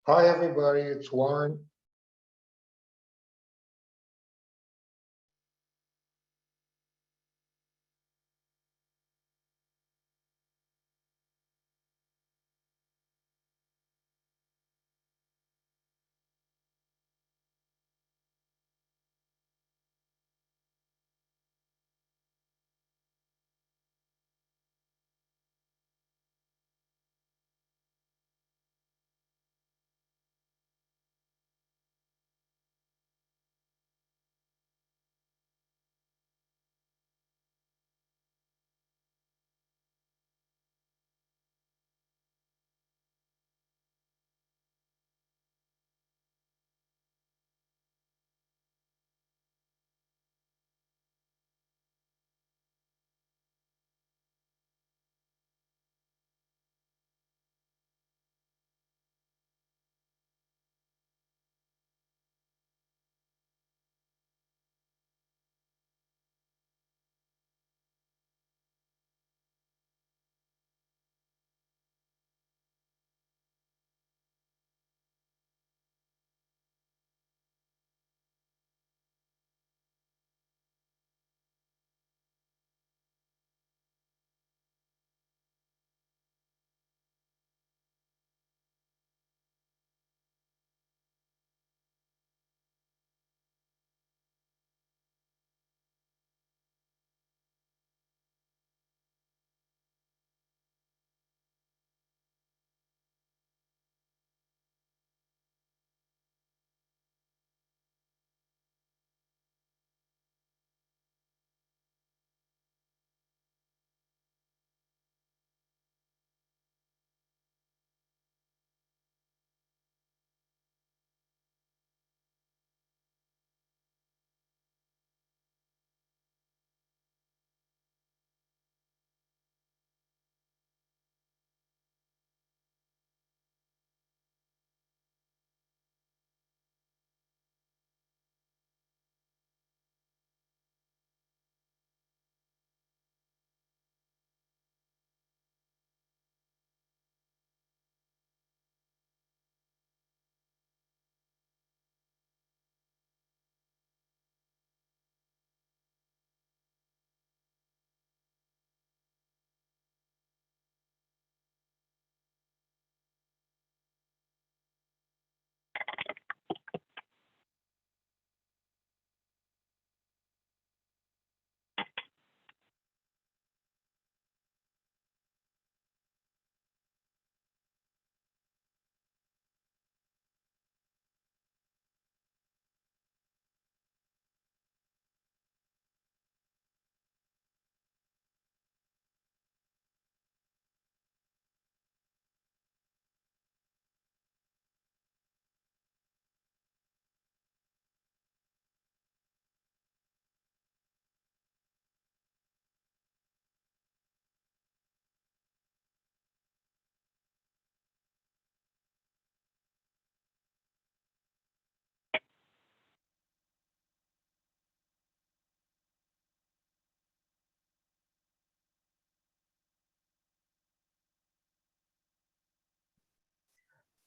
Hi, everybody. It's Warren.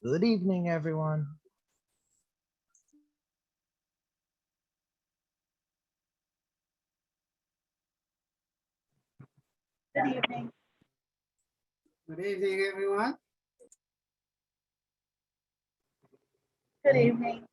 Good evening, everyone. Good evening. Good evening, everyone. Good evening.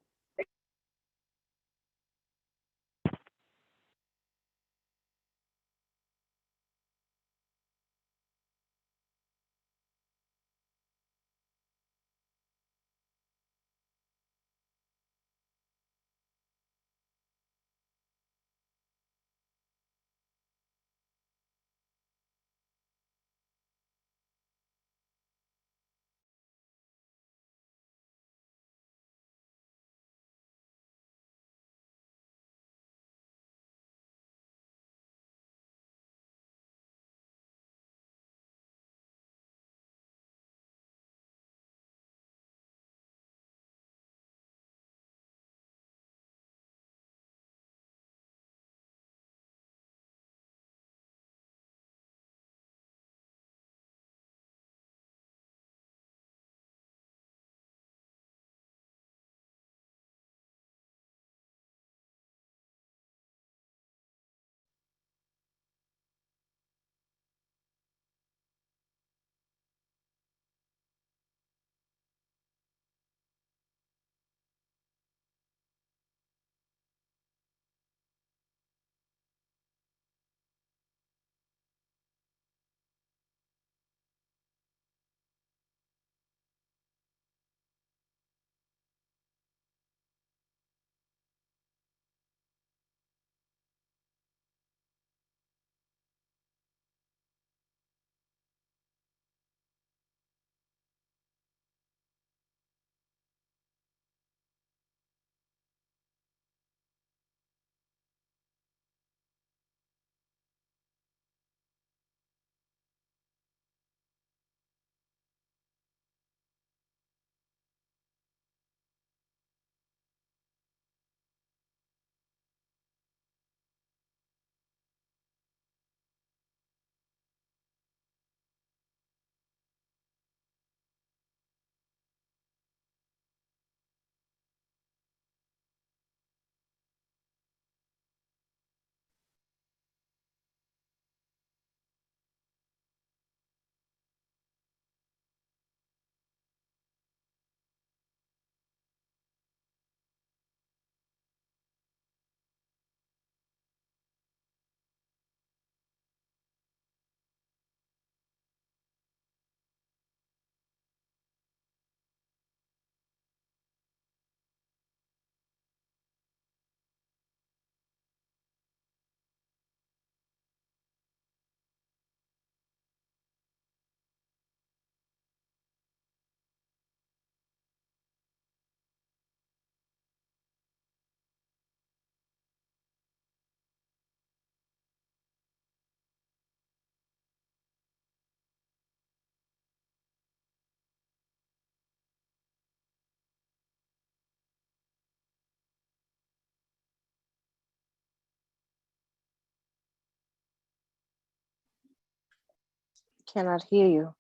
Cannot hear you. All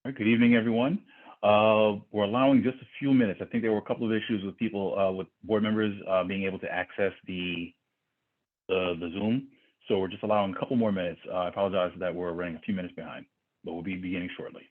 right, good evening, everyone. We're allowing just a few minutes. I think there were a couple of issues with people, with board members being able to access the Zoom. So we're just allowing a couple more minutes. I apologize that we're running a few minutes behind, but we'll be beginning shortly.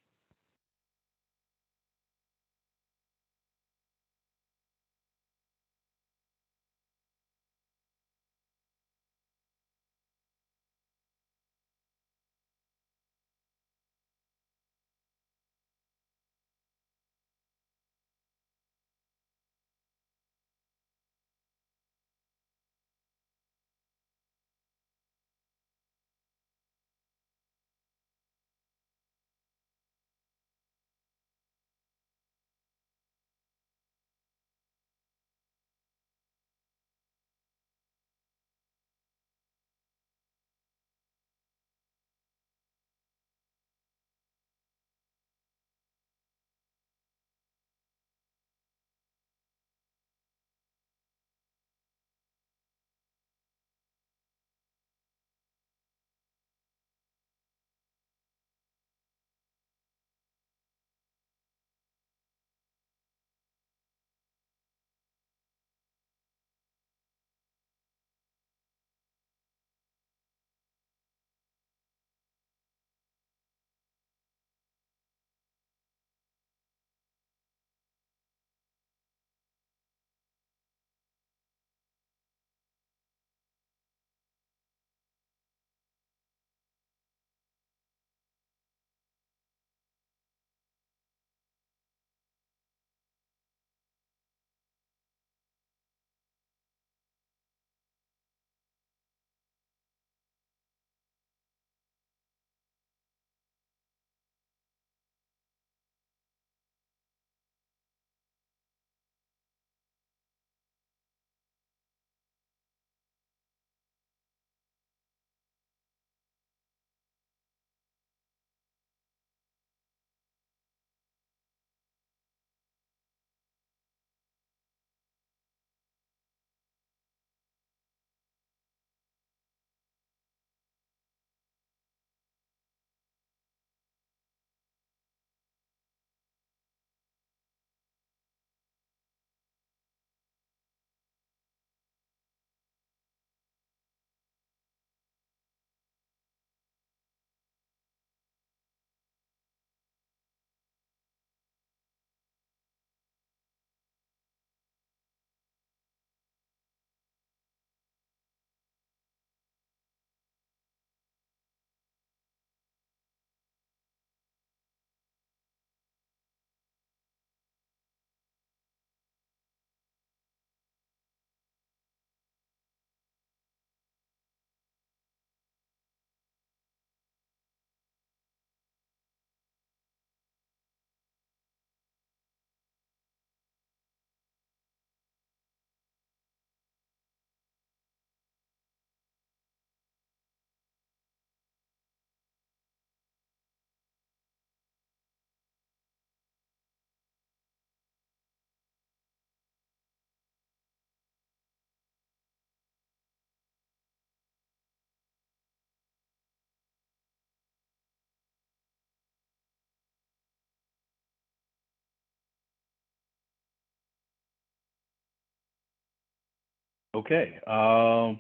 Okay. I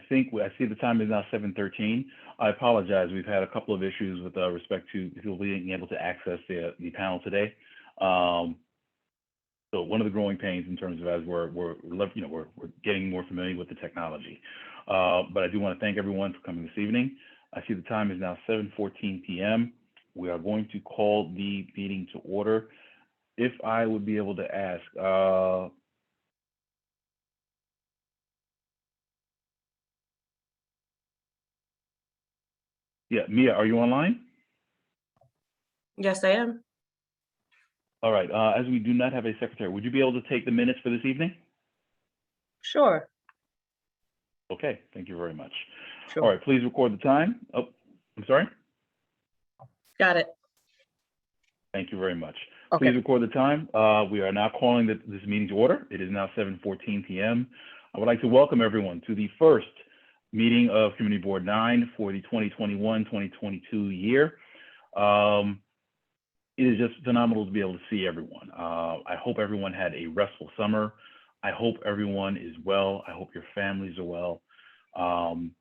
see the time is now 7:13. I apologize. We've had a couple of issues with respect to people being able to access the panel today. So one of the growing pains in terms of as we're getting more familiar with the technology. But I do want to thank everyone for coming this evening. I see the time is now 7:14 p.m. We are going to call the meeting to order. If I would be able to ask, yeah, Mia, are you online? Yes, I am. All right. As we do not have a secretary, would you be able to take the minutes for this evening? Sure. Okay, thank you very much. Sure. All right, please record the time. Oh, I'm sorry. Got it. Thank you very much. Okay. Please record the time. We are now calling this meeting to order. It is now 7:14 p.m. I would like to welcome everyone to the first meeting of Community Board 9 for the 2021-2022 year. It is just phenomenal to be able to see everyone. I hope everyone had a restful summer. I hope everyone is well. I hope your families are well. And,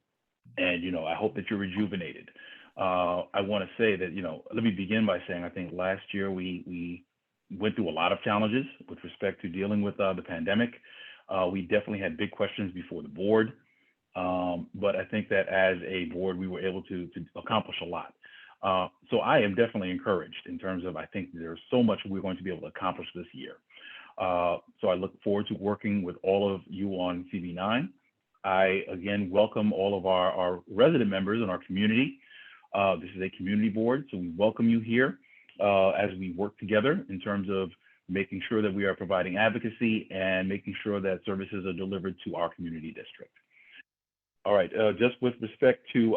I hope that you're rejuvenated. I want to say that, let me begin by saying, I think last year we went through a lot of challenges with respect to dealing with the pandemic. We definitely had big questions before the board. But I think that as a board, we were able to accomplish a lot. So I am definitely encouraged in terms of, I think there's so much we're going to be able to accomplish this year. So I look forward to working with all of you on CB9. I, again, welcome all of our resident members in our community. This is a community board, so we welcome you here as we work together in terms of making sure that we are providing advocacy and making sure that services are delivered to our community district. All right, just with respect to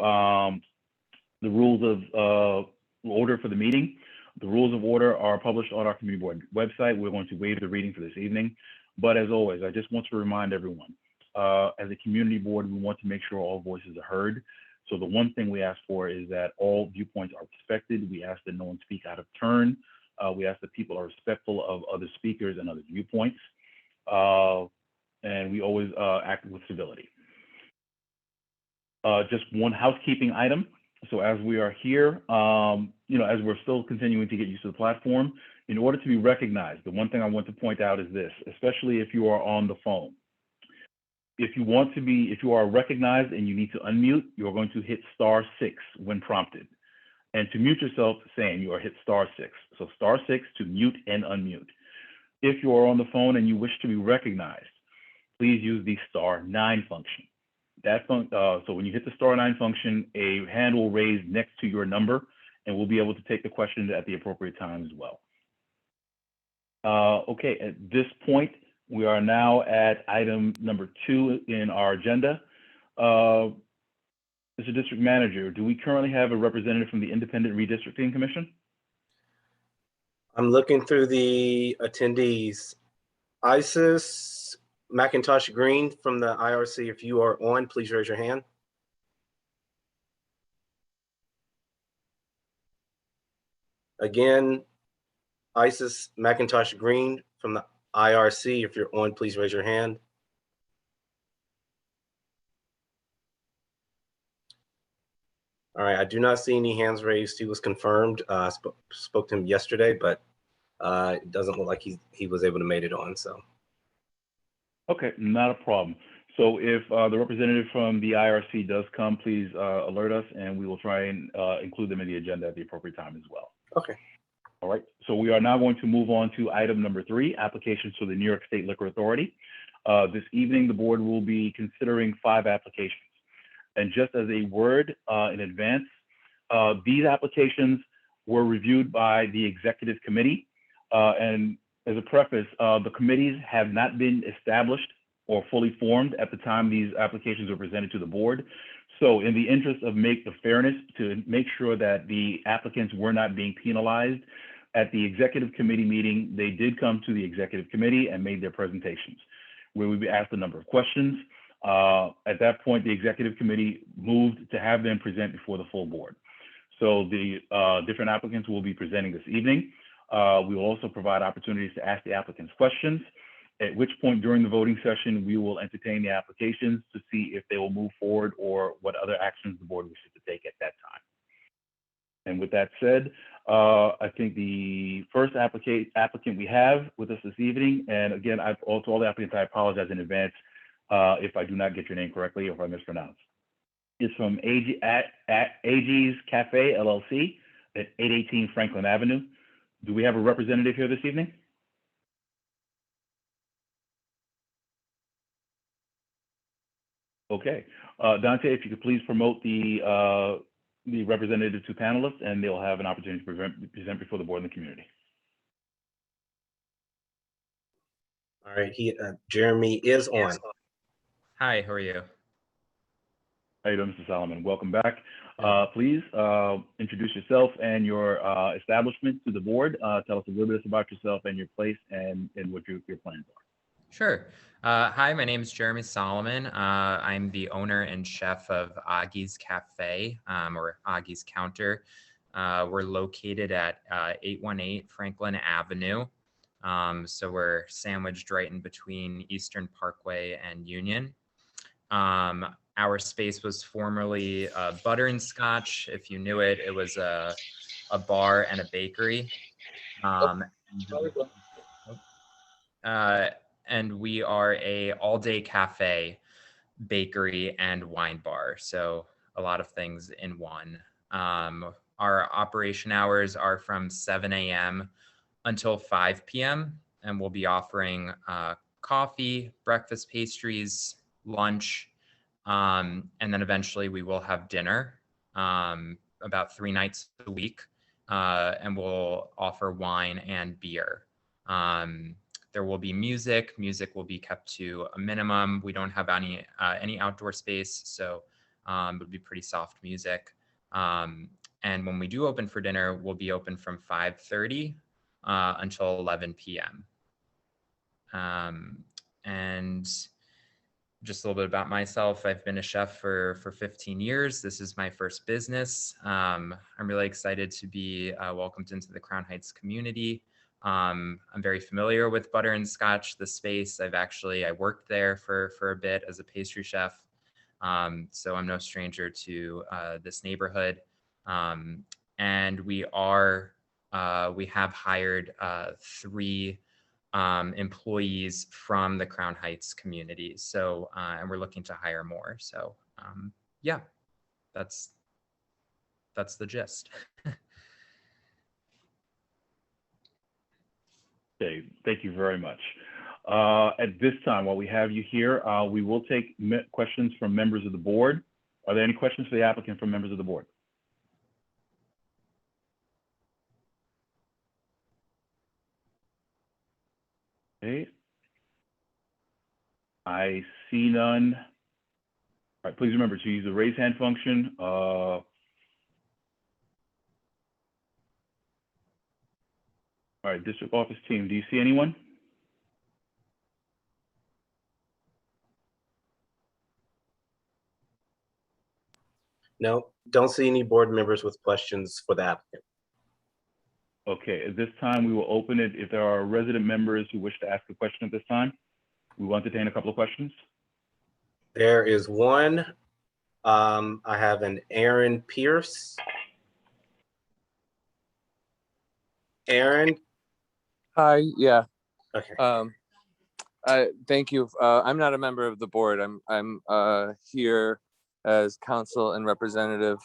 the rules of order for the meeting, the rules of order are published on our community board website. We're going to waive the reading for this evening. But as always, I just want to remind everyone, as a community board, we want to make sure all voices are heard. So the one thing we ask for is that all viewpoints are respected. We ask that no one speak out of turn. We ask that people are respectful of other speakers and other viewpoints. And we always act with civility. Just one housekeeping item. So as we are here, as we're still continuing to get used to the platform, in order to be recognized, the one thing I want to point out is this, especially if you are on the phone. If you are recognized and you need to unmute, you're going to hit *6 when prompted. And to mute yourself, same, you are hit *6. So *6 to mute and unmute. If you are on the phone and you wish to be recognized, please use the *9 function. So when you hit the *9 function, a hand will raise next to your number, and we'll be able to take the questions at the appropriate time as well. Okay, at this point, we are now at item number 2 in our agenda. Mr. District Manager, do we currently have a representative from the Independent Redistricting Commission? I'm looking through the attendees. Isis McIntosh Green from the IRC, if you are on, please raise your hand. Again, Isis McIntosh Green from the IRC, if you're on, please raise your hand. All right, I do not see any hands raised. He was confirmed. Spoke to him yesterday, but it doesn't look like he was able to make it on. So. Okay, not a problem. So if the representative from the IRC does come, please alert us, and we will try and include them in the agenda at the appropriate time as well. Okay. All right, so we are now going to move on to item number 3, applications to the New York State Liquor Authority. This evening, the board will be considering 5 applications. And just as a word in advance, these applications were reviewed by the executive committee. And as a preface, the committees have not been established or fully formed at the time these applications were presented to the board. So in the interest of fairness, to make sure that the applicants were not being penalized, at the executive committee meeting, they did come to the executive committee and made their presentations, where we asked a number of questions. At that point, the executive committee moved to have them present before the full board. So the different applicants will be presenting this evening. We will also provide opportunities to ask the applicants questions, at which point during the voting session, we will entertain the applications to see if they will move forward or what other actions the board wishes to take at that time. And with that said, I think the first applicant we have with us this evening, and again, to all the applicants, I apologize in advance if I do not get your name correctly or if I mispronounce. It's from AG's Cafe LLC at 818 Franklin Avenue. Do we have a representative here this evening? Okay, Dante, if you could please promote the representative to panelists, and they'll have an opportunity to present before the board and the community. All right, Jeremy is on. Hi, how are you? How you doing, Mr. Solomon? Welcome back. Please introduce yourself and your establishment to the board. Tell us a little bit about yourself and your place and what your plans are. Sure. Hi, my name is Jeremy Solomon. I'm the owner and chef of Augie's Cafe, or Augie's Counter. We're located at 818 Franklin Avenue. So we're sandwiched right in between Eastern Parkway and Union. Our space was formerly Butter and Scotch. If you knew it, it was a bar and a bakery. And we are a all-day cafe, bakery, and wine bar. So a lot of things in one. Our operation hours are from 7 a.m. until 5 p.m. And we'll be offering coffee, breakfast pastries, lunch, and then eventually we will have dinner about 3 nights a week. And we'll offer wine and beer. There will be music. Music will be kept to a minimum. We don't have any outdoor space, so it would be pretty soft music. And when we do open for dinner, we'll be open from 5:30 until 11 p.m. And just a little bit about myself. I've been a chef for 15 years. This is my first business. I'm really excited to be welcomed into the Crown Heights community. I'm very familiar with Butter and Scotch, the space. I worked there for a bit as a pastry chef. So I'm no stranger to this neighborhood. And we have hired 3 employees from the Crown Heights community. So, and we're looking to hire more. So, yeah, that's the gist. Okay, thank you very much. At this time, while we have you here, we will take questions from members of the board. Are there any questions for the applicant from members of the board? Okay. I see none. All right, please remember to use the raise hand function. All right, district office team, do you see anyone? No, don't see any board members with questions for the applicant. Okay, at this time, we will open it. If there are resident members who wish to ask a question at this time, we will entertain a couple of questions. There is one. I have an Aaron Pierce. Aaron? Hi, yeah. Okay. Thank you. I'm not a member of the board. I'm here as counsel and representative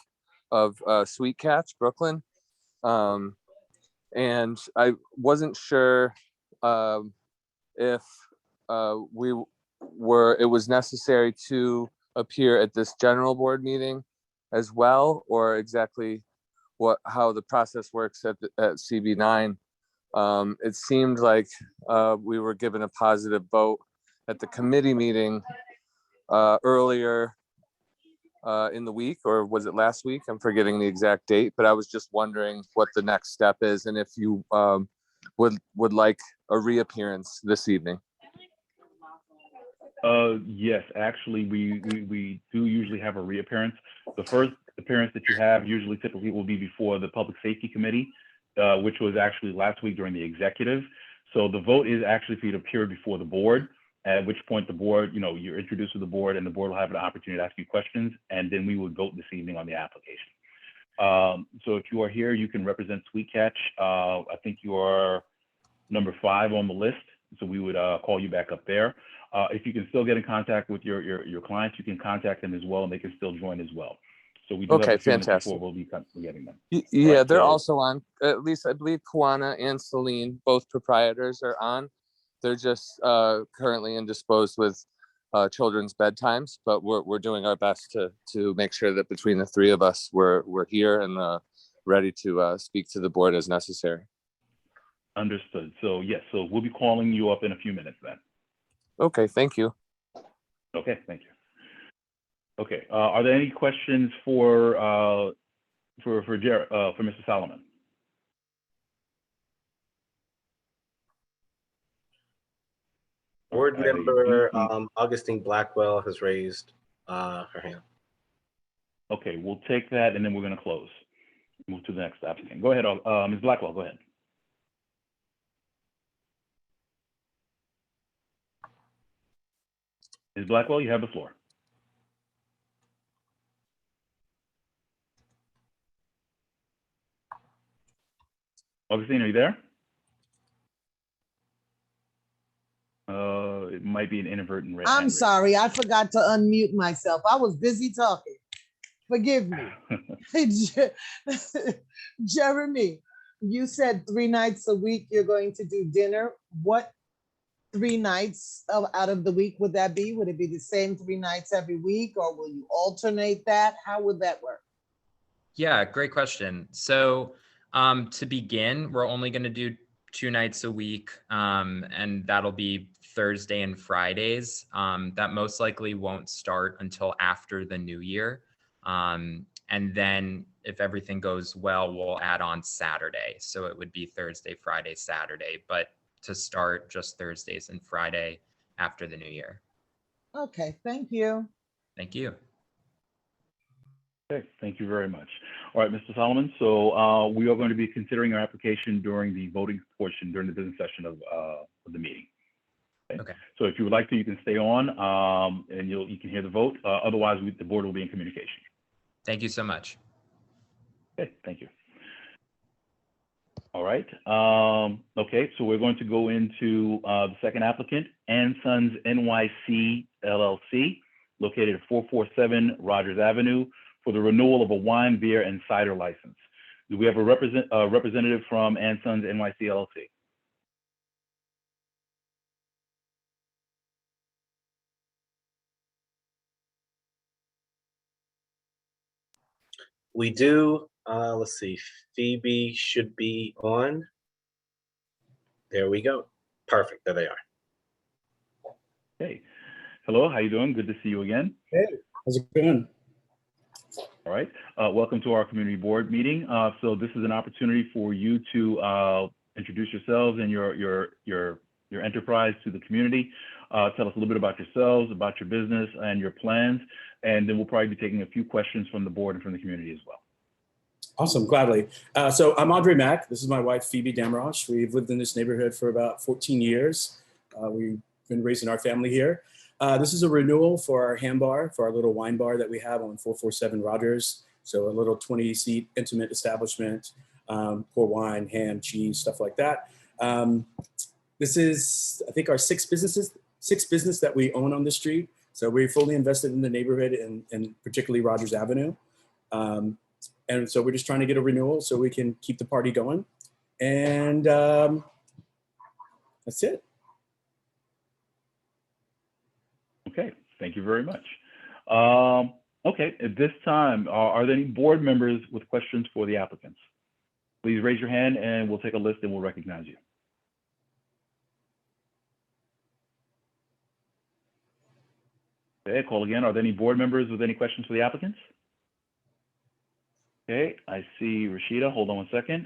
of Sweet Catch, Brooklyn. And I wasn't sure if it was necessary to appear at this general board meeting as well, or exactly how the process works at CB9. It seemed like we were given a positive vote at the committee meeting earlier in the week, or was it last week? I'm forgetting the exact date, but I was just wondering what the next step is and if you would like a reappearance this evening. Yes, actually, we do usually have a reappearance. The first appearance that you have typically will be before the Public Safety Committee, which was actually last week during the executive. So the vote is actually for you to appear before the board, at which point the board, you're introduced to the board and the board will have an opportunity to ask you questions, and then we would vote this evening on the application. So if you are here, you can represent Sweet Catch. I think you are number 5 on the list, so we would call you back up there. If you can still get in contact with your clients, you can contact them as well, and they can still join as well. So we do have a few minutes before we'll be getting them. Yeah, right, they're so, also on. At least I believe Kawana and Celine, both proprietors, are on. They're just currently indisposed with children's bedtimes, but we're doing our best to make sure that between the 3 of us, we're here and ready to speak to the board as necessary. Understood. So yes, so we'll be calling you up in a few minutes then. Okay, thank you. Okay, thank you. Okay, are there any questions for Mr. Solomon? Board I member do see- Augustine Blackwell has raised her hand. Okay, we'll take that and then we're gonna close. Move to the next applicant. Go ahead, Ms. Blackwell, go ahead. Ms. Blackwell, you have the floor. Augustine, are you there? It might be an inadvertent red I'm hand sorry, I forgot to unmute myself. I was busy talking. Forgive me. Jeremy, you said 3 nights a week you're going to do dinner. What 3 nights out of the week would that be? Would it be the same 3 nights every week, or will you alternate that? How would that work? Yeah, great question. So to begin, we're only going to do 2 nights a week, and that'll be Thursday and Fridays. That most likely won't start until after the new year. And then if everything goes well, we'll add on Saturday. So it would be Thursday, Friday, Saturday, but to start just Thursdays and Friday after the new year. Okay, thank you. Thank you. Okay, thank you very much. All right, Mr. Solomon, so we are going to be considering your application during the voting portion, during the business session of the meeting. Okay. So if you would like to, you can stay on and you can hear the vote. Otherwise, the board will be in communication. Thank you so much. Okay, thank you. All right. Okay, so we're going to go into the second applicant, Ann Sons NYC LLC, located at 447 Rogers Avenue, for the renewal of a wine, beer, and cider license. Do we have a representative from Ann Sons NYC LLC? We do, let's see, Phoebe should be on. There we go. Perfect, there they are. Hey, hello, how you doing? Good to see you again. Hey, how's it going? All right, welcome to our community board meeting. So this is an opportunity for you to introduce yourselves and your enterprise to the community. Tell us a little bit about yourselves, about your business and your plans, and then we'll probably be taking a few questions from the board and from the community as well. Awesome, gladly. So I'm Andre Mack. This is my wife, Phoebe Damrosch. We've lived in this neighborhood for about 14 years. We've been raising our family here. This is a renewal for our ham bar, for our little wine bar that we have on 447 Rogers. So a little 20-seat intimate establishment, pour wine, ham, cheese, stuff like that. This is, I think, our sixth business that we own on the street. So we're fully invested in the neighborhood and particularly Rogers Avenue. And so we're just trying to get a renewal so we can keep the party going. And that's it. Okay, thank you very much. Okay, at this time, are there any board members with questions for the applicants? Please raise your hand and we'll take a list and we'll recognize you. Okay, call again. Are there any board members with any questions for the applicants? Okay, I see Rashida. Hold on one second.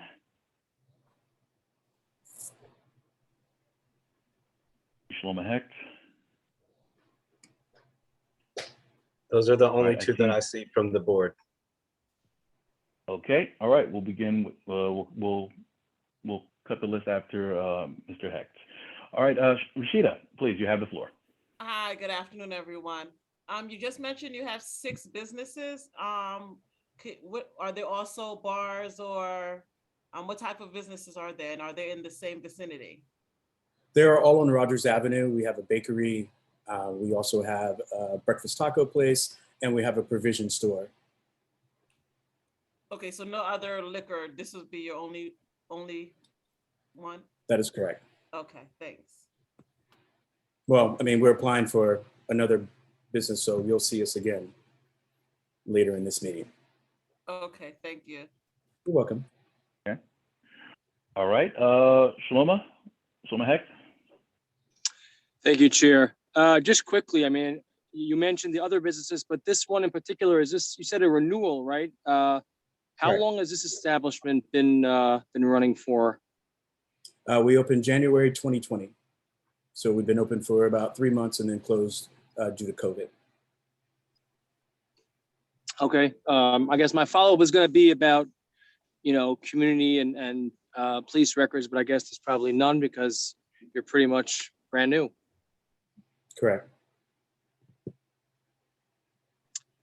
Shlomo Hecht. Those are the only Right, I two that see. I see from the board. Okay, all right, we'll begin with, we'll cut the list after Mr. Hecht. All right, Rashida, please, you have the floor. Hi, good afternoon, everyone. You just mentioned you have 6 businesses. What are there also bars or what type of businesses are there, and are they in the same vicinity? They're all on Rogers Avenue. We have a bakery. We also have a breakfast taco place, and we have a provision store. Okay, so no other liquor. This would be your only one? That is correct. Okay, thanks. Well, I mean, we're applying for another business, so you'll see us again later in this meeting. Okay, thank you. You're welcome. Okay. All right, Shlomo Hecht. Thank you, Chair. Just quickly, I mean, you mentioned the other businesses, but this one in particular, is this, you said a renewal, right? How Correct. long has this establishment been running for? We opened January 2020. So we've been open for about 3 months and then closed due to COVID. Okay, I guess my follow-up was gonna be about, you know, community and police records, but I guess there's probably none because you're pretty much brand new. Correct.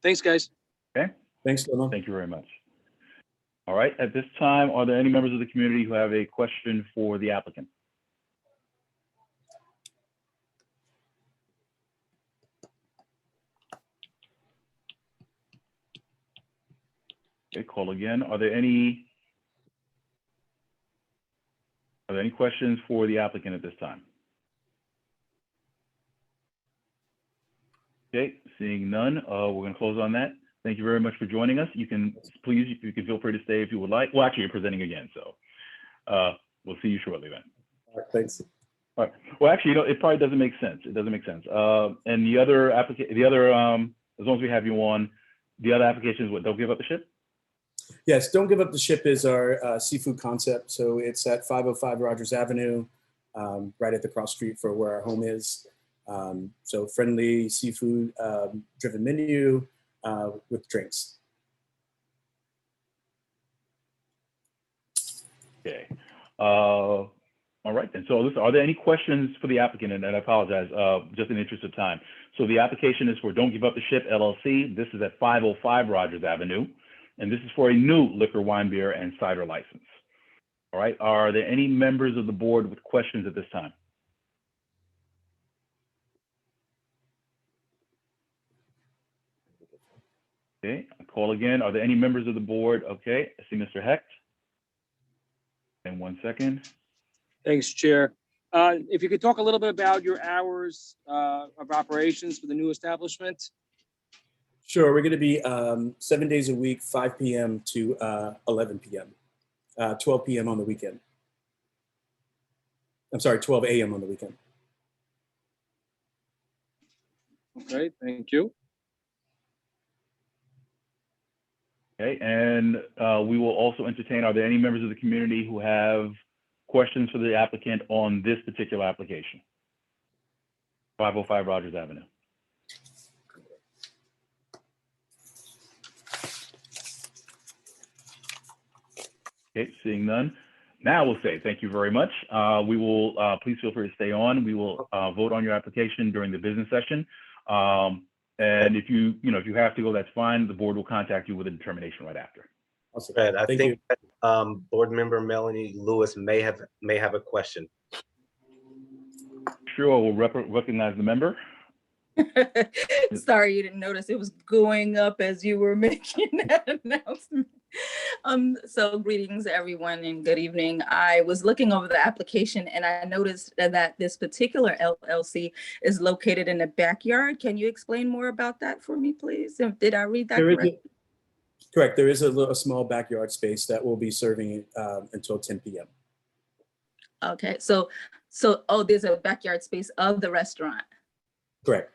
Thanks, guys. Okay, Thanks, Lino. thank you very much. All right, at this time, are there any members of the community who have a question for the applicant? Okay, call again. Are there any questions for the applicant at this time? Okay, seeing none, we're going to close on that. Thank you very much for joining us. You can feel free to stay if you would like. Well, actually, you're presenting again, so we'll see you shortly then. All right, thanks. All right. Well, actually, you know, it probably doesn't make sense. It doesn't make sense. And the other as long as we have you on, the other applications, what, don't give up the ship? Yes, Don't Give Up the Ship is our seafood concept. So it's at 505 Rogers Avenue, right at the cross street for where our home is. So friendly seafood driven menu with drinks. Okay. All right then. So listen, are there any questions for the applicant? And I apologize, just in the interest of time. So the application is for Don't Give Up the Ship LLC. This is at 505 Rogers Avenue. And this is for a new liquor, wine, beer, and cider license. All right. Are there any members of the board with questions at this time? Okay, I call again. Are there any members of the board? Okay, I see Mr. Hecht. And 1 second. Thanks, Chair. If you could talk a little bit about your hours of operations for the new establishment? Sure, we're going to be 7 days a week, 5 p.m. to 11 p.m., 12 p.m. on the weekend. I'm sorry, 12 a.m. on the weekend. Okay, thank you. Okay, and we will also entertain, are there any members of the community who have questions for the applicant on this particular application? 505 Rogers Avenue. Okay, seeing none. Now we'll say thank you very much. We will, please feel free to stay on. We will vote on your application during the business session. And if you have to go, that's fine. The board will contact you with a determination right after. Awesome. I Thank think that, board member Melanie Lewis may have a question. Sure, we'll recognize the member. Sorry, you didn't notice it was going up as you were making that announcement. So greetings everyone and good evening. I was looking over the application and I noticed that this particular LLC is located in the backyard. Can you explain more about that for me, please? Did I read that correctly? Correct. There is a small backyard space that will be serving until 10 p.m. Okay, so there's a backyard space of the restaurant. Correct.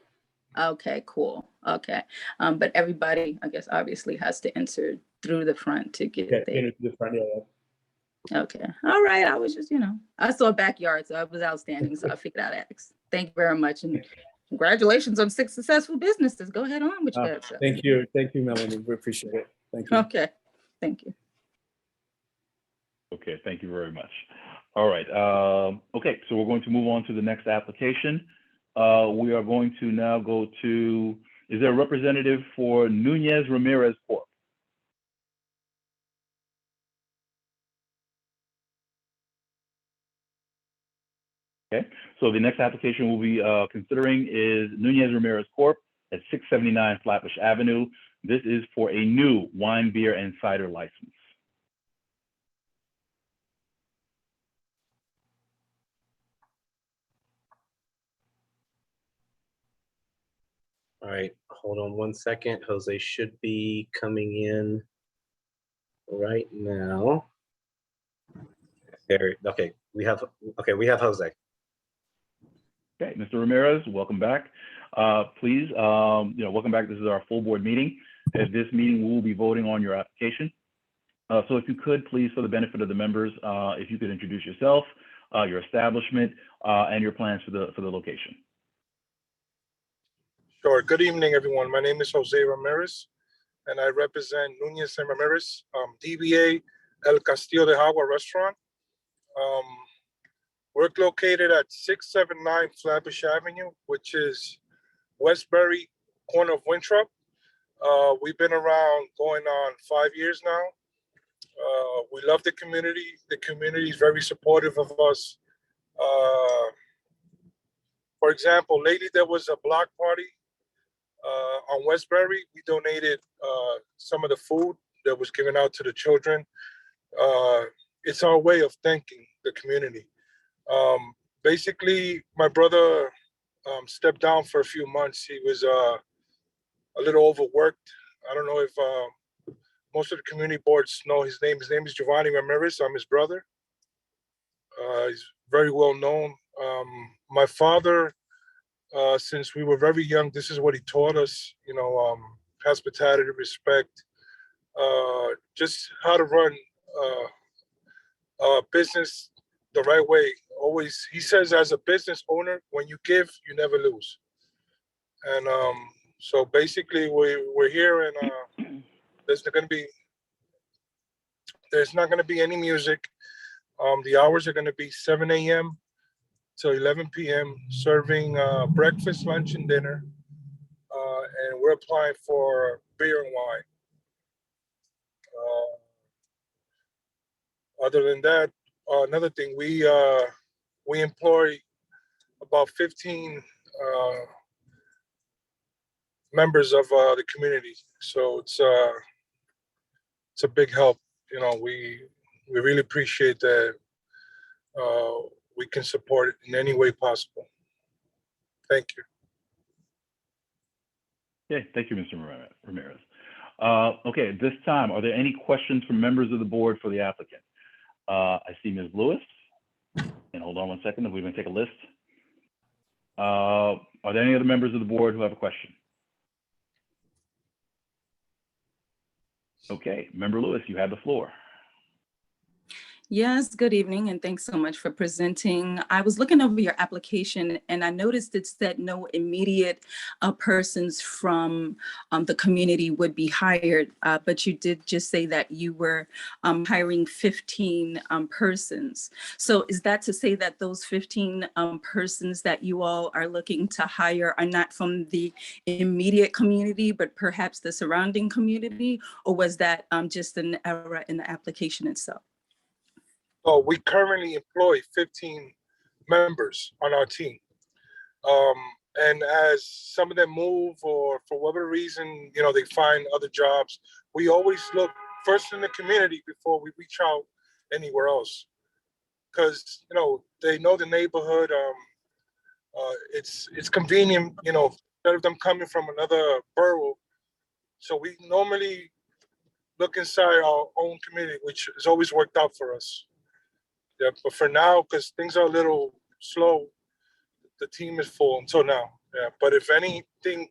Okay, cool. Okay, but everybody, I guess, obviously has to enter through the front to get there. Enter through the front, yeah. Okay, all right. I was just, I saw a backyard, so it was outstanding. So I figured I'd ask. Thank you very much, and congratulations on 6 successful businesses. Go ahead on with your Thank you, Melanie. We appreciate it. Thank you. Okay, thank you. Okay, thank you very much. All right. Okay, so we're going to move on to the next application. We are going to now go to, is there a representative for Nunez Ramirez Corp? Okay, so the next application we'll be considering is Nunez Ramirez Corp. at 679 Flatbush Avenue. This is for a new wine, beer, and cider license. All right, hold on 1 second. Jose should be coming in right now. There, okay, we have Jose. Okay, Mr. Ramirez, welcome back. Please, welcome back. This is our full board meeting. At this meeting, we will be voting on your application. So if you could, please, for the benefit of the members, if you could introduce yourself, your establishment, and your plans for the location. Sure. Good evening, everyone. My name is Jose Ramirez, and I represent Nunez and Ramirez, DBA El Castillo de Agua Restaurant. We're located at 679 Flatbush Avenue, which is Westbury, corner of Winthrop. We've been around going on 5 years now. We love the community. The community is very supportive of us. For example, lately there was a block party on Westbury. We donated some of the food that was given out to the children. It's our way of thanking the community. Basically, my brother stepped down for a few months. He was a little overworked. I don't know if most of the community boards know his name. His name is Giovanni Ramirez. I'm his brother. He's very well known. My father, since we were very young, this is what he taught us, hospitality, respect, just how to run a business the right way. Always, he says, as a business owner, when you give, you never lose. And so basically, we're here, and there's not going to be any music. The hours are going to be 7 a.m. to 11 p.m. serving breakfast, lunch, and dinner. And we're applying for beer and wine. Other than that, another thing, we employ about 15 members of the community. So it's a big help. We really appreciate that we can support it in any way possible. Thank you. Okay, thank you, Mr. Ramirez. Okay, at this time, are there any questions from members of the board for the applicant? I see Ms. Lewis. And hold on one second, we're going to take a list. Are there any other members of the board who have a question? Okay, Member Lewis, you have the floor. Yes, good evening, and thanks so much for presenting. I was looking over your application and I noticed it said no immediate persons from the community would be hired, but you did just say that you were hiring 15 persons. So is that to say that those 15 persons that you all are looking to hire are not from the immediate community, but perhaps the surrounding community? Or was that just an error in the application itself? So we currently employ 15 members on our team. And as some of them move or for whatever reason, they find other jobs, we always look first in the community before we reach out anywhere else. Because, they know the neighborhood. It's convenient, instead of them coming from another borough. So we normally look inside our own community, which has always worked out for us. Yeah, but for now, because things are a little slow, the team is full until now. Yeah, but if anything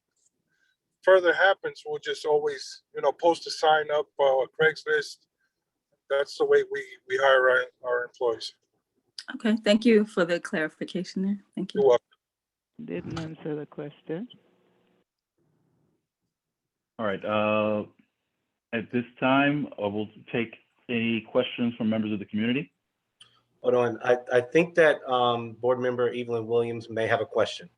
further happens, we'll just always, post a sign up, Craigslist. That's the way we hire our employees. Okay, thank you for the clarification there. Thank you. You're welcome. Didn't answer the question. All right, at this time, we'll take any questions from members of the community. Hold on. I think that board member Evelyn Williams may have a question.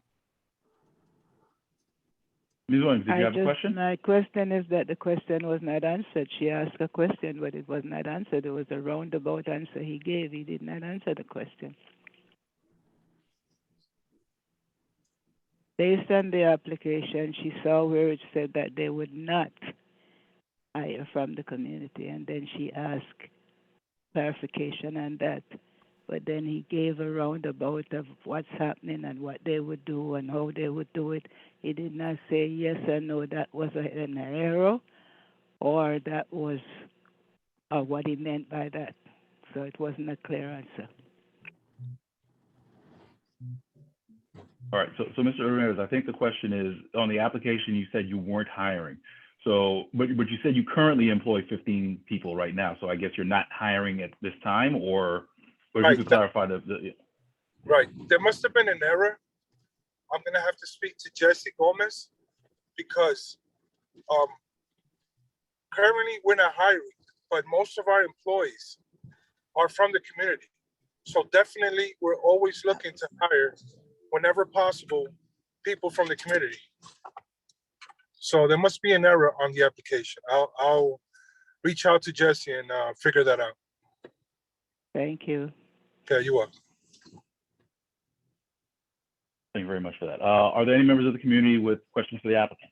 Ms. Williams, did you have a question? My question is that the question was not answered. She asked a question, but it was not answered. It was a roundabout answer he gave. He did not answer the question. Based on the application, she saw where it said that they would not hire from the community, and then she asked clarification on that. But then he gave a roundabout of what's happening and what they would do and how they would do it. He did not say yes or no, that was an error, or that was what he meant by that. So it wasn't a clear answer. All right, so Mr. Ramirez, I think the question is, on the application, you said you weren't hiring. So, but you said you currently employ 15 people right now. So I guess you're not hiring at this time, or if you could clarify the. Right, there must have been an error. I'm gonna have to speak to Jesse Gomez because currently we're not hiring, but most of our employees are from the community. So definitely, we're always looking to hire, whenever possible, people from the community. So there must be an error on the application. I'll reach out to Jesse and figure that out. Thank you. Okay, you're welcome. Thank you very much for that. Are there any members of the community with questions for the applicant?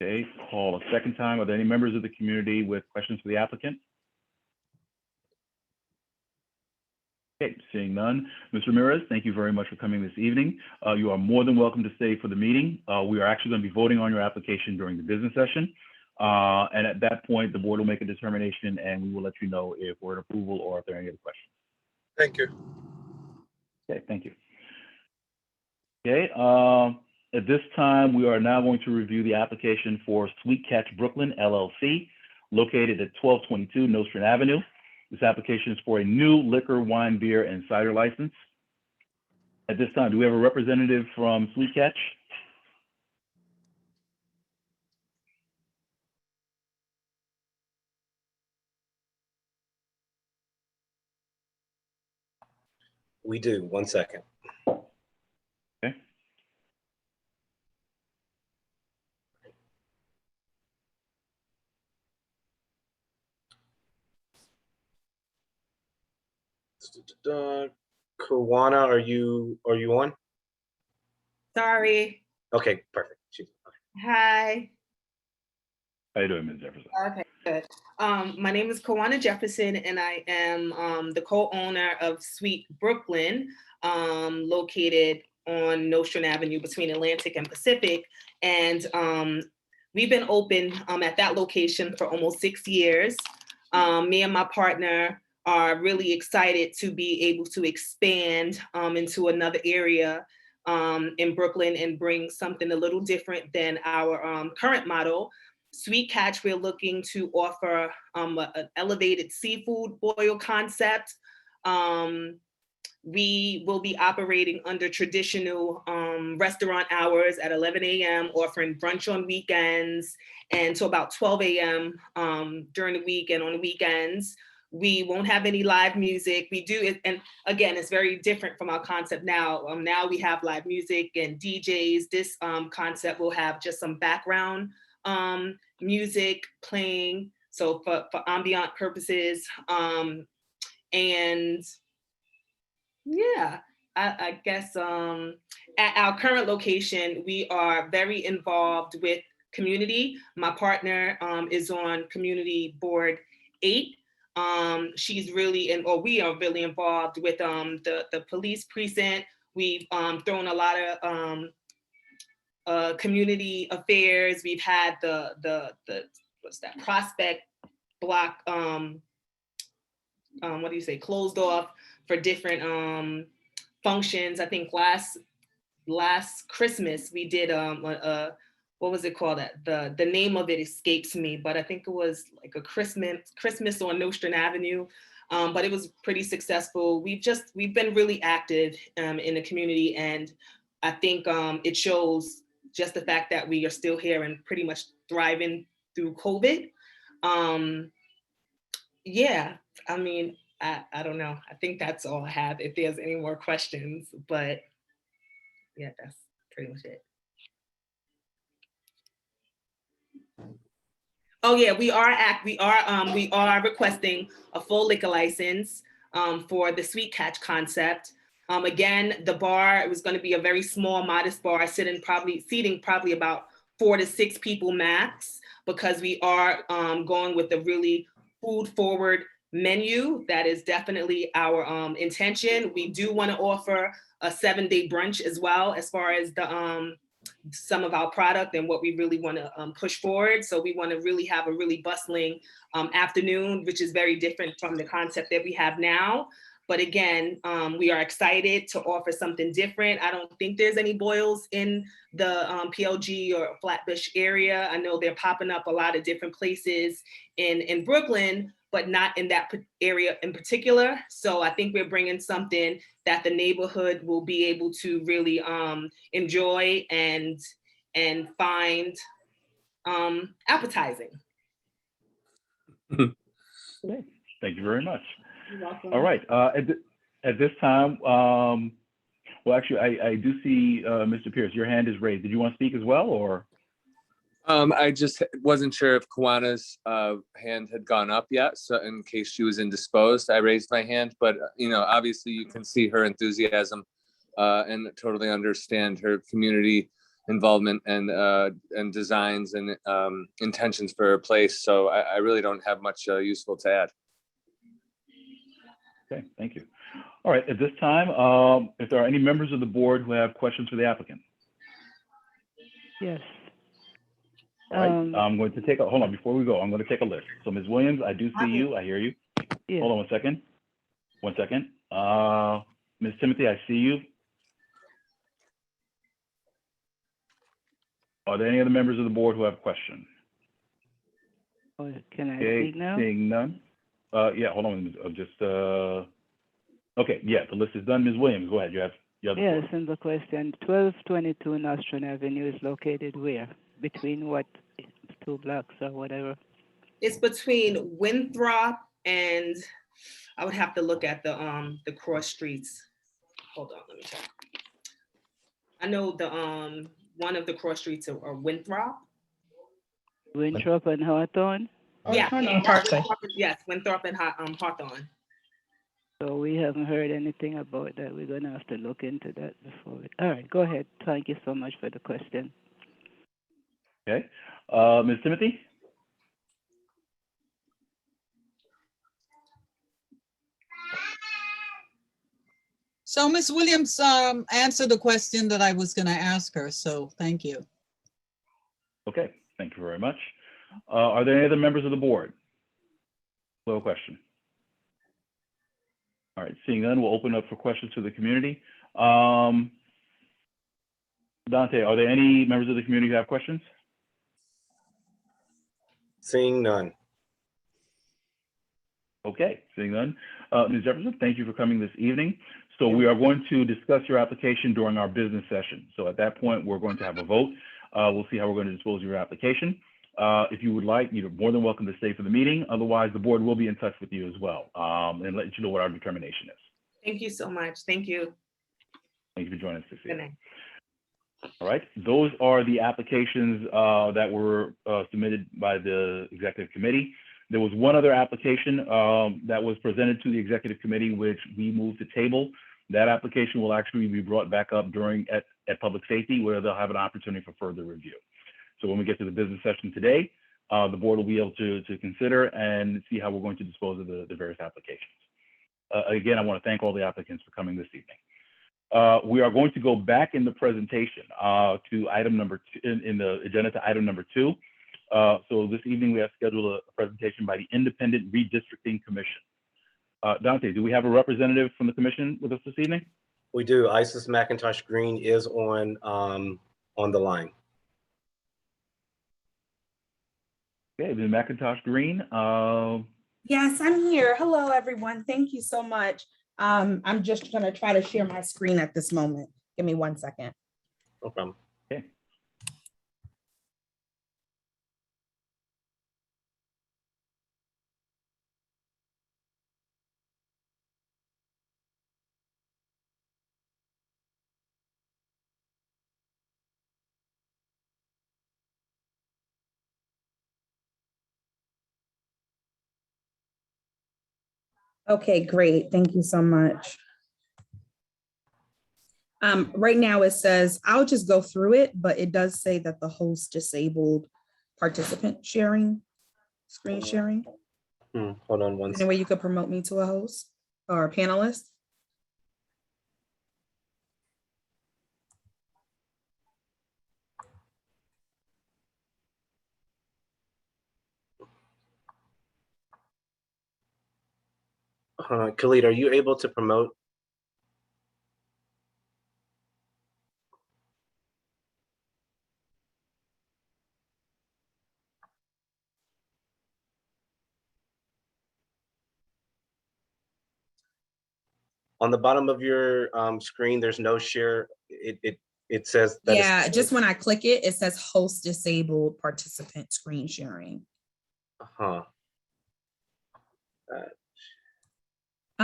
Okay, call a second time. Are there any members of the community with questions for the applicant? Okay, seeing none. Mr. Ramirez, thank you very much for coming this evening. You are more than welcome to stay for the meeting. We are actually going to be voting on your application during the business session. And at that point, the board will make a determination and we will let you know if we're in approval or if there are any other questions. Thank you. Okay, thank you. Okay, at this time, we are now going to review the application for Sweet Catch Brooklyn LLC, located at 1222 Nostrand Avenue. This application is for a new liquor, wine, beer, and cider license. At this time, do we have a representative from Sweet Catch? We do. 1 second. Okay. Kawana, are you on? Sorry. Okay, perfect. Hi. How you doing, Ms. Jefferson? Okay, good. My name is Kawana Jefferson, and I am the co-owner of Sweet Brooklyn, located on Nostrand Avenue between Atlantic and Pacific. And we've been open at that location for almost 6 years. Me and my partner are really excited to be able to expand into another area in Brooklyn and bring something a little different than our current model. Sweet Catch, we're looking to offer an elevated seafood boil concept. We will be operating under traditional restaurant hours at 11 a.m., offering brunch on weekends and to about 12 a.m. During the week and on the weekends. We won't have any live music. We do, and again, it's very different from our concept now. Now we have live music and DJs. This concept will have just some background music playing, so for ambient purposes. And yeah, I guess at our current location, we are very involved with community. My partner is on Community Board 8. She's really, we are really involved with the police precinct. We've thrown a lot of community affairs. We've had the what's that, Prospect Block, what do you say, closed off for different functions. I think last Christmas we did what was it called? The name of it escapes me, but I think it was like a Christmas on Nostrand Avenue. But it was pretty successful. We've been really active in the community, and I think it shows just the fact that we are still here and pretty much thriving through COVID. Yeah, I mean, I don't know. I think that's all I have. If there's any more questions, but yeah, that's pretty much it. Oh yeah, we are requesting a full liquor license for the Sweet Catch concept. Again, the bar, it was going to be a very small, modest bar, seating probably about 4 to 6 people max, because we are going with a really food-forward menu. That is definitely our intention. We do want to offer a 7-day brunch as well, as far as some of our product and what we really want to push forward. So we want to really have a really bustling afternoon, which is very different from the concept that we have now. But again, we are excited to offer something different. I don't think there's any boils in the PLG or Flatbush area. I know they're popping up a lot of different places in Brooklyn, but not in that area in particular. So I think we're bringing something that the neighborhood will be able to really enjoy and find appetizing. Thank you very much. You're welcome. All right. At this time, well, actually, I do see Mr. Pierce, your hand is raised. Did you want to speak as well, or? I just wasn't sure if Kawana's hand had gone up yet, so in case she was indisposed, I raised my hand. But obviously, you can see her enthusiasm and totally understand her community involvement and designs and intentions for her place. So I really don't have much useful to add. Okay, thank you. All right, at this time, if there are any members of the board who have questions for the applicant. Yes. All right, I'm going to take a, hold on, before we go, I'm going to take a list. So Ms. Williams, I do see you, I hear you. Yeah. Hold on 1 second. 1 second. Ms. Timothy, I see you. Are there any other members of the board who have a question? Oh, can I Okay, speak now? seeing none. Yeah, hold on, okay, yeah, the list is done. Ms. Williams, go ahead, you have the floor. Yes, and the question, 1222 Nostrand Avenue is located where? Between what, 2 blocks or whatever? It's between Winthrop and I would have to look at the cross streets. Hold on, let me check. I know the one of the cross streets are Winthrop. Winthrop and Hawthorne? Yeah, yes, Winthrop and Hawthorne. So we haven't heard anything about that. We're gonna have to look into that before. All right, go ahead. Thank you so much for the question. Okay, Ms. Timothy? So Ms. Williams answered the question that I was going to ask her, so thank you. Okay, thank you very much. Are there any other members of the board? No question. All right, seeing none, we'll open up for questions to the community. Dante, are there any members of the community who have questions? Seeing none. Okay, seeing none. Ms. Jefferson, thank you for coming this evening. So we are going to discuss your application during our business session. So at that point, we're going to have a vote. We'll see how we're going to dispose of your application. If you would like, you're more than welcome to stay for the meeting. Otherwise, the board will be in touch with you as well and let you know what our determination is. Thank you so much. Thank you. Thank you for joining us this Good evening. night. All right, those are the applications that were submitted by the executive committee. There was one other application that was presented to the executive committee, which we moved to table. That application will actually be brought back up at public safety, where they'll have an opportunity for further review. So when we get to the business session today, the board will be able to consider and see how we're going to dispose of the various applications. Again, I want to thank all the applicants for coming this evening. We are going to go back in the presentation to item number 2, in the agenda to item number 2. So this evening we have scheduled a presentation by the Independent Redistricting Commission. Dante, do we have a representative from the commission with us this evening? We do. Isis McIntosh Green is on the line. Okay, Ms. McIntosh Green. Yes, I'm here. Hello, everyone. Thank you so much. I'm just going to try to share my screen at this moment. Give me 1 second. No problem. Okay. Okay, great. Thank you so much. Right now it says, I'll just go through it, but it does say that the host disabled participant sharing, screen sharing. Hold on one Any way you could promote me to a host or a panelist? Khalid, are you able to promote? On the bottom of your screen, there's no share. It says that it's Yeah, just when I click it, it says host disabled participant screen sharing.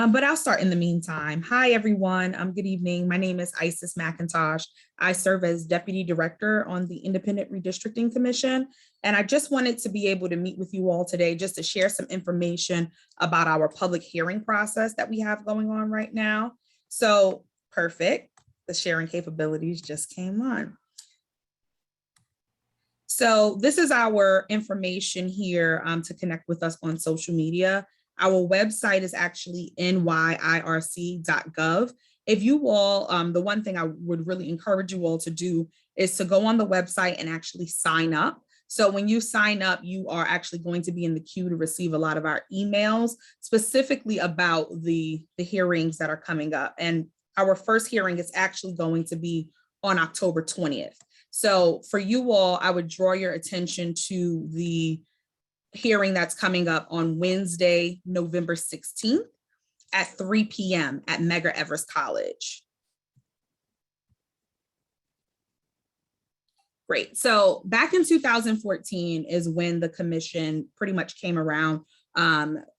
But I'll start in the meantime. Hi, everyone. Good evening. My name is Isis McIntosh. I serve as Deputy Director on the Independent Redistricting Commission. And I just wanted to be able to meet with you all today just to share some information about our public hearing process that we have going on right now. So perfect. The sharing capabilities just came on. So this is our information here to connect with us on social media. Our website is actually nyirc.gov. If you all, the one thing I would really encourage you all to do is to go on the website and actually sign up. So when you sign up, you are actually going to be in the queue to receive a lot of our emails, specifically about the hearings that are coming up. And our first hearing is actually going to be on October 20th. So for you all, I would draw your attention to the hearing that's coming up on Wednesday, November 16th at 3 p.m. at Medgar Evers College. Great. So back in 2014 is when the commission pretty much came around.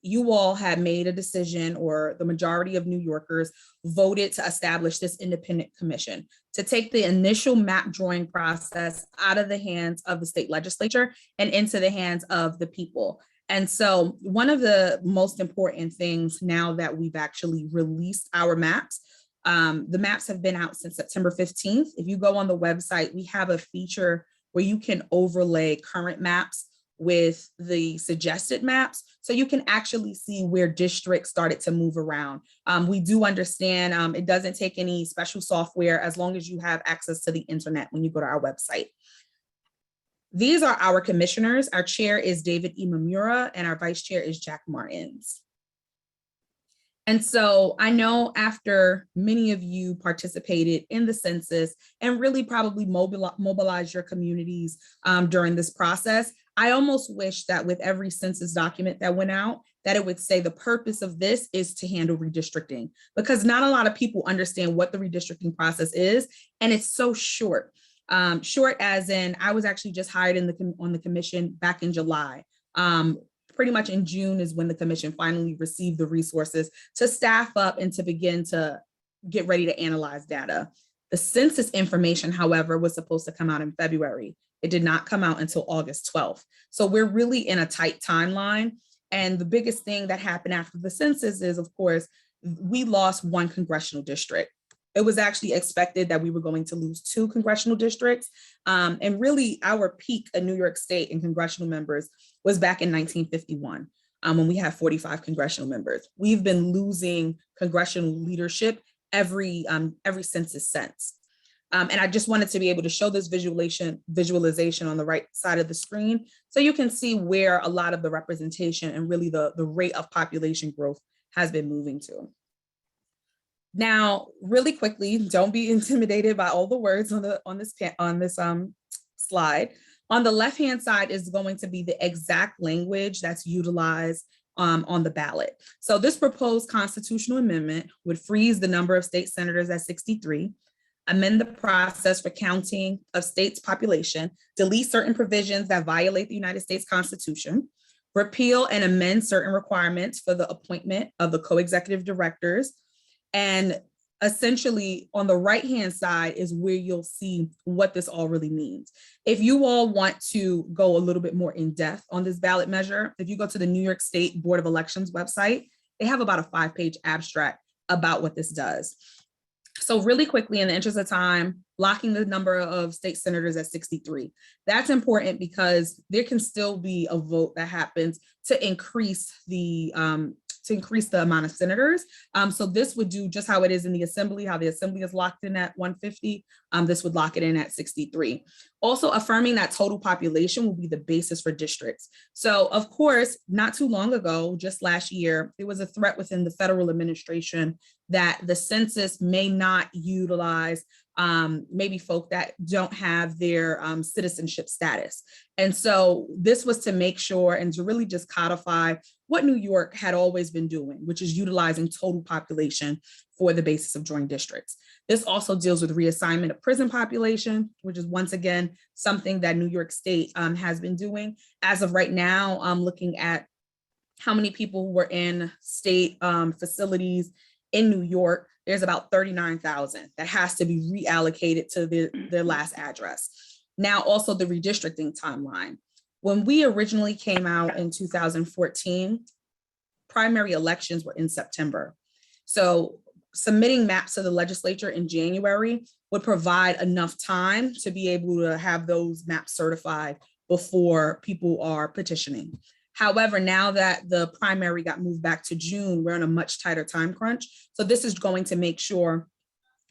You all had made a decision, or the majority of New Yorkers voted to establish this independent commission to take the initial map drawing process out of the hands of the state legislature and into the hands of the people. And so one of the most important things now that we've actually released our maps, the maps have been out since September 15th. If you go on the website, we have a feature where you can overlay current maps with the suggested maps, so you can actually see where districts started to move around. We do understand it doesn't take any special software as long as you have access to the internet when you go to our website. These are our commissioners. Our chair is David Imamura and our vice chair is Jack Martins. And so I know after many of you participated in the census and really probably mobilized your communities during this process, I almost wish that with every census document that went out, that it would say the purpose of this is to handle redistricting, because not a lot of people understand what the redistricting process is, and it's so short. Short as in, I was actually just hired on the commission back in July. Pretty much in June is when the commission finally received the resources to staff up and to begin to get ready to analyze data. The census information, however, was supposed to come out in February. It did not come out until August 12th. So we're really in a tight timeline. And the biggest thing that happened after the census is, of course, we lost one congressional district. It was actually expected that we were going to lose 2 congressional districts. And really our peak in New York State in congressional members was back in 1951, when we had 45 congressional members. We've been losing congressional leadership every census since. And I just wanted to be able to show this visualization on the right side of the screen so you can see where a lot of the representation and really the rate of population growth has been moving to. Now, really quickly, don't be intimidated by all the words on this slide. On the left-hand side is going to be the exact language that's utilized on the ballot. So this proposed constitutional amendment would freeze the number of state senators at 63, amend the process for counting of states' population, delete certain provisions that violate the United States Constitution, repeal and amend certain requirements for the appointment of the co-executive directors. And essentially on the right-hand side is where you'll see what this all really means. If you all want to go a little bit more in depth on this ballot measure, if you go to the New York State Board of Elections website, they have about a 5-page abstract about what this does. So really quickly, in the interest of time, locking the number of state senators at 63. That's important because there can still be a vote that happens to increase the to increase the amount of senators. So this would do just how it is in the assembly, how the assembly is locked in at 150. This would lock it in at 63. Also affirming that total population will be the basis for districts. So of course, not too long ago, just last year, there was a threat within the federal administration that the census may not utilize maybe folk that don't have their citizenship status. And so this was to make sure and to really just codify what New York had always been doing, which is utilizing total population for the basis of joint districts. This also deals with reassignment of prison population, which is once again, something that New York State has been doing. As of right now, I'm looking at how many people were in state facilities in New York. There's about 39,000 that has to be reallocated to their last address. Now, also the redistricting timeline. When we originally came out in 2014, primary elections were in September. So submitting maps to the legislature in January would provide enough time to be able to have those maps certified before people are petitioning. However, now that the primary got moved back to June, we're in a much tighter time crunch. So this is going to make sure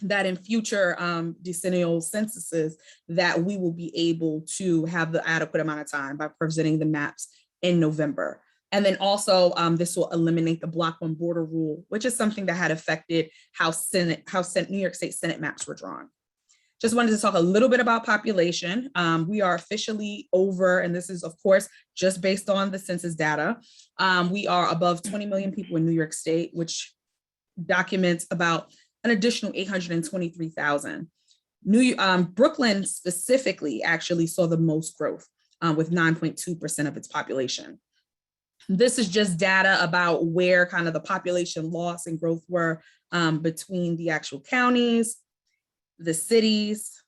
that in future decennial censuses that we will be able to have the adequate amount of time by presenting the maps in November. And then also this will eliminate the block one border rule, which is something that had affected how New York State Senate maps were drawn. Just wanted to talk a little bit about population. We are officially over, and this is of course, just based on the census data. We are above 20 million people in New York State, which documents about an additional 823,000. Brooklyn specifically actually saw the most growth with 9.2% of its population. This is just data about where kind of the population loss and growth were between the actual counties, the cities.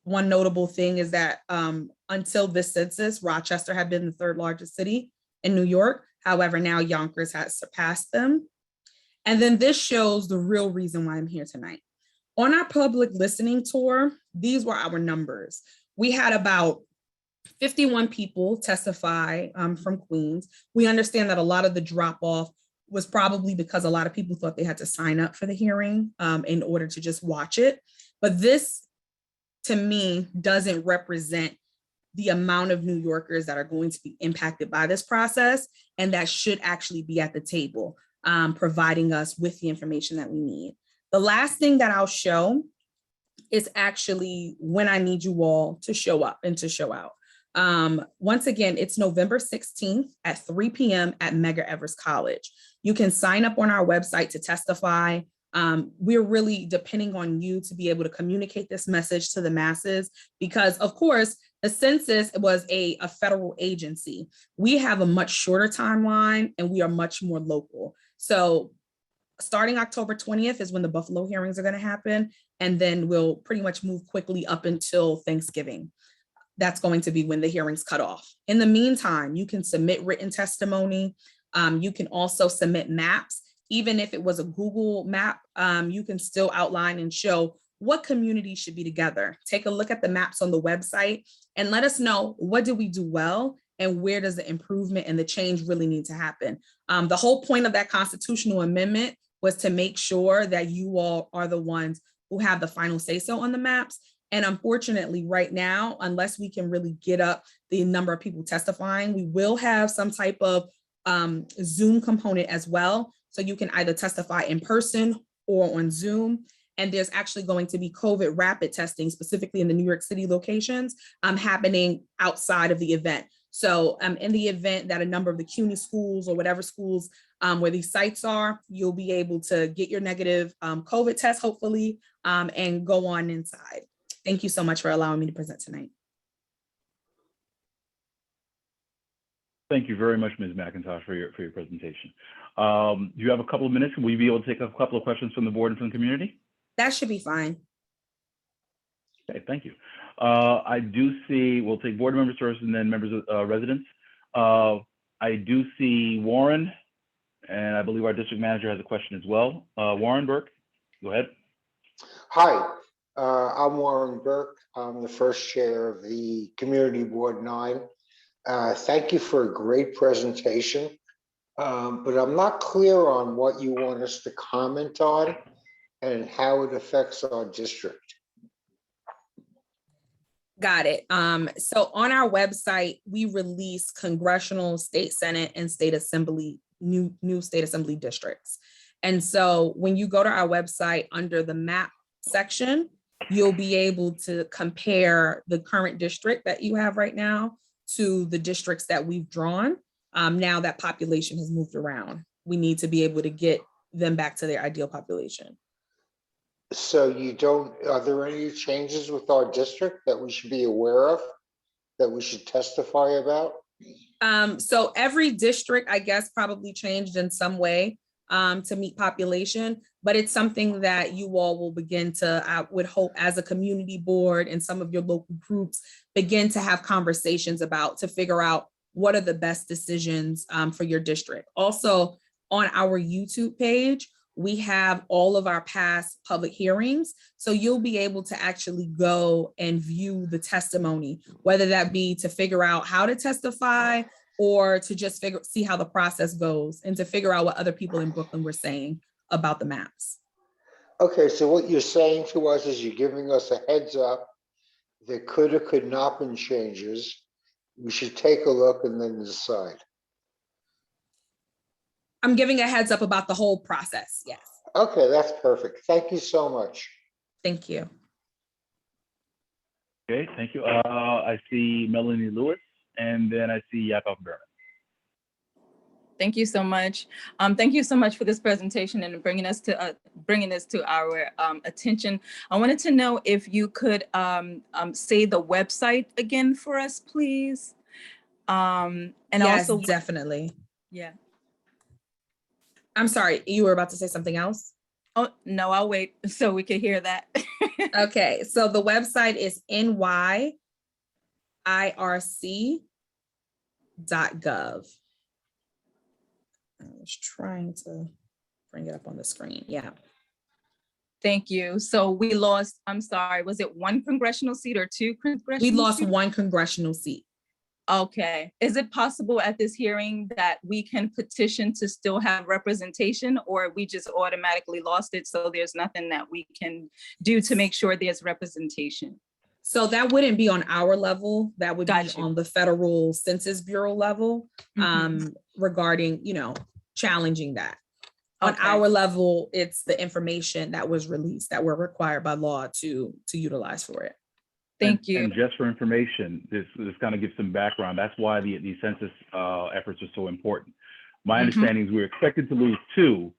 One notable thing is that until this census, Rochester had been the third largest city in New York. However, now Yonkers has surpassed them. And then this shows the real reason why I'm here tonight. On our public listening tour, these were our numbers. We had about 51 people testify from Queens. We understand that a lot of the drop off was probably because a lot of people thought they had to sign up for the hearing in order to just watch it. But this, to me, doesn't represent the amount of New Yorkers that are going to be impacted by this process and that should actually be at the table, providing us with the information that we need. The last thing that I'll show is actually when I need you all to show up and to show out. Once again, it's November 16th at 3 p.m. at Medgar Evers College. You can sign up on our website to testify. We're really depending on you to be able to communicate this message to the masses because, of course, the census was a federal agency. We have a much shorter timeline and we are much more local. So starting October 20th is when the Buffalo hearings are going to happen. And then we'll pretty much move quickly up until Thanksgiving. That's going to be when the hearings cut off. In the meantime, you can submit written testimony. You can also submit maps. Even if it was a Google map, you can still outline and show what communities should be together. Take a look at the maps on the website and let us know what did we do well and where does the improvement and the change really need to happen. The whole point of that constitutional amendment was to make sure that you all are the ones who have the final say-so on the maps. And unfortunately, right now, unless we can really get up the number of people testifying, we will have some type of Zoom component as well. So you can either testify in person or on Zoom. And there's actually going to be COVID rapid testing, specifically in the New York City locations, happening outside of the event. So in the event that a number of the CUNY schools or whatever schools where these sites are, you'll be able to get your negative COVID test, hopefully, and go on inside. Thank you so much for allowing me to present tonight. Thank you very much, Ms. McIntosh, for your presentation. You have a couple of minutes. Will you be able to take a couple of questions from the board and from the community? That should be fine. Okay, thank you. I do see, we'll take board members first and then members of residents. I do see Warren, and I believe our district manager has a question as well. Warren Burke, go ahead. Hi, I'm Warren Burke. I'm the first chair of the Community Board 9. Thank you for a great presentation. But I'm not clear on what you want us to comment on and how it affects our district. Got it. So on our website, we release congressional, state senate, and state assembly, new state assembly districts. And so when you go to our website under the map section, you'll be able to compare the current district that you have right now to the districts that we've drawn. Now that population has moved around, we need to be able to get them back to their ideal population. So are there any changes with our district that we should be aware of, that we should testify about? So every district, I guess, probably changed in some way to meet population, but it's something that you all will begin to, I would hope, as a community board and some of your local groups, begin to have conversations about to figure out what are the best decisions for your district. Also, on our YouTube page, we have all of our past public hearings. So you'll be able to actually go and view the testimony, whether that be to figure out how to testify or to just see how the process goes and to figure out what other people in Brooklyn were saying about the maps. Okay, so what you're saying to us is you're giving us a heads up. There could or could not been changes. We should take a look and then decide. I'm giving a heads up about the whole process, yes. Okay, that's perfect. Thank you so much. Thank you. Okay, thank you. I see Melanie Lewis, and then I see Yakov Berman. Thank you so much. Thank you so much for this presentation and bringing this to our attention. I wanted to know if you could say the website again for us, please. And yes, also, definitely. Yeah. I'm sorry, you were about to say something else? Oh, no, I'll wait so we can hear that. Okay, so the website is nyirc.gov. I was trying to bring it up on the screen. Yeah. Thank you. So we lost, I'm sorry, was it one congressional seat or two congressional We lost seats? one congressional seat. Okay. Is it possible at this hearing that we can petition to still have representation, or we just automatically lost it, so there's nothing that we can do to make sure there's representation? So that wouldn't be on our level. That would Got be you. on the Federal Census Bureau level, regarding, challenging that. On Okay. our level, it's the information that was released that we're required by law to utilize for it. Thank you. And just for information, this kind of gives some background. That's why the census efforts are so important. My understanding is we were expected to lose 2.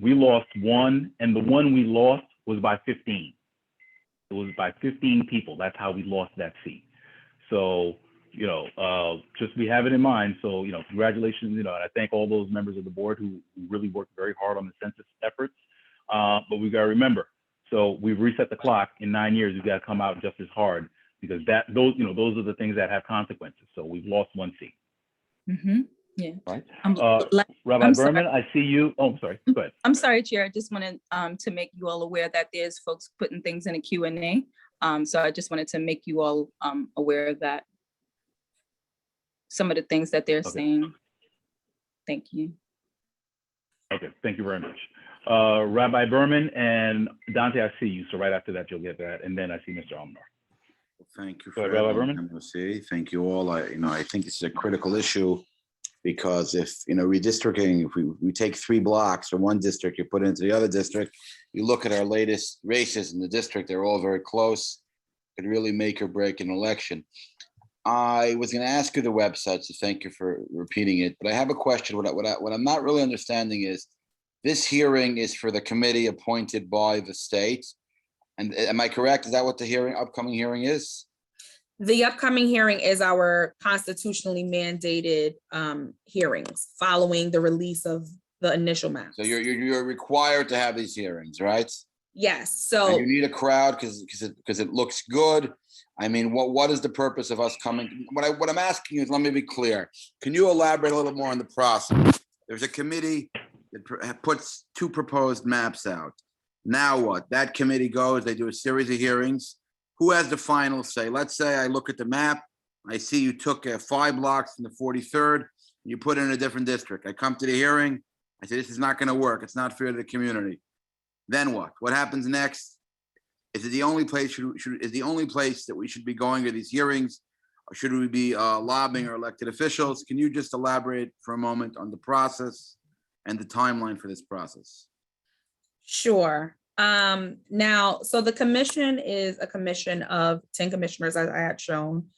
We lost 1, and the one we lost was by 15. It was by 15 people. That's how we lost that seat. So, just we have it in mind. So, congratulations, and I thank all those members of the board who really worked very hard on the census efforts. But we got to remember, so we've reset the clock. In 9 years, we've got to come out just as hard, because those are the things that have consequences. So we've lost 1 seat. Yeah. Right. Rabbi Rabbi Berman, I see you. Oh, I'm sorry. Go ahead. I'm sorry, Chair. I just wanted to make you all aware that there's folks putting things in a Q&A. So I just wanted to make you all aware of that. Some of the things that they're saying. Thank you. Okay, thank you very much. Rabbi Berman and Dante, I see you. So right after that, you'll get that. And then I see Mr. Almar. Thank you Go for ahead, Rabbi having Berman. me, MOC. Thank you all. I think this is a critical issue, because if, redistricting, if we take 3 blocks from one district, you put it into the other district, you look at our latest races in the district, they're all very close. Could really make or break an election. I was going to ask you the website, so thank you for repeating it. But I have a question. What I'm not really understanding is, this hearing is for the committee appointed by the state. And am I correct? Is that what the upcoming hearing is? The upcoming hearing is our constitutionally mandated hearings following the release of the initial map. So you're required to have these hearings, right? Yes. So and you need a crowd because it looks good. I mean, what is the purpose of us coming? What I'm asking is, let me be clear. Can you elaborate a little more on the process? There's a committee that puts 2 proposed maps out. Now what? That committee goes, they do a series of hearings. Who has the final say? Let's say I look at the map, I see you took 5 blocks from the 43rd, and you put it in a different district. I come to the hearing, I say, this is not gonna work. It's not fair to the community. Then what? What happens next? Is it the only place, is the only place that we should be going to these hearings? Or should we be lobbying our elected officials? Can you just elaborate for a moment on the process and the timeline for this process? Sure. Now, so the commission is a commission of 10 commissioners, as I had shown,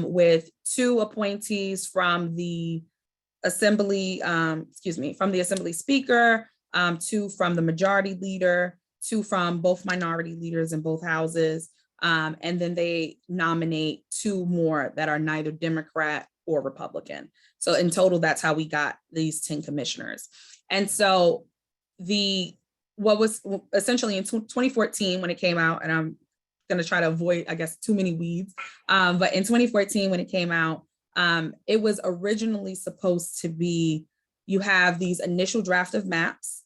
with 2 appointees from the assembly, from the assembly speaker, 2 from the majority leader, 2 from both minority leaders in both houses. And then they nominate 2 more that are neither Democrat or Republican. So in total, that's how we got these 10 commissioners. And so what was essentially in 2014 when it came out, and I'm going to try to avoid, I guess, too many weeds. But in 2014, when it came out, it was originally supposed to be, you have these initial draft of maps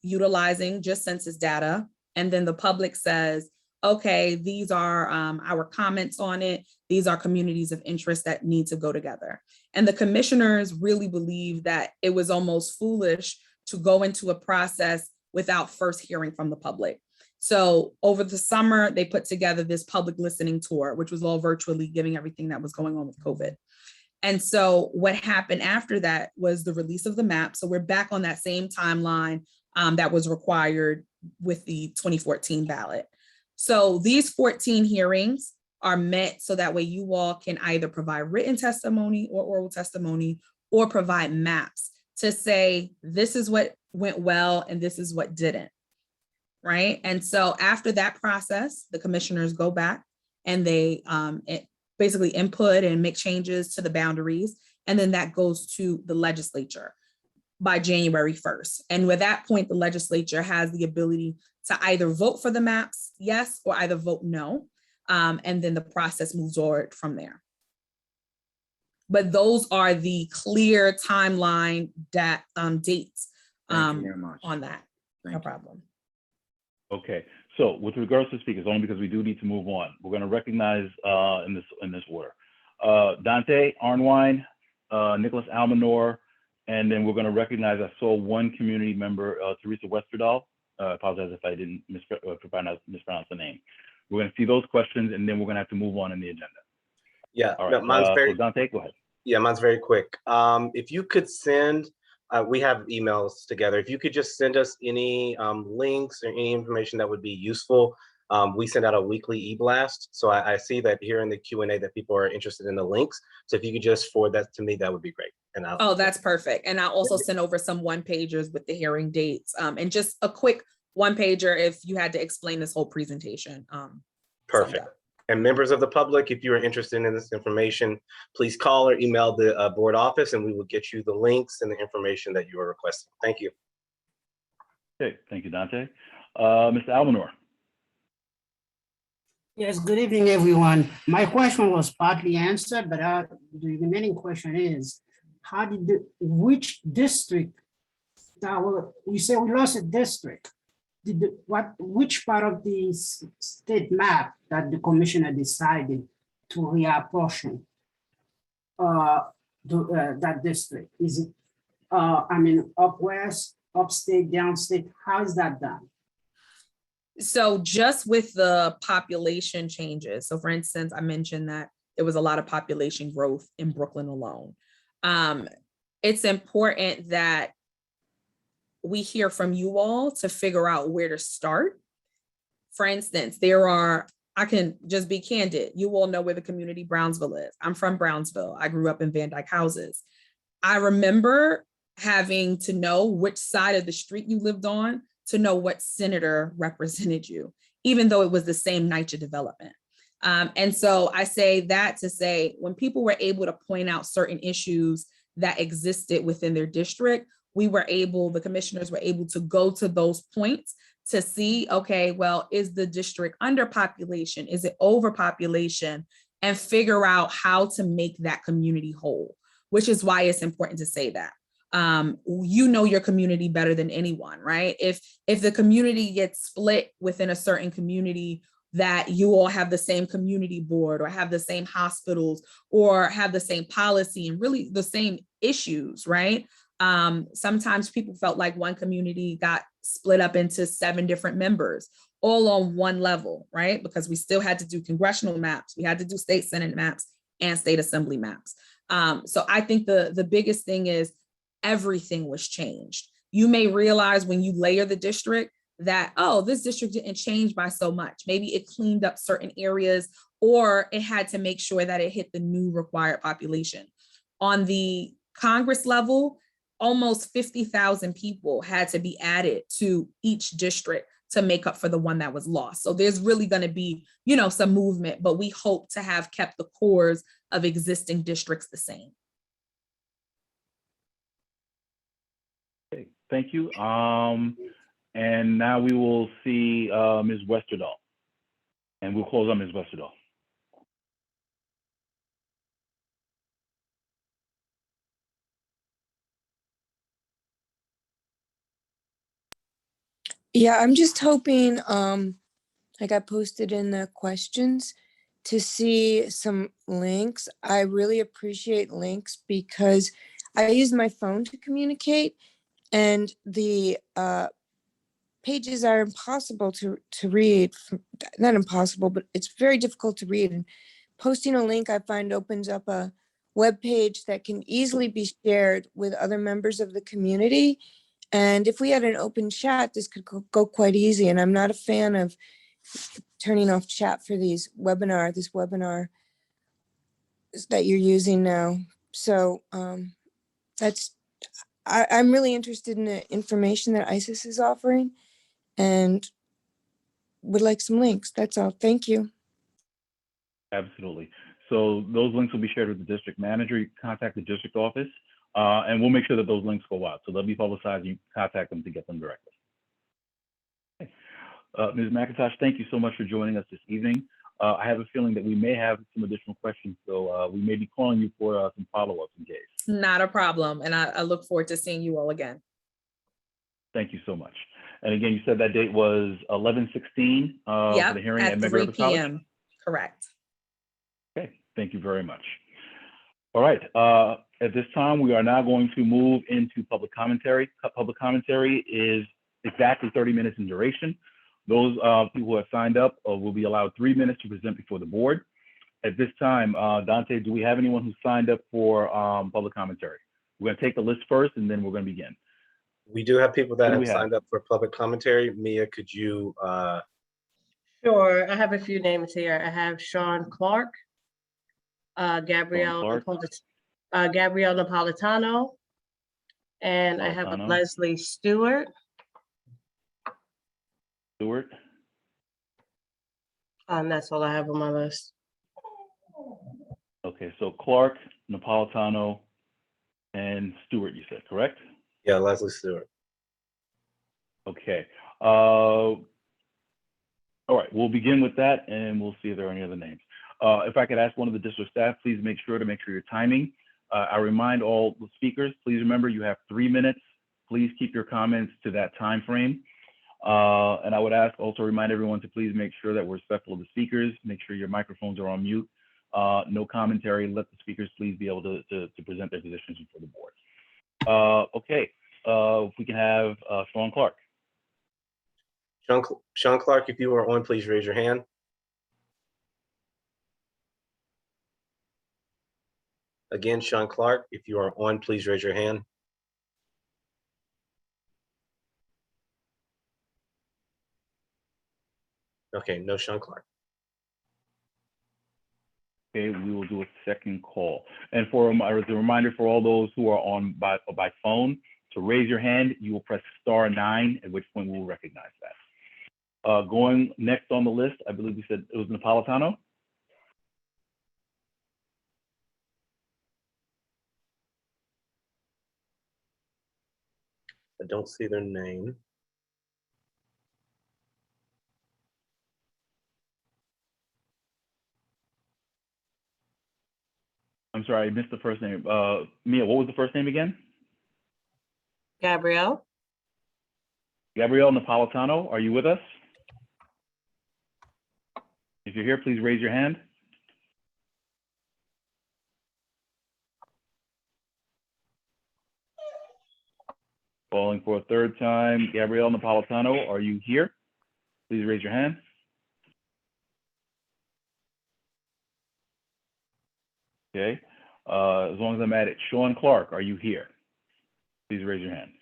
utilizing just census data. And then the public says, okay, these are our comments on it. These are communities of interest that need to go together. And the commissioners really believe that it was almost foolish to go into a process without first hearing from the public. So over the summer, they put together this public listening tour, which was all virtually, giving everything that was going on with COVID. And so what happened after that was the release of the map. So we're back on that same timeline that was required with the 2014 ballot. So these 14 hearings are met so that way you all can either provide written testimony or oral testimony or provide maps to say, this is what went well and this is what didn't, right? And so after that process, the commissioners go back and they basically input and make changes to the boundaries. And then that goes to the legislature by January 1st. And with that point, the legislature has the ability to either vote for the maps, yes, or either vote no. And then the process moves forward from there. But those are the clear timeline dates Thank you very much. on that. Thank No you. problem. Okay, so with regards to speakers, only because we do need to move on, we're going to recognize in this order. Dante Arnwine, Nicholas Almanor, and then we're going to recognize, I saw one community member, Teresa Westerdahl. I apologize if I didn't mispronounce the name. We're going to see those questions, and then we're going to have to move on in the agenda. Yeah, All no, right, mine's very, so Dante, go ahead. yeah, mine's very quick. If you could send, we have emails together. If you could just send us any links or any information that would be useful. We send out a weekly e-blast. So I see that here in the Q&A that people are interested in the links. So if you could just forward that to me, that would be great. And Oh, that's perfect. And I'll also send over some one-pagers with the hearing dates and just a quick one-pager if you had to explain this whole presentation. Perfect. And members of the public, if you are interested in this information, please call or email the board office and we will get you the links and the information that you are requesting. Thank you. Okay, thank you, Dante. Mr. Almanor. Yes, good evening, everyone. My question was partly answered, but the remaining question is, which district, you say we lost a district. Which part of the state map that the commissioner decided to reapportion that district? Is it, up west, upstate, downstate? How is that done? So just with the population changes. So for instance, I mentioned that there was a lot of population growth in Brooklyn alone. It's important that we hear from you all to figure out where to start. For instance, I can just be candid. You all know where the community Brownsville is. I'm from Brownsville. I grew up in Van Dyke houses. I remember having to know which side of the street you lived on to know what senator represented you, even though it was the same NYCHA development. And so I say that to say, when people were able to point out certain issues that existed within their district, the commissioners were able to go to those points to see, okay, well, is the district underpopulation? Is it overpopulation? And figure out how to make that community whole, which is why it's important to say that. You know your community better than anyone, right? If the community gets split within a certain community that you all have the same community board or have the same hospitals or have the same policy and really the same issues, right? Sometimes people felt like one community got split up into 7 different members, all on one level, right? Because we still had to do congressional maps, we had to do state senate maps and state assembly maps. So I think the biggest thing is everything was changed. You may realize when you layer the district that, oh, this district didn't change by so much. Maybe it cleaned up certain areas, or it had to make sure that it hit the new required population. On the Congress level, almost 50,000 people had to be added to each district to make up for the one that was lost. So there's really going to be, some movement, but we hope to have kept the cores of existing districts the same. Okay, thank you. And now we will see Ms. Westerdahl. And we'll close on Ms. Westerdahl. Yeah, I'm just hoping, like I posted in the questions, to see some links. I really appreciate links because I use my phone to communicate, and the pages are impossible to read. Not impossible, but it's very difficult to read. And posting a link, I find, opens up a web page that can easily be shared with other members of the community. And if we had an open chat, this could go quite easy. And I'm not a fan of turning off chat for this webinar that you're using now. So I'm really interested in the information that ISIS is offering and would like some links. That's all. Thank you. Absolutely. So those links will be shared with the district manager. You can contact the district office, and we'll make sure that those links go out. So they'll be publicized. You contact them to get them directly. Okay. Ms. McIntosh, thank you so much for joining us this evening. I have a feeling that we may have some additional questions, so we may be calling you for some follow-ups in case. Not a problem. And I look forward to seeing you all again. Thank you so much. And again, you said that date was 11/16 for the hearing at at 3 Medgar College? p.m. Correct. Okay, thank you very much. All right, at this time, we are now going to move into public commentary. Public commentary is exactly 30 minutes in duration. Those people who have signed up will be allowed 3 minutes to present before the board. At this time, Dante, do we have anyone who signed up for public commentary? We're going to take the list first, and then we're going to begin. We do have people that Who do have we have? signed up for public commentary. Mia, could you? Sure, I have a few names here. I have Sean Clark, Gabrielle Napolitano, and I have Napolitano. Leslie Stewart. Stewart. That's all I have on my list. Okay, so Clark, Napolitano, and Stewart, you said, correct? Yeah, Leslie Stewart. Okay. All right, we'll begin with that, and we'll see if there are any other names. If I could ask one of the district staff, please make sure your timing. I remind all the speakers, please remember you have 3 minutes. Please keep your comments to that time frame. And I would also remind everyone to please make sure that we're respectful of the speakers. Make sure your microphones are on mute. No commentary. Let the speakers please be able to present their positions before the board. Okay, if we can have Sean Clark. Sean Clark, if you are on, please raise your hand. Again, Sean Clark, if you are on, please raise your hand. Okay, no Sean Clark. Okay, we will do a second call. And as a reminder for all those who are on by phone, to raise your hand, you will press *9, at which point we will recognize that. Going next on the list, I believe we said it was Napolitano. I don't see their name. I'm sorry, I missed the first name. Mia, what was the first name again? Gabrielle. Gabrielle Napolitano, are you with us? If you're here, please raise your hand. Calling for a third time. Gabrielle Napolitano, are you here? Please raise your hand. Okay. As long as I'm at it, Sean Clark, are you here? Please raise your hand.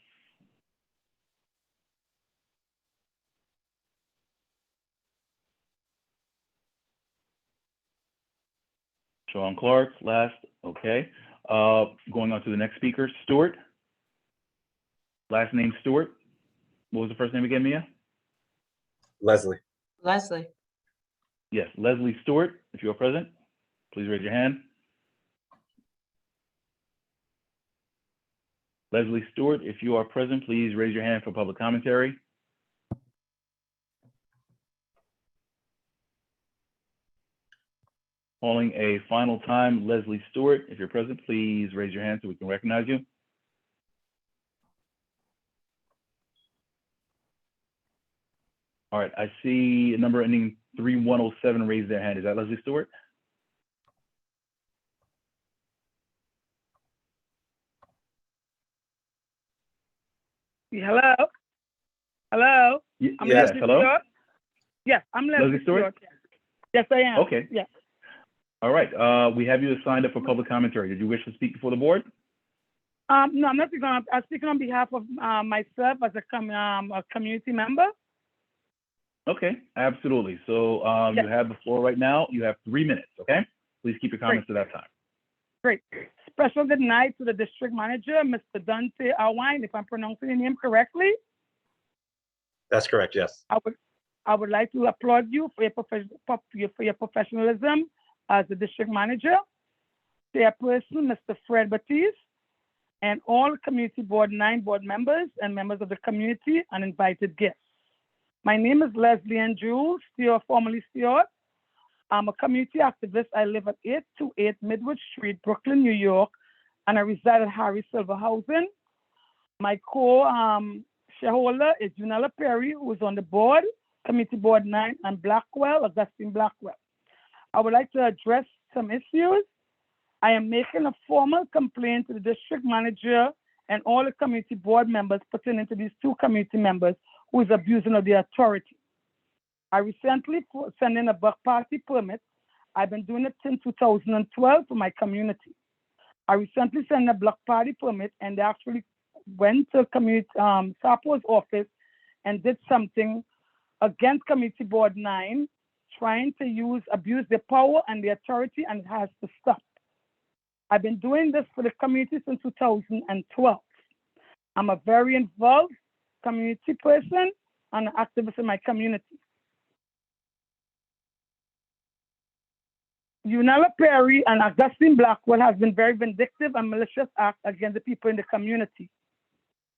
Sean Clark, last. Okay. Going on to the next speaker, Stewart. Last name Stewart. What was the first name again, Mia? Leslie. Leslie. Yes, Leslie Stewart, if you're present, please raise your hand. Leslie Stewart, if you are present, please raise your hand for public commentary. Calling a final time, Leslie Stewart, if you're present, please raise your hand so we can recognize you. All right, I see a number ending 3107 raise their hand. Is that Leslie Stewart? Hello? Hello? I'm Yes, Leslie hello? Stewart. Yes, I'm Leslie Stewart? Yes, I am. Okay. Yes. All right, we have you signed up for public commentary. Did you wish to speak before the board? No, I'm not speaking on, I'm speaking on behalf of myself as a community member. Okay, absolutely. So you have the floor right now. You have 3 minutes, okay? Please keep your comments to that time. Great. Special good night to the district manager, Mr. Dante Alwine, if I'm pronouncing your name correctly. That's correct, yes. I would like to applaud you for your professionalism as the district manager, chairperson, Mr. Fred Batiste, and all Community Board 9 board members and members of the community and invited guests. My name is Leslie Ann Jules, Stewart, formerly Stewart. I'm a community activist. I live at 828 Midwood Street, Brooklyn, New York, and I reside at Harry Silver Housing. My co-shareholder is Junella Perry, who is on the board, Community Board 9, and Blackwell, Augustine Blackwell. I would like to address some issues. I am making a formal complaint to the district manager and all the community board members pertaining to these two community members who is abusing of their authority. I recently sent in a block party permit. I've been doing it since 2012 for my community. I recently sent a block party permit and they actually went to community SAPO's office and did something against Community Board 9, trying to abuse their power and their authority, and it has to stop. I've been doing this for the community since 2012. I'm a very involved community person and an activist in my community. Junella Perry and Augustine Blackwell has been very vindictive and malicious acts against the people in the community.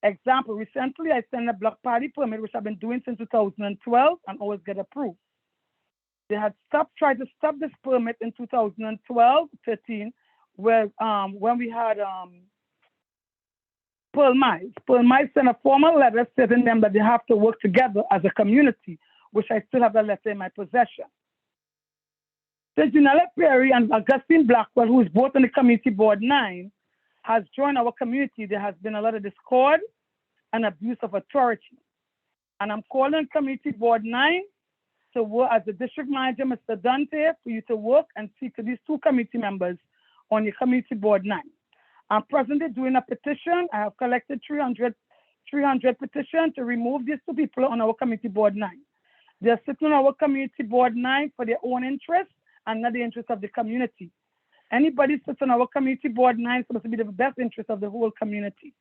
Example, recently I sent a block party permit, which I've been doing since 2012 and always get approved. They had tried to stop this permit in 2012-13, where when we had Pearl Mize. Pearl Mize sent a formal letter stating them that they have to work together as a community, which I still have that letter in my possession. Since Junella Perry and Augustine Blackwell, who is both on the Community Board 9, has joined our community, there has been a lot of discord and abuse of authority. And I'm calling Community Board 9 to work as the district manager, Mr. Dante, for you to work and speak to these two community members on your Community Board 9. I'm presently doing a petition. I have collected 300 petitions to remove these two people on our Community Board 9. They're sitting on our Community Board 9 for their own interest and not the interest of the community. Anybody sits on our Community Board 9 is supposed to be the best interest of the whole community.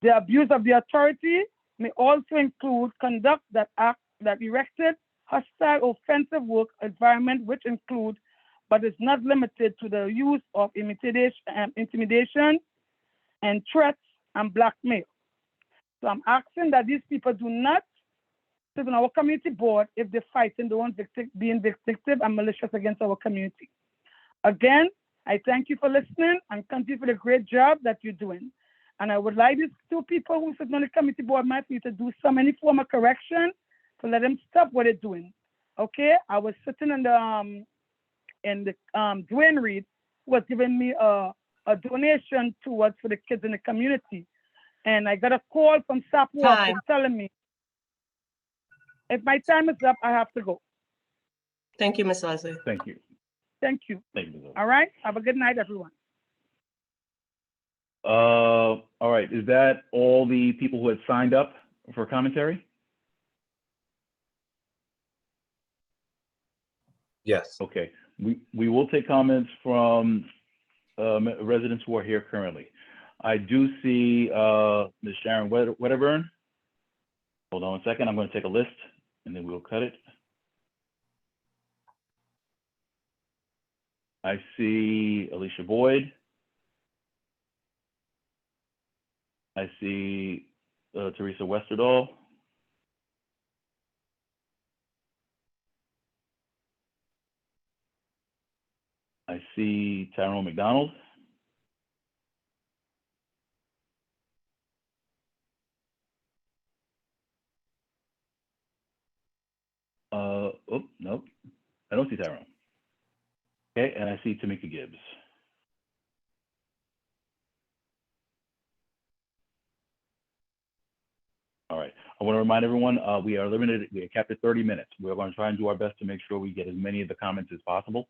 The abuse of the authority may also include conduct that erected hostile, offensive work environment, which include, but is not limited to, the use of intimidation and threats and blackmail. So I'm asking that these people do not sit on our community board if they're fighting the ones being vindictive and malicious against our community. Again, I thank you for listening and thank you for the great job that you're doing. And I would like these two people who sit on the committee board, for you to do any form of correction to let them stop what they're doing. Okay, I was sitting in the Dwayne Reed was giving me a donation towards for the kids in the community. And I got a call from SAP Time. telling me if my time is up, I have to go. Thank you, Ms. Leslie. Thank you. Thank you. Thank you, Ms. Owen. All right, have a good night, everyone. All right, is that all the people who had signed up for commentary? Yes. Okay, we will take comments from residents who are here currently. I do see Ms. Sharon Wedderburn. Hold on one second, I'm going to take a list and then we'll cut it. I see Alicia Boyd. I see Teresa Westerdahl. I see Tyrone McDonald. Oh, nope, I don't see Tyrone. Okay, and I see Tamika Gibbs. All right, I want to remind everyone, we are limited, we are capped at 30 minutes. We're going to try and do our best to make sure we get as many of the comments as possible.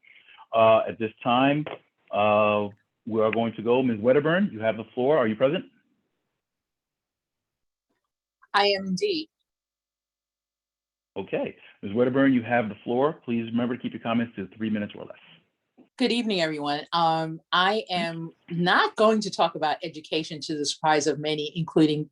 At this time, we are going to go, Ms. Wedderburn, you have the floor. Are you present? I am indeed. Okay, Ms. Wedderburn, you have the floor. Please remember to keep your comments to 3 minutes or less. Good evening, everyone. I am not going to talk about education to the surprise of many, including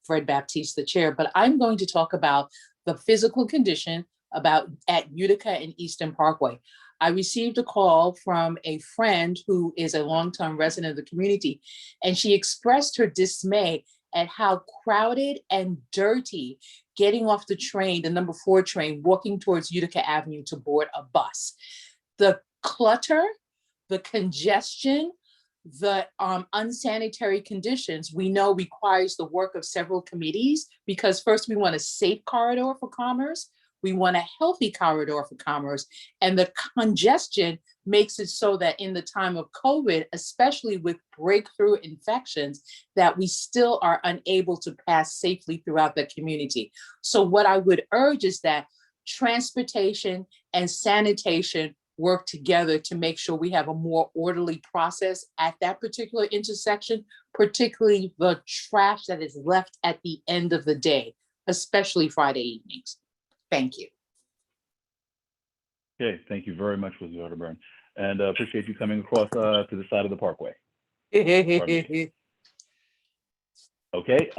Fred Baptiste, the chair, but I'm going to talk about the physical condition at Utica and Eastern Parkway. I received a call from a friend who is a longtime resident of the community, and she expressed her dismay at how crowded and dirty getting off the train, the number 4 train, walking towards Utica Avenue to board a bus. The clutter, the congestion, the unsanitary conditions we know requires the work of several committees, because first we want a safe corridor for commerce, we want a healthy corridor for commerce, and the congestion makes it so that in the time of COVID, especially with breakthrough infections, that we still are unable to pass safely throughout the community. So what I would urge is that transportation and sanitation work together to make sure we have a more orderly process at that particular intersection, particularly the trash that is left at the end of the day, especially Friday evenings. Thank you. Okay, thank you very much, Ms. Wedderburn, and appreciate you coming across to the side of the parkway. Okay,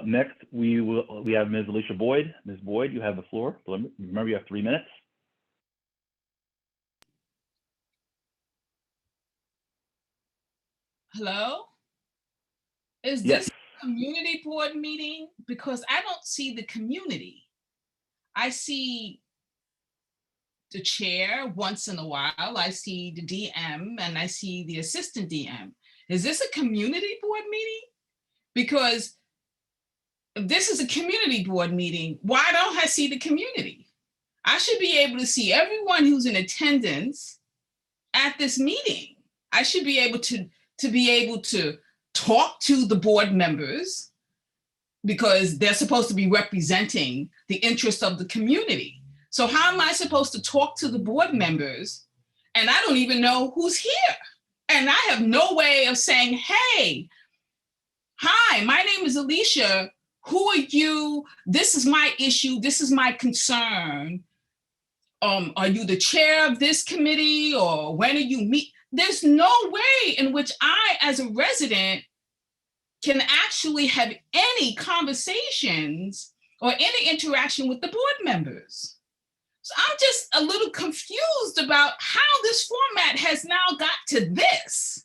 next we have Ms. Alicia Boyd. Ms. Boyd, you have the floor. Remember, you have 3 minutes. Hello? Is Yes. this a community board meeting? Because I don't see the community. I see the chair once in a while. I see the DM and I see the assistant DM. Is this a community board meeting? Because if this is a community board meeting, why don't I see the community? I should be able to see everyone who's in attendance at this meeting. I should be able to talk to the board members because they're supposed to be representing the interests of the community. So how am I supposed to talk to the board members and I don't even know who's here? And I have no way of saying, hey, hi, my name is Alicia. Who are you? This is my issue. This is my concern. Are you the chair of this committee, or when are you meet? There's no way in which I, as a resident, can actually have any conversations or any interaction with the board members. So I'm just a little confused about how this format has now got to this,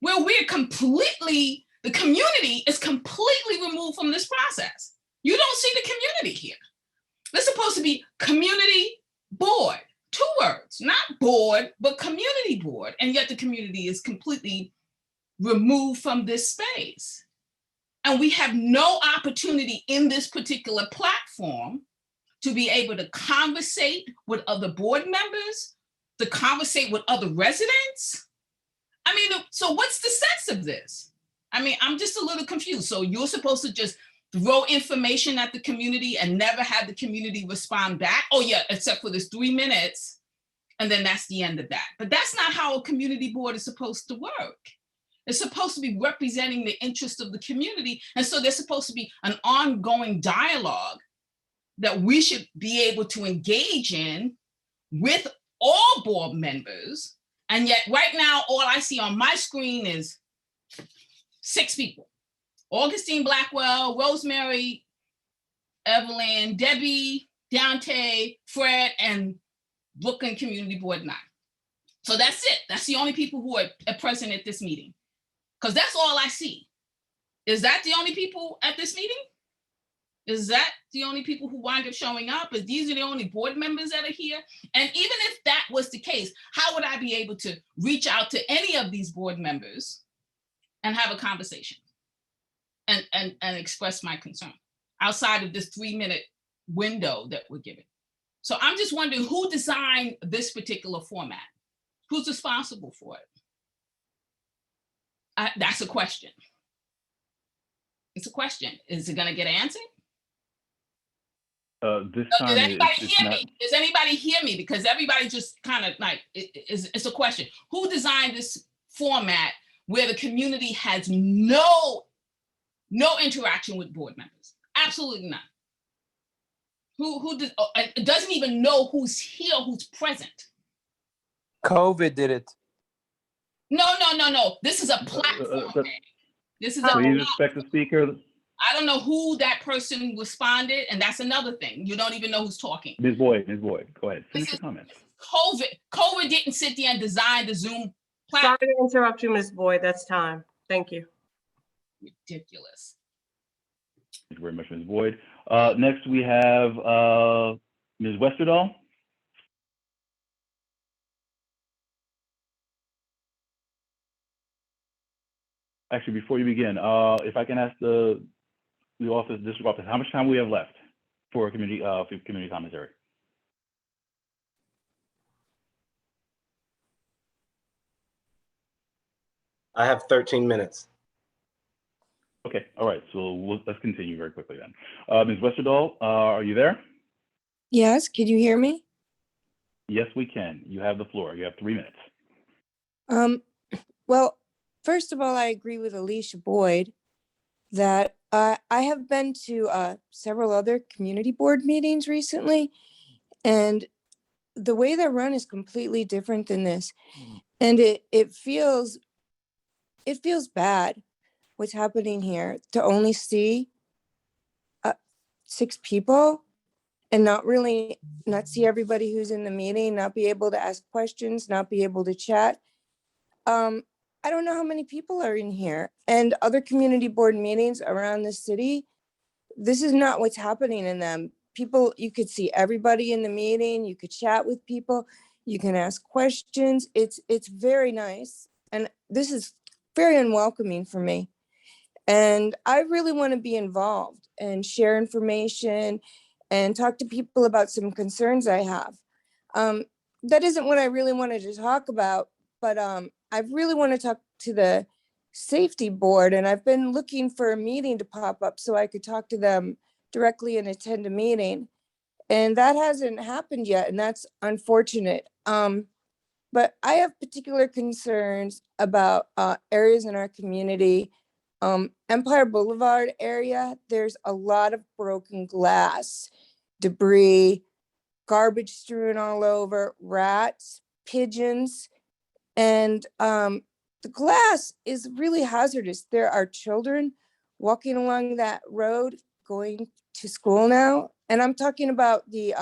where we're completely, the community is completely removed from this process. You don't see the community here. It's supposed to be community board, 2 words, not board, but community board. And yet the community is completely removed from this space. And we have no opportunity in this particular platform to be able to conversate with other board members, to conversate with other residents? I mean, so what's the sense of this? I mean, I'm just a little confused. So you're supposed to just throw information at the community and never have the community respond back? Oh yeah, except for this 3 minutes. And then that's the end of that. But that's not how a community board is supposed to work. It's supposed to be representing the interest of the community. And so there's supposed to be an ongoing dialogue that we should be able to engage in with all board members. And yet right now, all I see on my screen is 6 people. Augustine Blackwell, Rosemary, Evelyn, Debbie, Dante, Fred, and Brooklyn Community Board 9. So that's it. That's the only people who are present at this meeting. Because that's all I see. Is that the only people at this meeting? Is that the only people who wind up showing up? Is these are the only board members that are here? And even if that was the case, how would I be able to reach out to any of these board members and have a conversation and express my concern outside of this 3-minute window that we're given? So I'm just wondering who designed this particular format? Who's responsible for it? That's a question. It's a question. Is it going to get answered? This Does time anybody it's hear not. me? Does anybody hear me? Because everybody just kind of like, it's a question. Who designed this format where the community has no interaction with board members? Absolutely none. Who doesn't even know who's here, who's present? COVID did it. No. This is a platform. This is a Please respect the speaker. I don't know who that person responded, and that's another thing. You don't even know who's talking. Ms. Boyd, go ahead. Finish your comments. COVID didn't sit there and design the Zoom platform. Sorry to interrupt you, Ms. Boyd. That's time. Thank you. Ridiculous. Thank you very much, Ms. Boyd. Next, we have Ms. Westerdahl. Actually, before you begin, if I can ask the district office, how much time we have left for community commentary? I have 13 minutes. Okay, all right, so let's continue very quickly then. Ms. Westerdahl, are you there? Yes, can you hear me? Yes, we can. You have the floor. You have 3 minutes. Well, first of all, I agree with Alicia Boyd that I have been to several other community board meetings recently, and the way they're run is completely different than this. And it feels bad what's happening here to only see 6 people and not see everybody who's in the meeting, not be able to ask questions, not be able to chat. I don't know how many people are in here, and other community board meetings around the city, this is not what's happening in them. People, you could see everybody in the meeting, you could chat with people, you can ask questions. It's very nice. And this is very unwelcoming for me. And I really want to be involved and share information and talk to people about some concerns I have. That isn't what I really wanted to talk about, but I really want to talk to the safety board, and I've been looking for a meeting to pop up so I could talk to them directly and attend a meeting. And that hasn't happened yet, and that's unfortunate. But I have particular concerns about areas in our community. Empire Boulevard area, there's a lot of broken glass, debris, garbage strewn all over, rats, pigeons, and the glass is really hazardous. There are children walking along that road going to school now. And I'm talking about the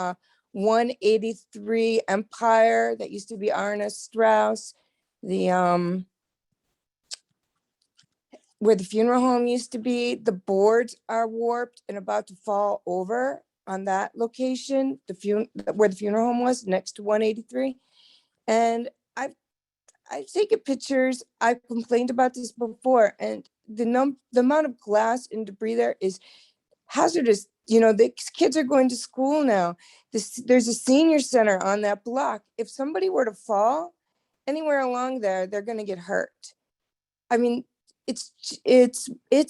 183 Empire that used to be Arna Strauss, the where the funeral home used to be. The boards are warped and about to fall over on that location, where the funeral home was next to 183. And I've taken pictures. I've complained about this before, and the amount of glass and debris there is hazardous you know, the kids are going to school now. There's a senior center on that block. If somebody were to fall anywhere along there, they're going to get hurt. I mean, it's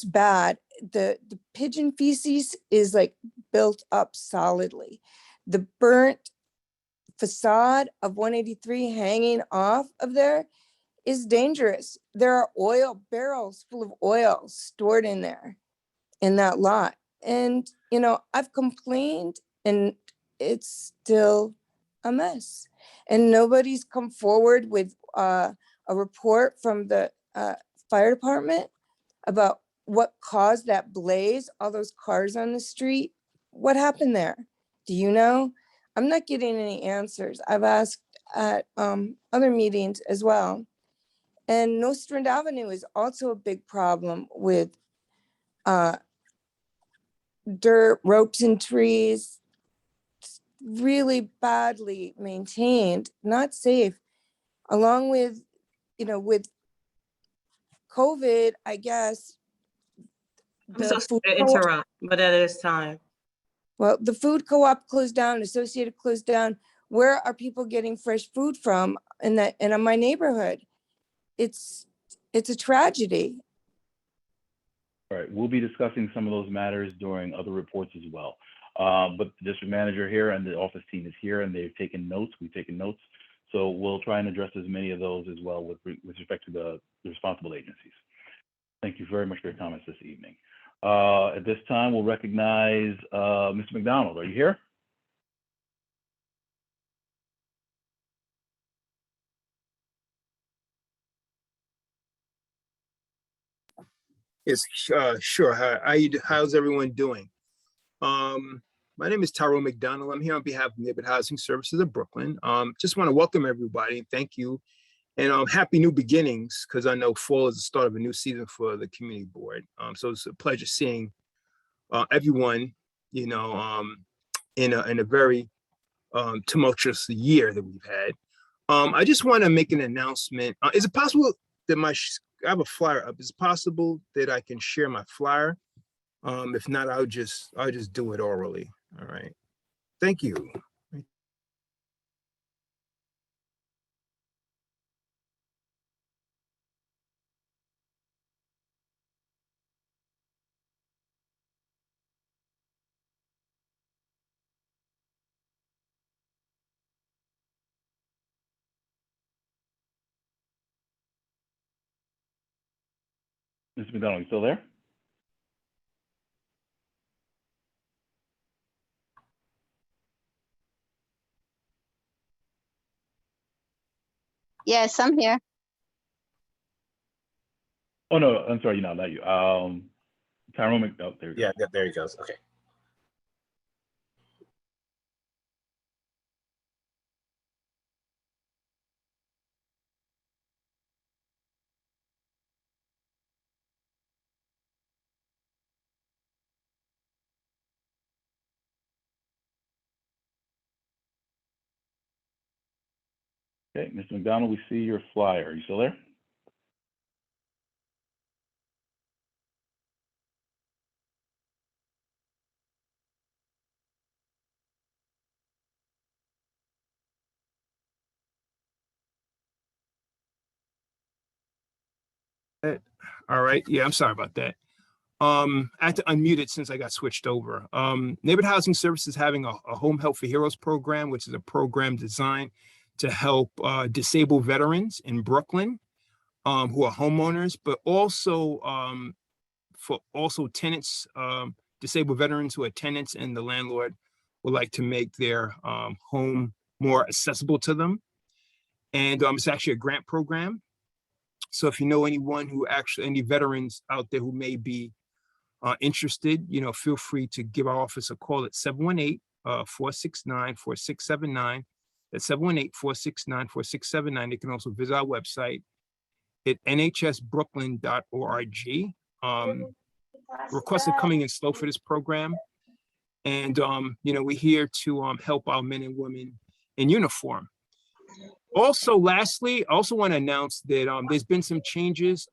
bad. The pigeon feces is like built up solidly. The burnt facade of 183 hanging off of there is dangerous. There are oil barrels full of oil stored in there in that lot. And, you know, I've complained and it's still a mess. And nobody's come forward with a report from the fire department about what caused that blaze, all those cars on the street. What happened there? Do you know? I'm not getting any answers. I've asked at other meetings as well. And Nostrand Avenue is also a big problem with dirt, ropes and trees, really badly maintained, not safe, along with, you know, with COVID, I guess. I'm so sorry to interrupt, but at this time. Well, the food co-op closed down, Associated closed down. Where are people getting fresh food from in my neighborhood? It's a tragedy. All right, we'll be discussing some of those matters during other reports as well. But the district manager here and the office team is here and they've taken notes, we've taken notes. So we'll try and address as many of those as well with respect to the responsible agencies. Thank you very much for your comments this evening. At this time, we'll recognize Mr. McDonald. Are you here? Yes, sure. How's everyone doing? My name is Tyrone McDonald. I'm here on behalf of Neighborhood Housing Services of Brooklyn. Just want to welcome everybody and thank you. And happy new beginnings, because I know fall is the start of a new season for the community board. So it's a pleasure seeing everyone, you know, in a very tumultuous year that we've had. I just want to make an announcement. Is it possible that I have a flyer up? Is it possible that I can share my flyer? If not, I'll just do it orally. All right. Thank you. Mr. McDonald, you still there? Yes, I'm here. Oh, no, I'm sorry, not you. Tyrone McDonald, there you go. Yeah, there he goes. Okay. Okay, Mr. McDonald, we see your flyer. Are you still there? All right. Yeah, I'm sorry about that. I had to unmute it since I got switched over. Neighborhood Housing Services is having a Home Help for Heroes program, which is a program designed to help disabled veterans in Brooklyn who are homeowners, but also for tenants, disabled veterans who are tenants and the landlord would like to make their home more accessible to them. And it's actually a grant program. So if you know anyone any veterans out there who may be interested, you know, feel free to give our office a call at 718-469-4679. That's 718-469-4679. They can also visit our website at nhsbrooklyn.org. Requests are coming in slow for this program. And, you know, we're here to help our men and women in uniform. Also, lastly, I also want to announce that there's been some changes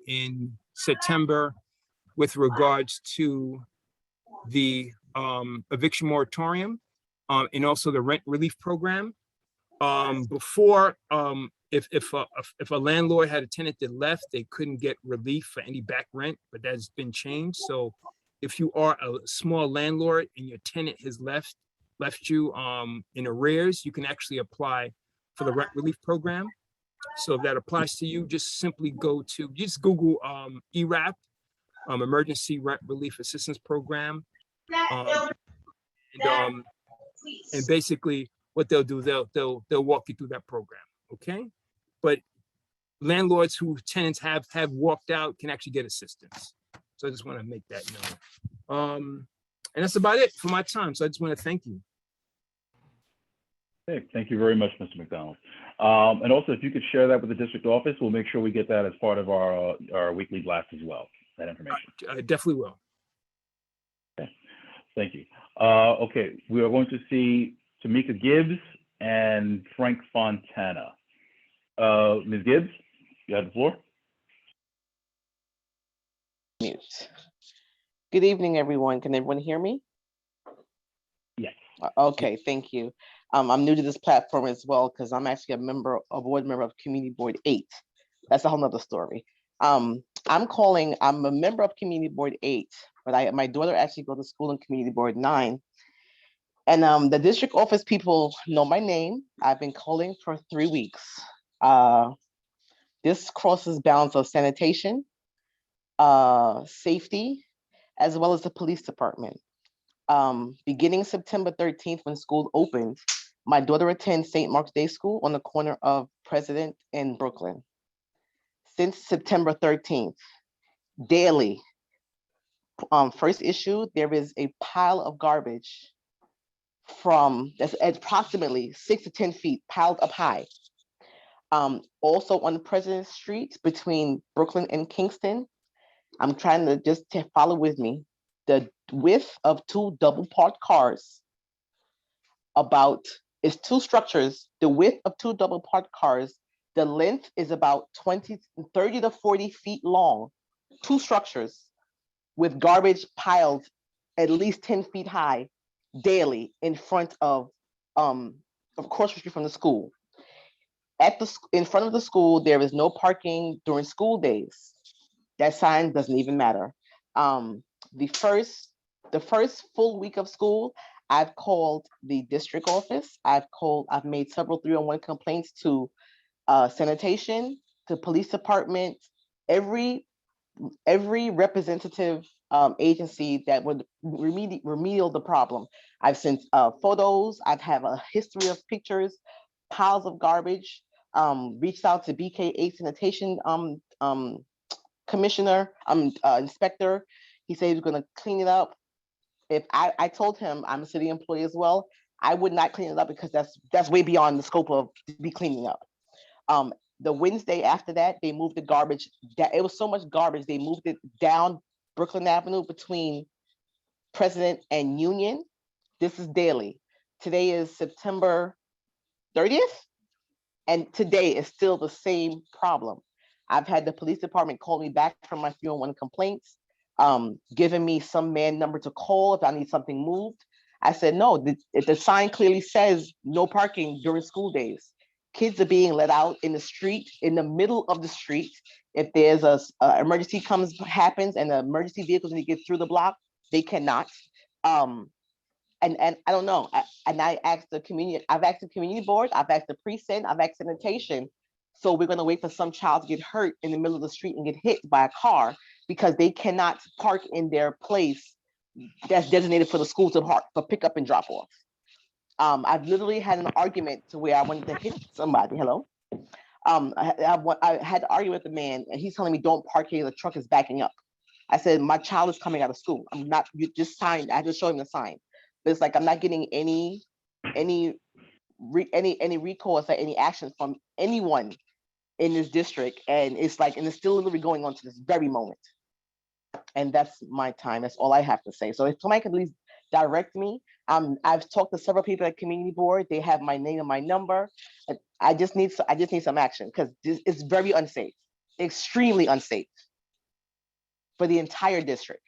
in September with regards to the eviction moratorium, and also the rent relief program. Before, if a landlord had a tenant that left, they couldn't get relief for any back rent, but that's been changed. So if you are a small landlord and your tenant has left you in arrears, you can actually apply for the rent relief program. So if that applies to you, just simply just Google ERAP, Emergency Rent Relief Assistance Program. And basically what they'll do, they'll walk you through that program, okay? But landlords whose tenants have walked out can actually get assistance. So I just want to make that known. And that's about it for my time. So I just want to thank you. Okay, thank you very much, Mr. McDonald. And also, if you could share that with the district office, we'll make sure we get that as part of our weekly blast as well, that information. I definitely will. Okay, thank you. Okay, we are going to see Tamika Gibbs and Frank Fontana. Ms. Gibbs, you have the floor. Mute. Good evening, everyone. Can everyone hear me? Yes. Okay, thank you. I'm new to this platform as well because I'm actually a board member of Community Board 8. That's a whole nother story. I'm a member of Community Board 8, but my daughter actually goes to school in Community Board 9. And the district office people know my name. I've been calling for 3 weeks. This crosses bounds of sanitation, safety, as well as the police department. Beginning September 13th, when school opens, my daughter attends St. Mark's Day School on the corner of President and Brooklyn. Since September 13th, daily, first issue, there is a pile of garbage that's approximately 6 to 10 feet piled up high. Also on President Street between Brooklyn and Kingston, I'm trying to just follow with me. The width of 2 double parked cars is 2 structures. The width of 2 double parked cars, the length is about 30 to 40 feet long. 2 structures with garbage piled at least 10 feet high daily in front of course, Street from the school. In front of the school, there is no parking during school days. That sign doesn't even matter. The first full week of school, I've called the district office. I've made several 301 complaints to sanitation, to police department, every representative agency that would remedial the problem. I've sent photos. I've have a history of pictures, piles of garbage. Reached out to BK8 sanitation commissioner, inspector. He said he was going to clean it up. If I told him I'm a city employee as well, I would not clean it up because that's way beyond the scope of be cleaning up. The Wednesday after that, they moved the garbage. It was so much garbage, they moved it down Brooklyn Avenue between President and Union. This is daily. Today is September 30th, and today is still the same problem. I've had the police department call me back from my 301 complaints, giving me some man number to call if I need something moved. I said, no, the sign clearly says no parking during school days. Kids are being let out in the street, in the middle of the street. If there's a emergency happens and the emergency vehicles need to get through the block, they cannot. And I don't know. I've asked the community board, I've asked the precinct, I've asked sanitation. So we're going to wait for some child to get hurt in the middle of the street and get hit by a car because they cannot park in their place that's designated for the school to park for pick up and drop off. I've literally had an argument to where I wanted to hit somebody. Hello. I had to argue with the man, and he's telling me don't park here. The truck is backing up. I said my child is coming out of school. I'm not. You just signed. I just showed him the sign, but it's like I'm not getting any recourse or any action from anyone in this district, and it's still literally going on to this very moment. And that's my time. That's all I have to say. So if somebody could at least direct me. I've talked to several people at community board. They have my name and my number. I just need some action because it's very unsafe, extremely unsafe for the entire district.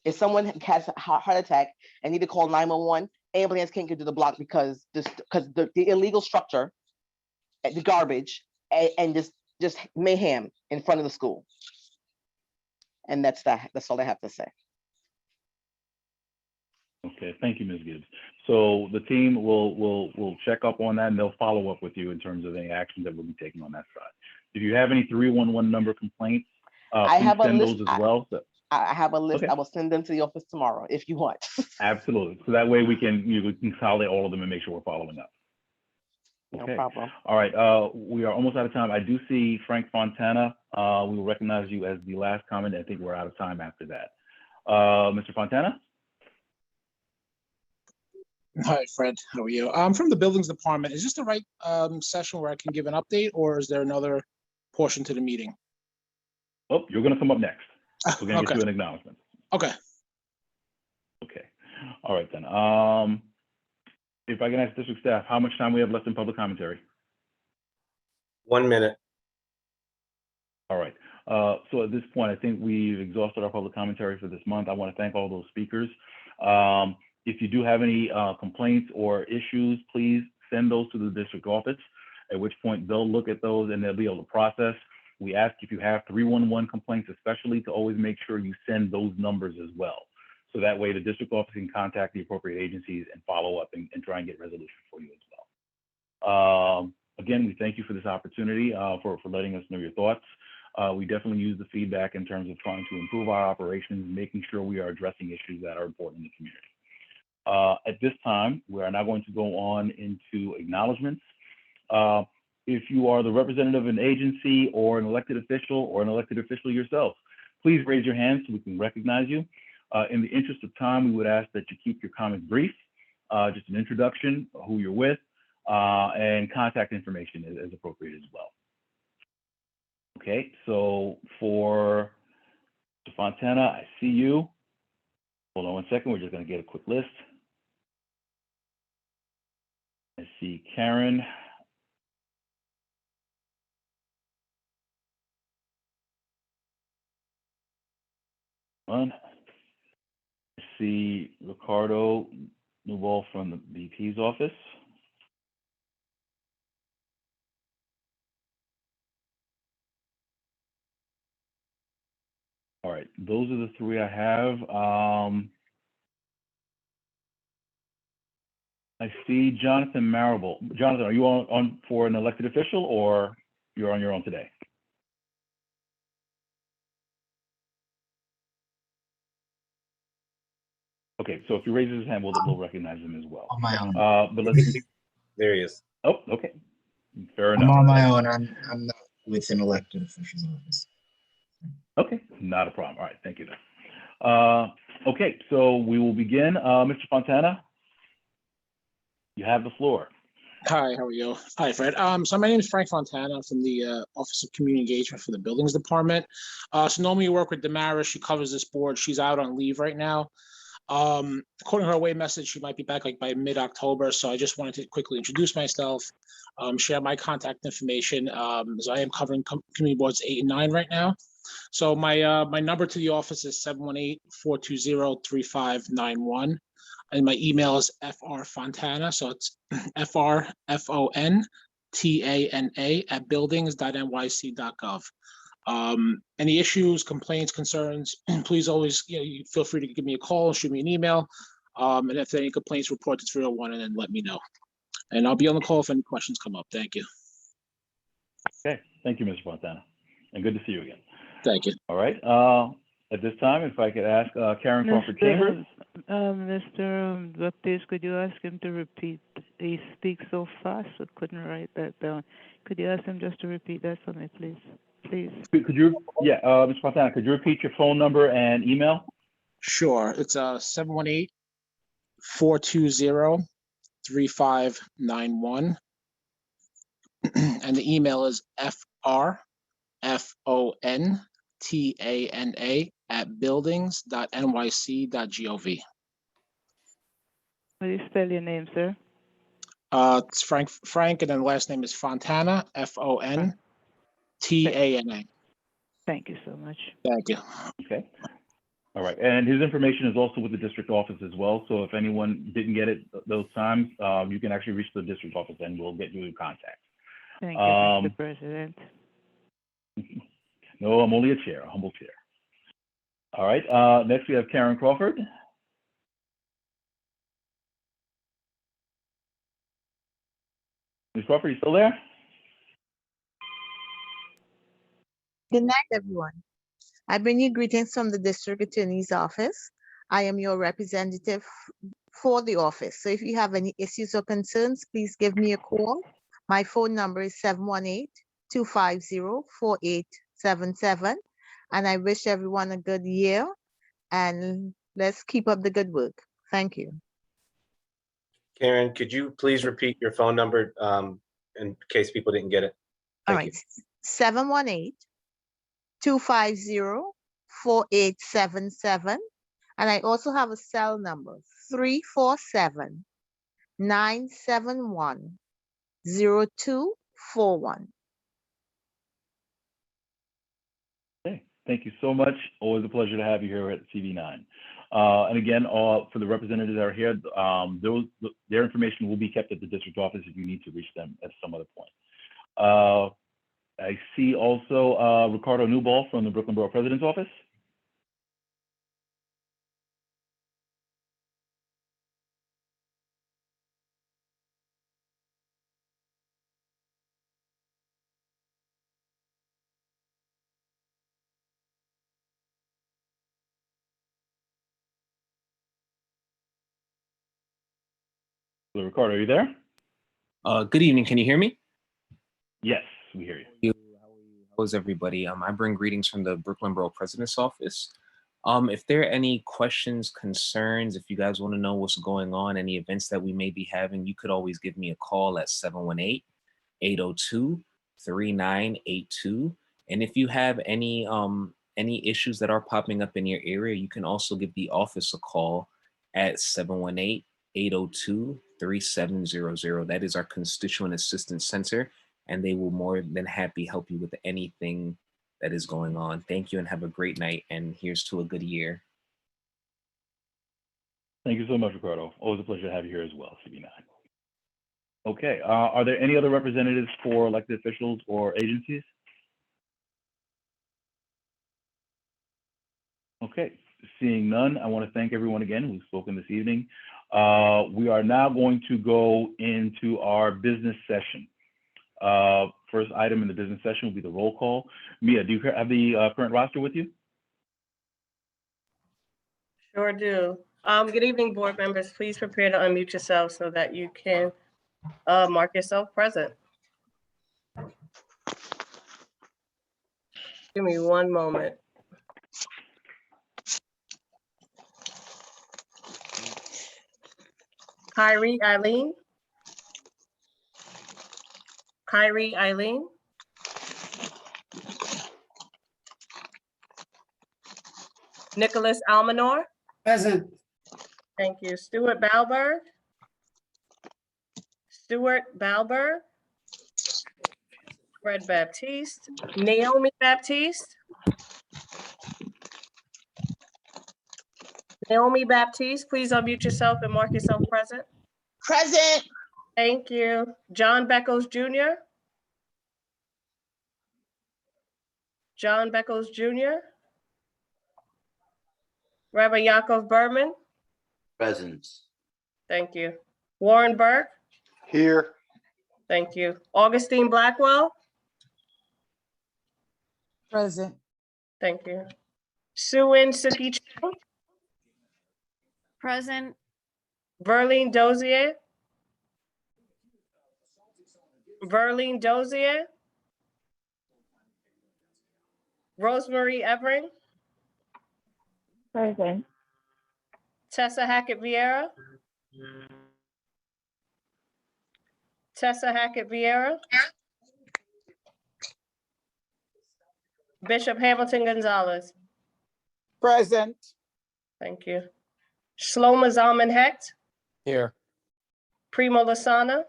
If someone has a heart attack and need to call 911, ambulance can't get to the block because the illegal structure, the garbage, and just mayhem in front of the school. And that's that. That's all I have to say. Okay, thank you, Ms. Gibbs. So the team will check up on that and they'll follow up with you in terms of any actions that will be taken on that side. If you have any 311 number complaints, I please have a send list. those as well. I have a list. Okay. I will send them to the office tomorrow if you want. Absolutely. So that way we can consolidate all of them and make sure we're following up. No Okay. problem. All right. We are almost out of time. I do see Frank Fontana. We will recognize you as the last comment. I think we're out of time after that. Mr. Fontana? Hi, Fred. How are you? I'm from the Buildings Department. Is this the right session where I can give an update, or is there another portion to the meeting? Oh, you're going to come up next. We're going to Okay. get you an acknowledgement. Okay. Okay. All right, then. If I can ask district staff, how much time we have left in public commentary? 1 minute. All right. So at this point, I think we've exhausted our public commentary for this month. I want to thank all those speakers. If you do have any complaints or issues, please send those to the district office, at which point they'll look at those and they'll be able to process. We ask if you have 311 complaints, especially to always make sure you send those numbers as well. So that way the district office can contact the appropriate agencies and follow up and try and get resolution for you as well. Again, we thank you for this opportunity, for letting us know your thoughts. We definitely use the feedback in terms of trying to improve our operations, making sure we are addressing issues that are important in the community. At this time, we are now going to go on into acknowledgements. If you are the representative of an agency or an elected official yourself, please raise your hand so we can recognize you. In the interest of time, we would ask that you keep your comments brief, just an introduction, who you're with, and contact information as appropriate as well. Okay, so for Mr. Fontana, I see you. Hold on 1 second, we're just gonna get a quick list. I see Karen. I see Ricardo Newball from the VP's office. All right, those are the three I have. I see Jonathan Marable. Jonathan, are you on for an elected official or you're on your own today? Okay, so if he raises his hand, we'll recognize him as well. On my own. But let's. There he is. Oh, okay. Fair I'm enough. on my own. I'm not with an elected official's office. Okay, not a problem. All right, thank you. Okay, so we will begin. Mr. Fontana, you have the floor. Hi, how are you? Hi, Fred. So my name is Frank Fontana. I'm from the Office of Community Engagement for the Buildings Department. So normally you work with Damaris. She covers this board. She's out on leave right now. According to her away message, she might be back like by mid-October. So I just wanted to quickly introduce myself, share my contact information, as I am covering community boards 8 and 9 right now. So my number to the office is 718-420-3591. And my email is frfontana. So it's frfontana@buildings.nyc.gov. Any issues, complaints, concerns, please always, you feel free to give me a call, shoot me an email. And if there are any complaints, report to 301 and then let me know. And I'll be on the call if any questions come up. Thank you. Okay, thank you, Mr. Fontana, and good to see you again. Thank you. All right, at this time, if I could ask Karen Crawford Chambers. Mr. Baptiste, could you ask him to repeat? He speaks so fast, I couldn't write that down. Could you ask him just to repeat that for me, please? Please. Could you, yeah, Mr. Fontana, could you repeat your phone number and email? Sure. It's 718-420-3591. And the email is frfontana@buildings.nyc.gov. How do you spell your name, sir? It's Frank, and then the last name is Fontana, Fontana. Thank you so much. Thank you. Okay. All right, and his information is also with the district office as well. So if anyone didn't get it those times, you can actually reach the district office and we'll get you in contact. Thank you, Mr. President. No, I'm only a chair, a humble chair. All right, next we have Karen Crawford. Ms. Crawford, you still there? Good night, everyone. I bring you greetings from the District Attorney's Office. I am your representative for the office. So if you have any issues or concerns, please give me a call. My phone number is 718-250-4877. And I wish everyone a good year and let's keep up the good work. Thank you. Karen, could you please repeat your phone number in case people didn't get it? All Thank right, 718-250-4877. And I also have a cell number, 347-971-0241. Okay, thank you so much. Always a pleasure to have you here at CV9. And again, for the representatives that are here, their information will be kept at the district office if you need to reach them at some other point. I see also Ricardo Newball from the Brooklyn Borough President's Office. Hello, Ricardo, are you there? Good evening. Can you hear me? Yes, we hear you. How is everybody? I bring greetings from the Brooklyn Borough President's Office. If there are any questions, concerns, if you guys want to know what's going on, any events that we may be having, you could always give me a call at 718-802-3982. And if you have any issues that are popping up in your area, you can also give the office a call at 718-802-3700. That is our Constituent Assistance Center, and they will more than happy help you with anything that is going on. Thank you and have a great night, and here's to a good year. Thank you so much, Ricardo. Always a pleasure to have you here as well, CV9. Okay, are there any other representatives for elected officials or agencies? Okay, seeing none, I want to thank everyone again who's spoken this evening. We are now going to go into our business session. First item in the business session will be the roll call. Mia, do you have the current roster with you? Sure do. Good evening, board members. Please prepare to unmute yourself so that you can mark yourself present. Give me one moment. Kyrie Eileen. Kyrie Eileen. Nicholas Almanor. Present. Thank you. Stuart Balberg. Stuart Balberg. Fred Baptiste. Naomi Baptiste. Naomi Baptiste, please unmute yourself and mark yourself present. Present. Thank you. John Beckles Jr. John Beckles Jr. Rabbi Yaakov Berman. Present. Thank you. Warren Burke. Here. Thank you. Augustine Blackwell. Present. Thank you. Sue-Lin Suki Chang. Present. Verlene Dozier. Verlene Dozier. Rosemary Evering. Present. Tessa Hackett Vieira. Tessa Hackett Vieira. Bishop Hamilton Gonzalez. Present. Thank you. Shlomo Zalman Hecht. Here. Primo Lasana.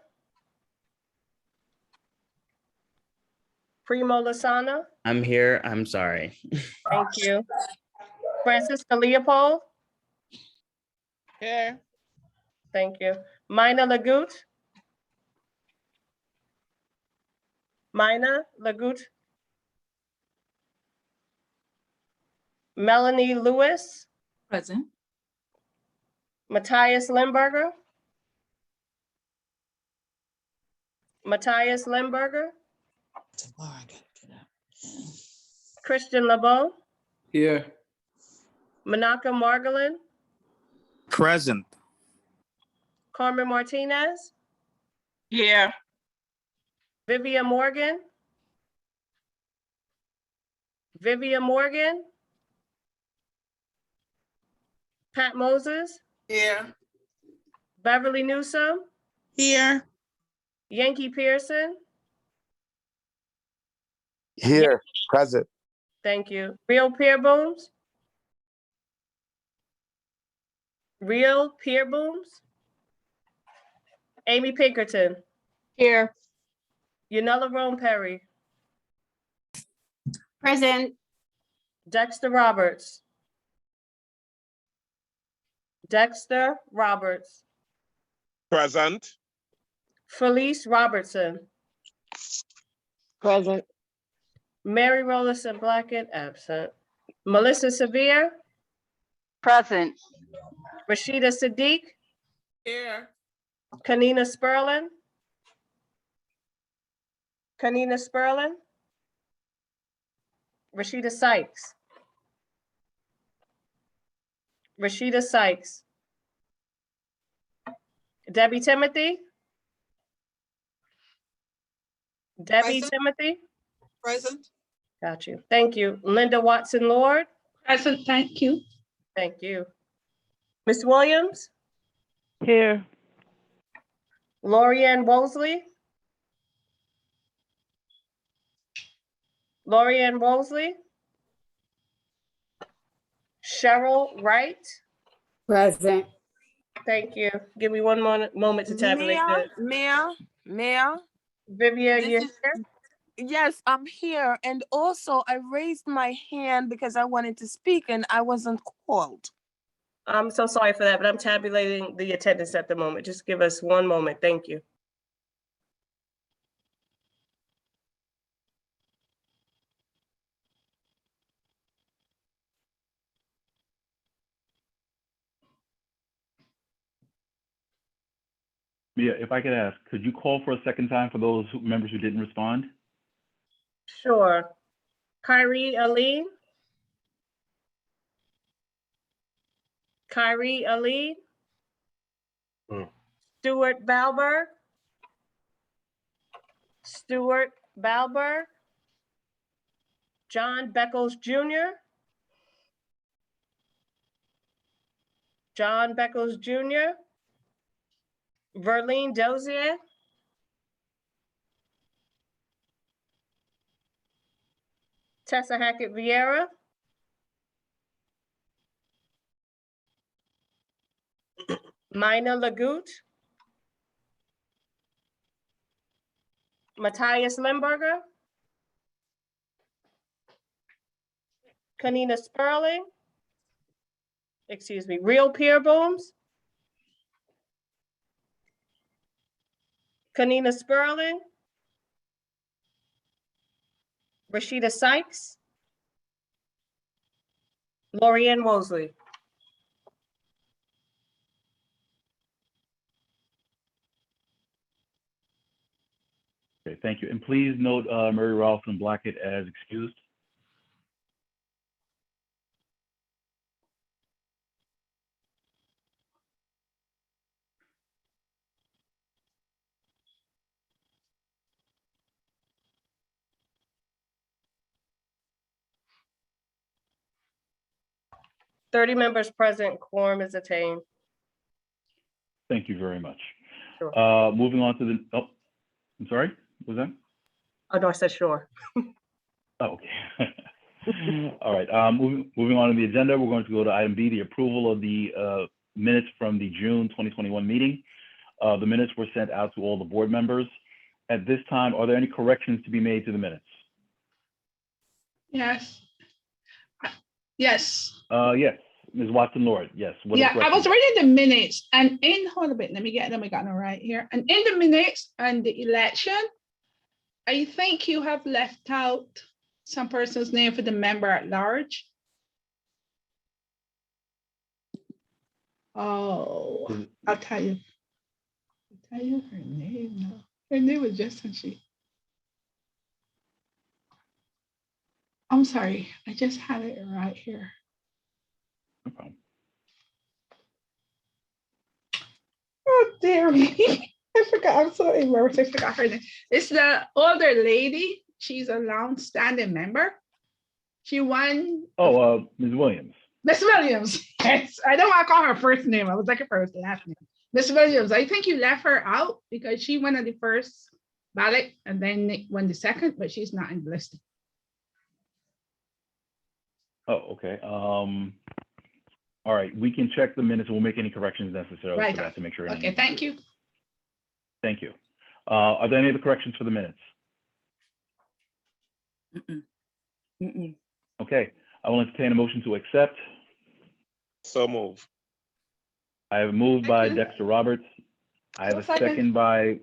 Primo Lasana. I'm here. I'm sorry. Thank you. Francisca Leopold, Here. thank you. Mina Lagut. Mina Lagut. Melanie Lewis, Present. Matthias Limburger. Matthias Limburger. Christian LeBeau, Here. Manaka Margolin, Present. Carmen Martinez, Here. Vivian Morgan. Vivian Morgan. Pat Moses, Here. Beverly Newsome, Here. Yankee Pearson, Here, present. thank you. Real Peerbooms. Real Peerbooms. Amy Pinkerton. Here. Yanela Rome Perry. Present. Dexter Roberts. Dexter Roberts. Present. Felice Robertson. Present. Mary Rollison Blackett, absent. Melissa Severe. Present. Rashida Sadiq. Here. Kanina Sperlin. Kanina Sperlin. Rashida Sykes. Rashida Sykes. Debbie Timothy. Debbie Present. Timothy. Present. Got you. Thank you. Linda Watson Lord. Present. Thank you. Thank you. Ms. Williams. Here. Lorianne Wosley. Lorianne Wosley. Cheryl Wright. Present. Thank you. Give me one moment to tabulate this. Mayor. Vivian, you're This is- here? Yes, I'm here. And also I raised my hand because I wanted to speak and I wasn't called. I'm so sorry for that, but I'm tabulating the attendance at the moment. Just give us one moment. Thank you. Mia, if I could ask, could you call for a second time for those members who didn't respond? Sure. Kyrie Aline. Kyrie Aline. Stuart Balberg. Stuart Balberg. John Beckles Jr. John Beckles Jr. Verlene Dozier. Tessa Hackett Vieira. Mina Lagut. Matthias Limburger. Kanina Sperling. Excuse me, Real Peerbooms. Kanina Sperling. Rashida Sykes. Lorianne Wosley. Okay, thank you. And please note Mary Ralston Blackett as excused. Thirty members present, quorum is attained. Thank you very much. Sure. Moving on to the, oh, I'm sorry, what was that? Oh, no, I said sure. Oh, okay. All right, moving on to the agenda, we're going to go to item B, the approval of the minutes from the June 2021 meeting. The minutes were sent out to all the board members. At this time, are there any corrections to be made to the minutes? Yes. Yes. Yes, Ms. Watson Lord, yes. What are the Yeah, I was questions? reading the minutes and hold a bit, let me get them, I got them right here. And in the minutes and the election, I think you have left out some person's name for the member at large. Oh, I'll tell you. I'll tell you her name now. Her name was Justin She. I'm sorry, I just had it right here. No problem. Oh dear me. I forgot. I'm so embarrassed. I forgot her name. It's the older lady. She's a long-standing member. She won. Oh, Ms. Williams. Miss Williams. Yes. I don't want to call her first name. I was like her first last name. Miss Williams. I think you left her out because she won on the first ballot and then won the second, but she's not in the listing. Oh, okay. All right, we can check the minutes. We'll make any corrections necessary Right. for that to make sure. Okay, thank you. Thank you. Are there any other corrections for the minutes? Okay, I will entertain a motion to accept. So move. I have moved by Dexter Roberts. I have a second by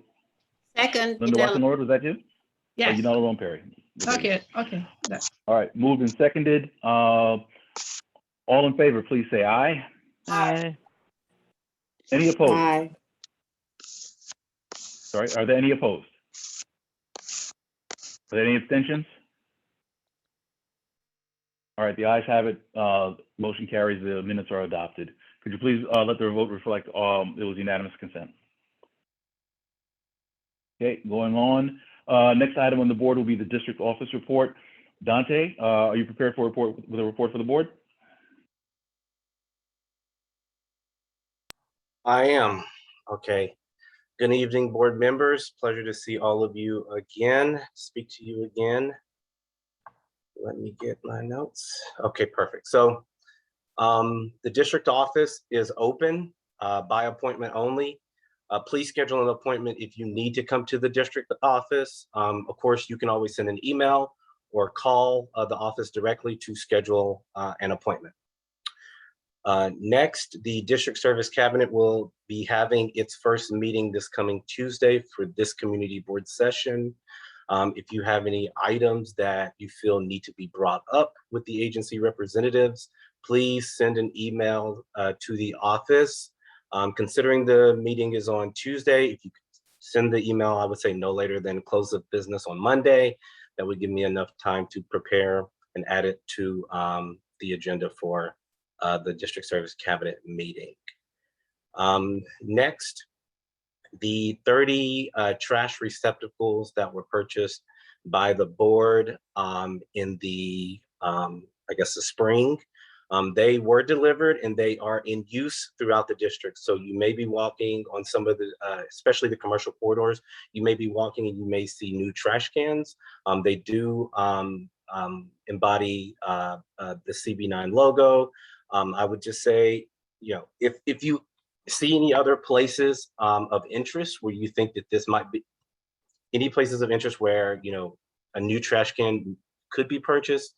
Second. Linda Watson Lord. Was that you? Yes. You know, Ron Perry. Okay, okay. All right, moved and seconded. All in favor, please say aye. Aye. Any opposed? Aye. Sorry, are there any opposed? Are there any abstentions? All right, the ayes have it. Motion carries. The minutes are adopted. Could you please let the vote reflect it was unanimous consent? Okay, going on. Next item on the board will be the district office report. Dante, are you prepared for a report with a report for the board? I am. Okay. Good evening, board members. Pleasure to see all of you again, speak to you again. Let me get my notes. Okay, perfect. So the district office is open by appointment only. Please schedule an appointment if you need to come to the district office. Of course, you can always send an email or call the office directly to schedule an appointment. Next, the district service cabinet will be having its first meeting this coming Tuesday for this community board session. If you have any items that you feel need to be brought up with the agency representatives, please send an email to the office. Considering the meeting is on Tuesday, if you could send the email, I would say no later than close of business on Monday. That would give me enough time to prepare and add it to the agenda for the district service cabinet meeting. Next, the 30 trash receptacles that were purchased by the board in the, I guess the spring, they were delivered and they are in use throughout the district. So you may be walking on some of the, especially the commercial corridors, you may be walking and you may see new trash cans. They do embody the CB9 logo. I would just say, you know, if you see any other places of interest where you think that this might be, any places of interest where, you know, a new trash can could be purchased,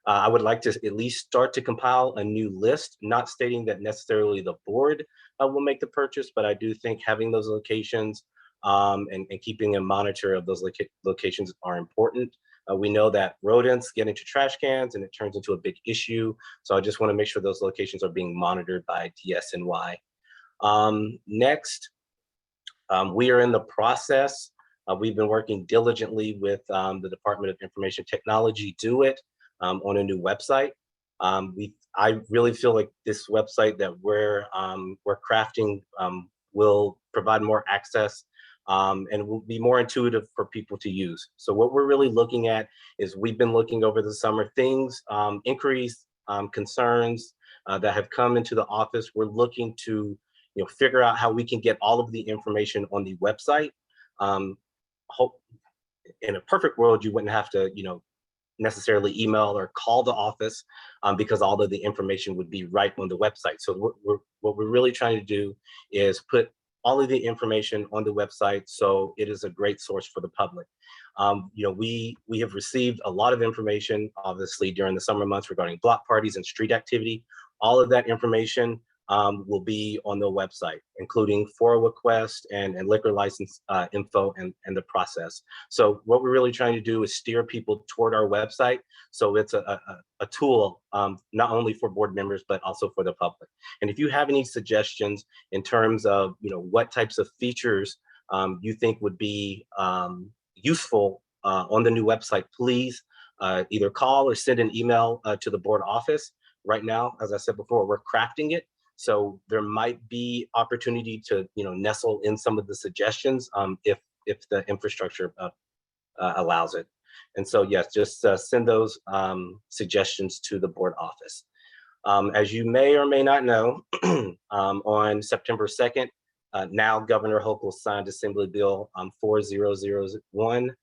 I would like to at least start to compile a new list, not stating that necessarily the board will make the purchase, but I do think having those locations and keeping a monitor of those locations are important. We know that rodents get into trash cans and it turns into a big issue. So I just want to make sure those locations are being monitored by DSNY. Next, we are in the process. We've been working diligently with the Department of Information Technology, Do It, on a new website. I really feel like this website that we're crafting will provide more access and will be more intuitive for people to use. So what we're really looking at is we've been looking over the summer things, inquiries, concerns that have come into the office. We're looking to, you know, figure out how we can get all of the information on the website. Hope in a perfect world, you wouldn't have to, you know, necessarily email or call the office because all of the information would be right on the website. So what we're really trying to do is put all of the information on the website, so it is a great source for the public. We have received a lot of information, obviously, during the summer months regarding block parties and street activity. All of that information will be on the website, including FOIA request and liquor license info and the process. So what we're really trying to do is steer people toward our website. So it's a tool, not only for board members, but also for the public. And if you have any suggestions in terms of, what types of features you think would be useful on the new website, please either call or send an email to the board office. Right now, as I said before, we're crafting it. So there might be opportunity to, nestle in some of the suggestions if the infrastructure allows it. And so, yes, just send those suggestions to the board office. As you may or may not know, on September 2nd, now Governor Hochul signed Assembly Bill 4001,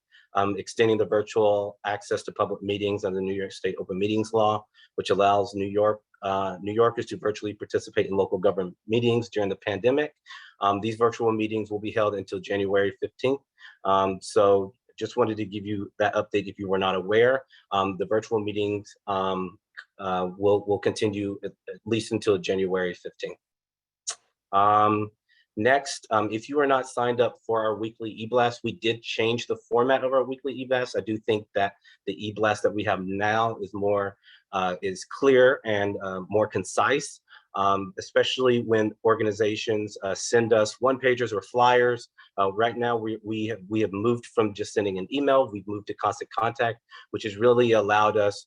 extending the virtual access to public meetings under the New York State Open Meetings Law, which allows New Yorkers to virtually participate in local government meetings during the pandemic. These virtual meetings will be held until January 15th. So just wanted to give you that update if you were not aware. The virtual meetings will continue at least until January 15th. Next, if you are not signed up for our weekly e-blast, we did change the format of our weekly e-blast. I do think that the e-blast that we have now is more is clear and more concise, especially when organizations send us one-pagers or flyers. Right now, we have moved from just sending an email. We've moved to constant contact, which has really allowed us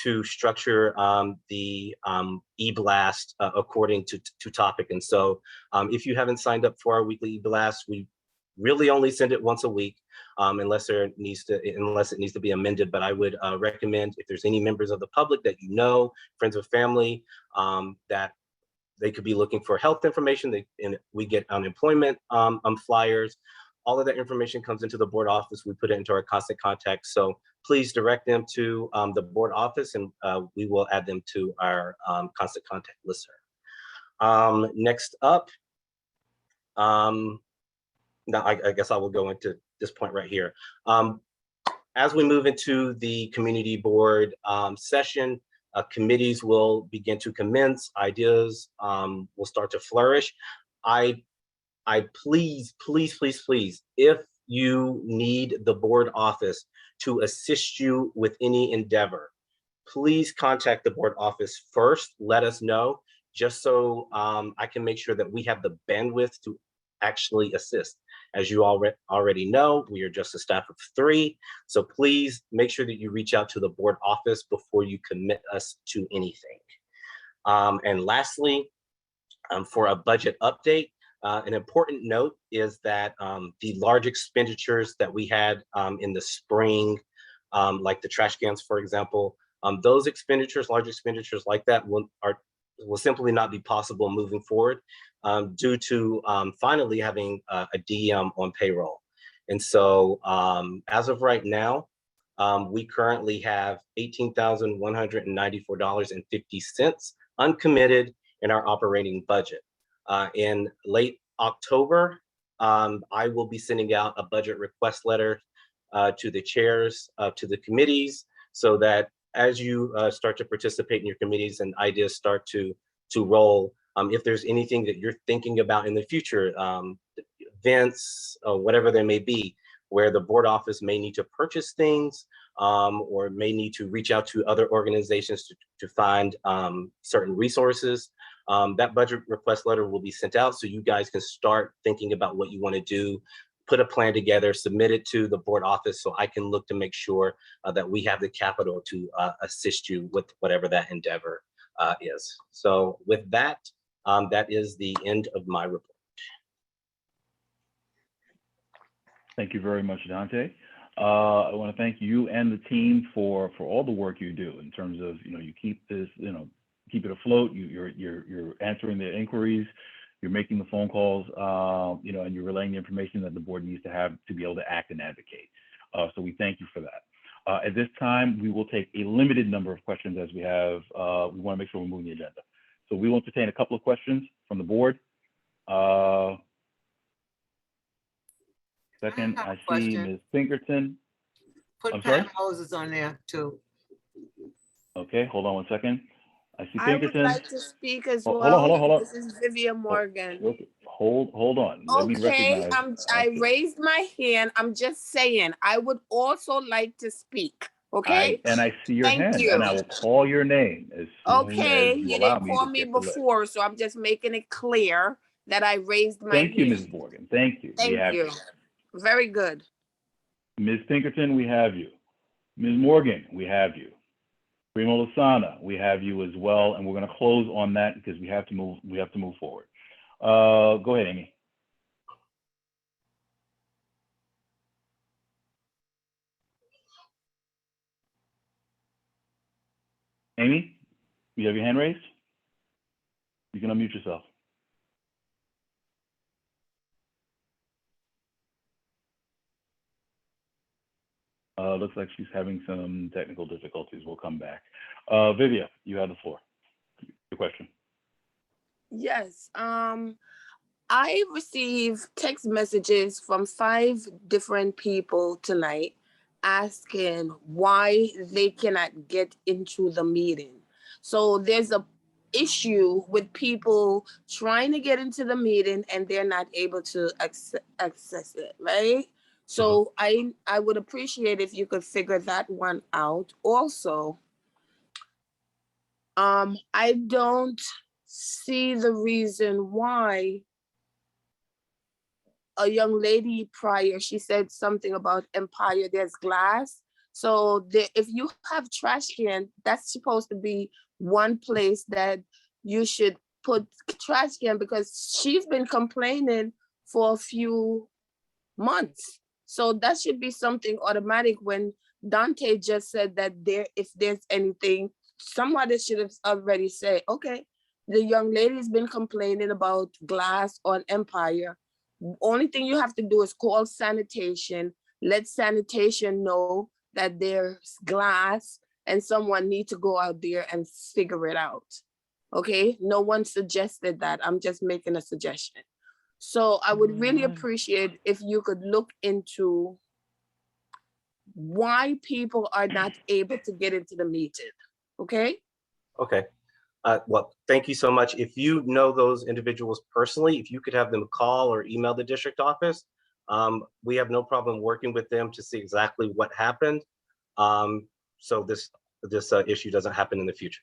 to structure the e-blast according to topic. And so if you haven't signed up for our weekly e-blast, we really only send it once a week unless it needs to be amended. But I would recommend, if there's any members of the public that friends or family, that they could be looking for health information, and we get unemployment flyers. All of that information comes into the board office. We put it into our constant contact. So please direct them to the board office, and we will add them to our constant contact listserv. Next up, now I guess I will go into this point right here. As we move into the community board session, committees will begin to commence, ideas will start to flourish. I please, if you need the board office to assist you with any endeavor, please contact the board office first. Let us know, just so I can make sure that we have the bandwidth to actually assist. As you already know, we are just a staff of 3. So please make sure that you reach out to the board office before you commit us to anything. And lastly, for a budget update, an important note is that the large expenditures that we had in the spring, like the trash cans, for example, those expenditures, large expenditures like that will simply not be possible moving forward due to finally having a DM on payroll. And so as of right now, we currently have $18,194.50 uncommitted in our operating budget. In late October, I will be sending out a budget request letter to the chairs, to the committees, so that as you start to participate in your committees and ideas start to roll, if there's anything that you're thinking about in the future, events, whatever there may be, where the board office may need to purchase things or may need to reach out to other organizations to find certain resources, that budget request letter will be sent out so you guys can start thinking about what you want to do, put a plan together, submit it to the board office so I can look to make sure that we have the capital to assist you with whatever that endeavor is. So with that, that is the end of my report. Thank you very much, Dante. I want to thank you and the team for all the work you do in terms of, you keep this, keep it afloat. You're answering the inquiries, you're making the phone calls, and you're relaying the information that the board needs to have to be able to act and advocate. So we thank you for that. At this time, we will take a limited number of questions as we have. We want to make sure we're moving the agenda. So we will entertain a couple of questions from the board. Second, have a I see question. Ms. Pinkerton. Put I'm sorry? Pat Moses on there too. Okay, hold on one second. I see I would Pinkerton. like to speak as Hold well. on. This is Vivian Morgan. Okay, hold on. Let me Okay, recognize. I Okay. raised my hand. I'm just saying, I would also like to speak, okay? I see your Thank hand, you. and I will call your name as soon Okay, as you you allow didn't me call to me get the list. before, so I'm just making it clear that I raised my Thank you, Ms. hand. Morgan. Thank you. We Thank have you. Very good. Ms. Pinkerton, we have you. Ms. Morgan, we have you. Primo Lasana, we have you as well, and we're going to close on that because we have to move. We have to move forward. Go ahead, Amy. Amy, you have your hand raised? You can unmute yourself. Looks like she's having some technical difficulties. We'll come back. Vivia, you have the floor. Your question. Yes, I received text messages from 5 different people tonight asking why they cannot get into the meeting. So there's a issue with people trying to get into the meeting and they're not able to access it, right? So I would appreciate if you could figure that one out. Also, I don't see the reason why a young lady prior, she said something about Empire, there's glass. So if you have trash can, that's supposed to be one place that you should put trash can, because she's been complaining for a few months. So that should be something automatic. When Dante just said that if there's anything, somebody should have already said, okay, the young lady's been complaining about glass on Empire. Only thing you have to do is call sanitation, let sanitation know that there's glass and someone need to go out there and figure it out. Okay, no one suggested that. I'm just making a suggestion. So I would really appreciate if you could look into why people are not able to get into the meeting, okay? Okay. Well, thank you so much. If you know those individuals personally, if you could have them call or email the district office, we have no problem working with them to see exactly what happened. So this issue doesn't happen in the future.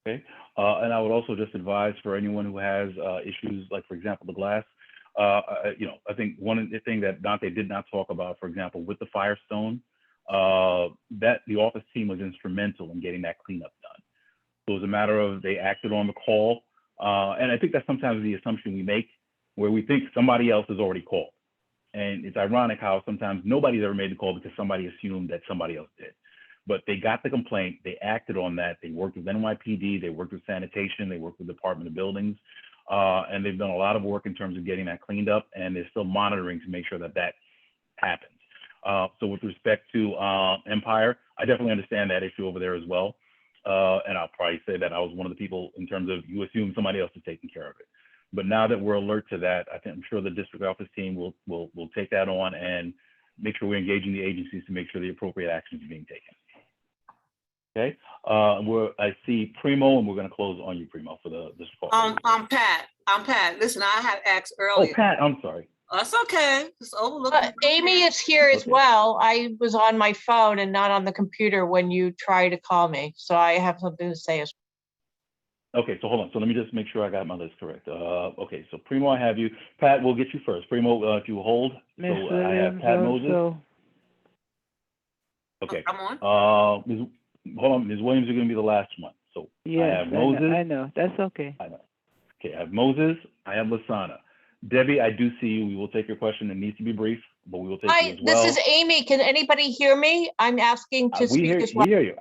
Okay. And I would also just advise for anyone who has issues, like for example, the glass, I think one of the things that Dante did not talk about, for example, with the Firestone, that the office team was instrumental in getting that cleanup done. So it was a matter of they acted on the call. And I think that's sometimes the assumption we make, where we think somebody else has already called. And it's ironic how sometimes nobody's ever made the call because somebody assumed that somebody else did. But they got the complaint, they acted on that, they worked with NYPD, they worked with sanitation, they worked with Department of Buildings, and they've done a lot of work in terms of getting that cleaned up, and they're still monitoring to make sure that that happens. So with respect to Empire, I definitely understand that issue over there as well. And I'll probably say that I was one of the people in terms of you assume somebody else is taking care of it. But now that we're alert to that, I'm sure the district office team will take that on and make sure we're engaging the agencies to make sure the appropriate actions are being taken. Okay, I see Primo, and we're going to close on you, Primo, for this call. I'm Pat. Listen, I had asked earlier. Oh, Pat, I'm sorry. That's okay. Just overlook. Amy is here as well. I was on my phone and not on the computer when you tried to call me, so I have something to say as well. Okay, so hold on. So let me just make sure I got my list correct. Okay, so Primo, I have you. Pat, we'll get you first. Primo, if you hold. Miss So I have Pat Moses. also. Okay. I'm on. Hold on, Ms. Williams, you're going to be the last one. So Yes, I have Moses. I know. That's okay. I know. Okay, I have Moses. I have Lasana. Debbie, I do see you. We will take your question. It needs to be brief, but we will take you as well. This is Amy. Can anybody hear me? I'm asking to speak as well. We hear you.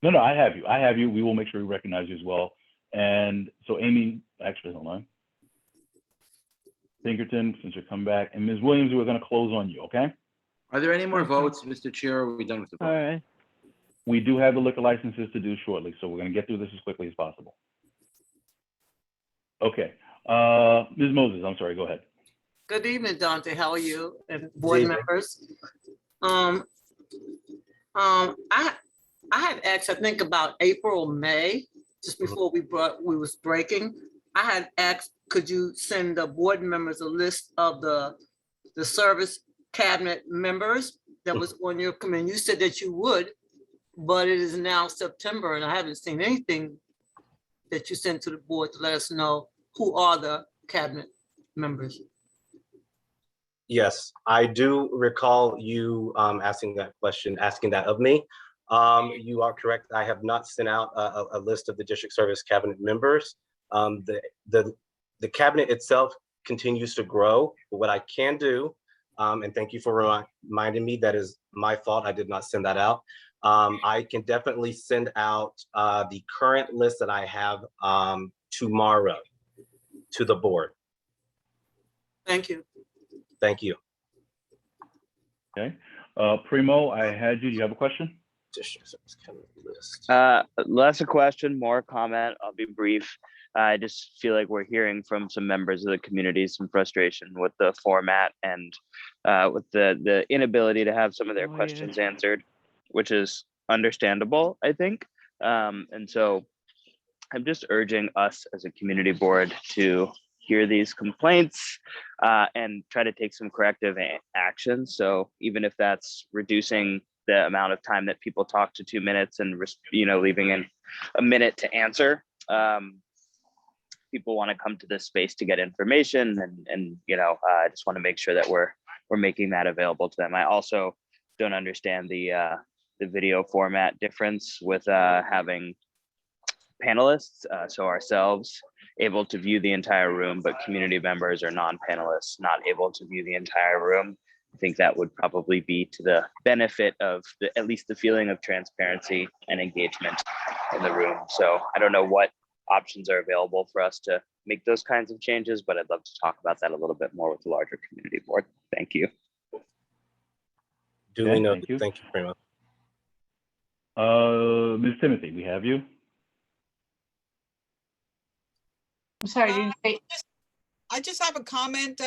No, I have you. I have you. We will make sure we recognize you as well. And so Amy, actually, hold on. Pinkerton, since you're coming back. And Ms. Williams, we're going to close on you, okay? Are there any more votes, Mr. Chair? Or are we done with the vote? All right. We do have the liquor licenses to do shortly, so we're going to get through this as quickly as possible. Okay. Ms. Moses, I'm sorry, go ahead. Good evening, Dante. How are you and board evening. members? I had asked, I think about April, May, just before we was breaking. I had asked, could you send the board members a list of the service cabinet members that was on your committee? You said that you would, but it is now September and I haven't seen anything that you sent to the board to let us know who are the cabinet members. Yes, I do recall you asking that question, asking that of me. You are correct. I have not sent out a list of the district service cabinet members. The cabinet itself continues to grow. But what I can do, and thank you for reminding me, that is my fault. I did not send that out. I can definitely send out the current list that I have tomorrow to the board. Thank you. Thank you. Okay. Primo, I had you. Do you have a question? District service cabinet list. Less a question, more a comment. I'll be brief. I just feel like we're hearing from some members of the community some frustration with the format and with the inability to have some of their questions answered, which is understandable, I think. And so I'm just urging us as a community board to hear these complaints and try to take some corrective action. So even if that's reducing the amount of time that people talk to 2 minutes and, leaving in a minute to answer, people want to come to this space to get information, and I just want to make sure that we're making that available to them. I also don't understand the video format difference with having panelists, so ourselves able to view the entire room, but community members or non-panelists not able to view the entire room. I think that would probably be to the benefit of at least the feeling of transparency and engagement in the room. So I don't know what options are available for us to make those kinds of changes, but I'd love to talk about that a little bit more with the larger community board. Thank you. Duly noted. Thank you very much. Ms. Timothy, we have you. I'm sorry, did you say? I just have a comment,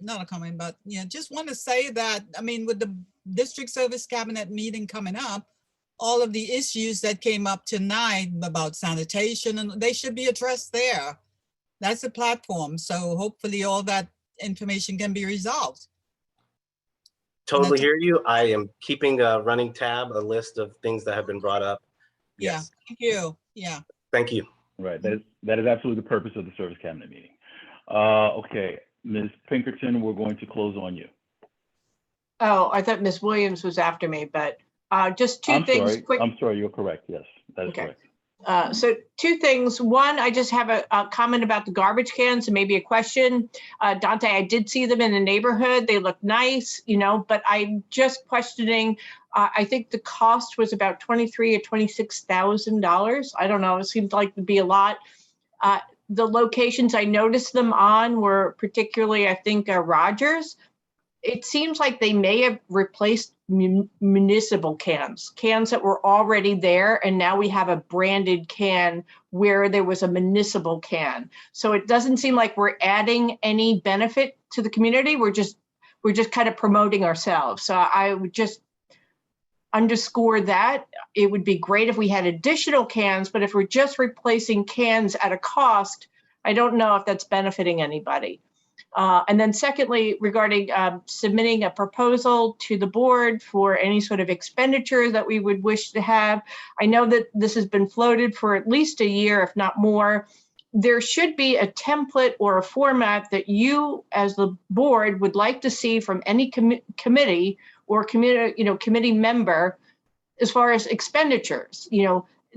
not a comment, but just want to say that, I mean, with the district service cabinet meeting coming up, all of the issues that came up tonight about sanitation, and they should be addressed there. That's the platform. So hopefully all that information can be resolved. Totally hear you. I am keeping a running tab, a list of things that have been brought up. Yes. Yeah, thank you. Yeah. Thank you. Right. That is absolutely the purpose of the service cabinet meeting. Okay, Ms. Pinkerton, we're going to close on you. Oh, I thought Ms. Williams was after me, but just two things quick. I'm sorry, you're correct. Yes, that is correct. So two things. One, I just have a comment about the garbage cans and maybe a question. Dante, I did see them in the neighborhood. They look nice, but I'm just questioning. I think the cost was about $23,000 or $26,000. I don't know. It seems like to be a lot. The locations I noticed them on were particularly, I think, Rogers. It seems like they may have replaced municipal cans that were already there, and now we have a branded can where there was a municipal can. So it doesn't seem like we're adding any benefit to the community. We're just kind of promoting ourselves. So I would just underscore that. It would be great if we had additional cans, but if we're just replacing cans at a cost, I don't know if that's benefiting anybody. And then secondly, regarding submitting a proposal to the board for any sort of expenditure that we would wish to have, I know that this has been floated for at least a year, if not more. There should be a template or a format that you as the board would like to see from any committee or committee member as far as expenditures,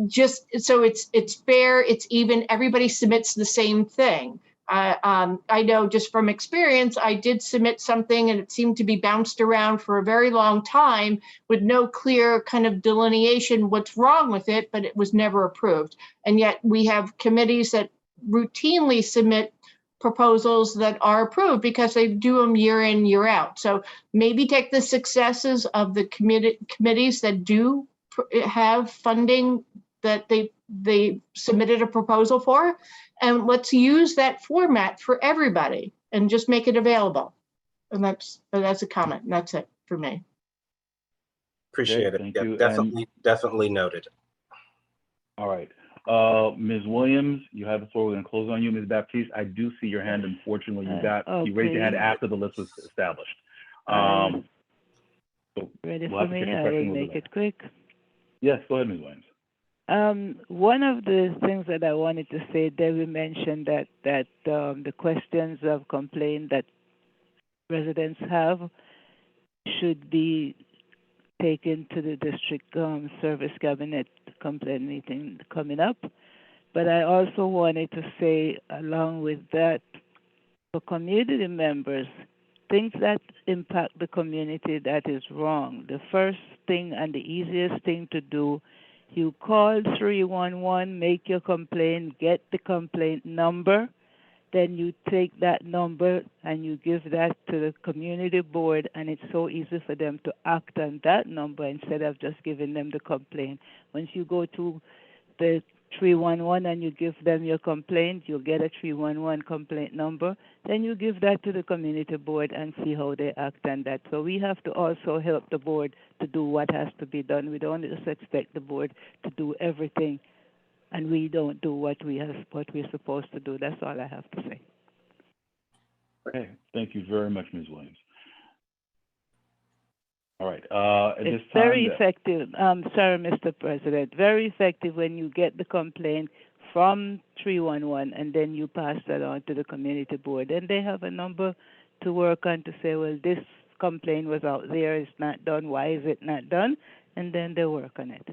just so it's fair, it's even, everybody submits the same thing. I know just from experience, I did submit something and it seemed to be bounced around for a very long time with no clear kind of delineation what's wrong with it, but it was never approved. And yet we have committees that routinely submit proposals that are approved because they do them year in, year out. So maybe take the successes of the committees that do have funding that they they submitted a proposal for. And let's use that format for everybody and just make it available. And that's a comment. And that's it for me. Appreciate it. thank Yeah, you. definitely noted. All right. Ms. Williams, you have the floor. We're going to close on you. Ms. Baptiste, I do see your hand. Unfortunately, you raised your hand Okay. after the list was established. So Ready we'll for have to me? take your I question a will little make bit. it quick. Yes, go ahead, Ms. Williams. One of the things that I wanted to say, Debbie mentioned that the questions of complaint that residents have should be taken to the district service cabinet complaint meeting coming up. But I also wanted to say, along with that, for community members, things that impact the community that is wrong. The first thing and the easiest thing to do, you call 311, make your complaint, get the complaint number, then you take that number and you give that to the community board, and it's so easy for them to act on that number instead of just giving them the complaint. Once you go to the 311 and you give them your complaint, you'll get a 311 complaint number, then you give that to the community board and see how they act on that. So we have to also help the board to do what has to be done. We don't just expect the board to do everything and we don't do what we're supposed to do. That's all I have to say. Okay, thank you very much, Ms. Williams. All right, at this It's time. very effective, sorry, Mr. President, very effective when you get the complaint from 311 and then you pass that on to the community board. And they have a number to work on to say, well, this complaint was out there, it's not done, why is it not done? And then they work on it.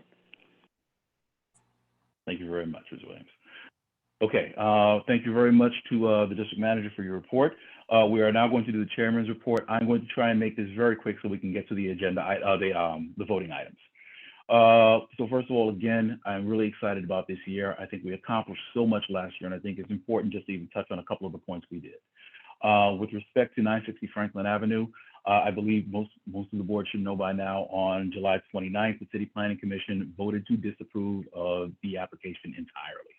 Thank you very much, Ms. Williams. Okay, thank you very much to the district manager for your report. We are now going to do the chairman's report. I'm going to try and make this very quick so we can get to the agenda, the voting items. So first of all, again, I'm really excited about this year. I think we accomplished so much last year, and I think it's important just to even touch on a couple of the points we did. With respect to 960 Franklin Avenue, I believe most of the board should know by now, on July 29th, the City Planning Commission voted to disapprove of the application entirely.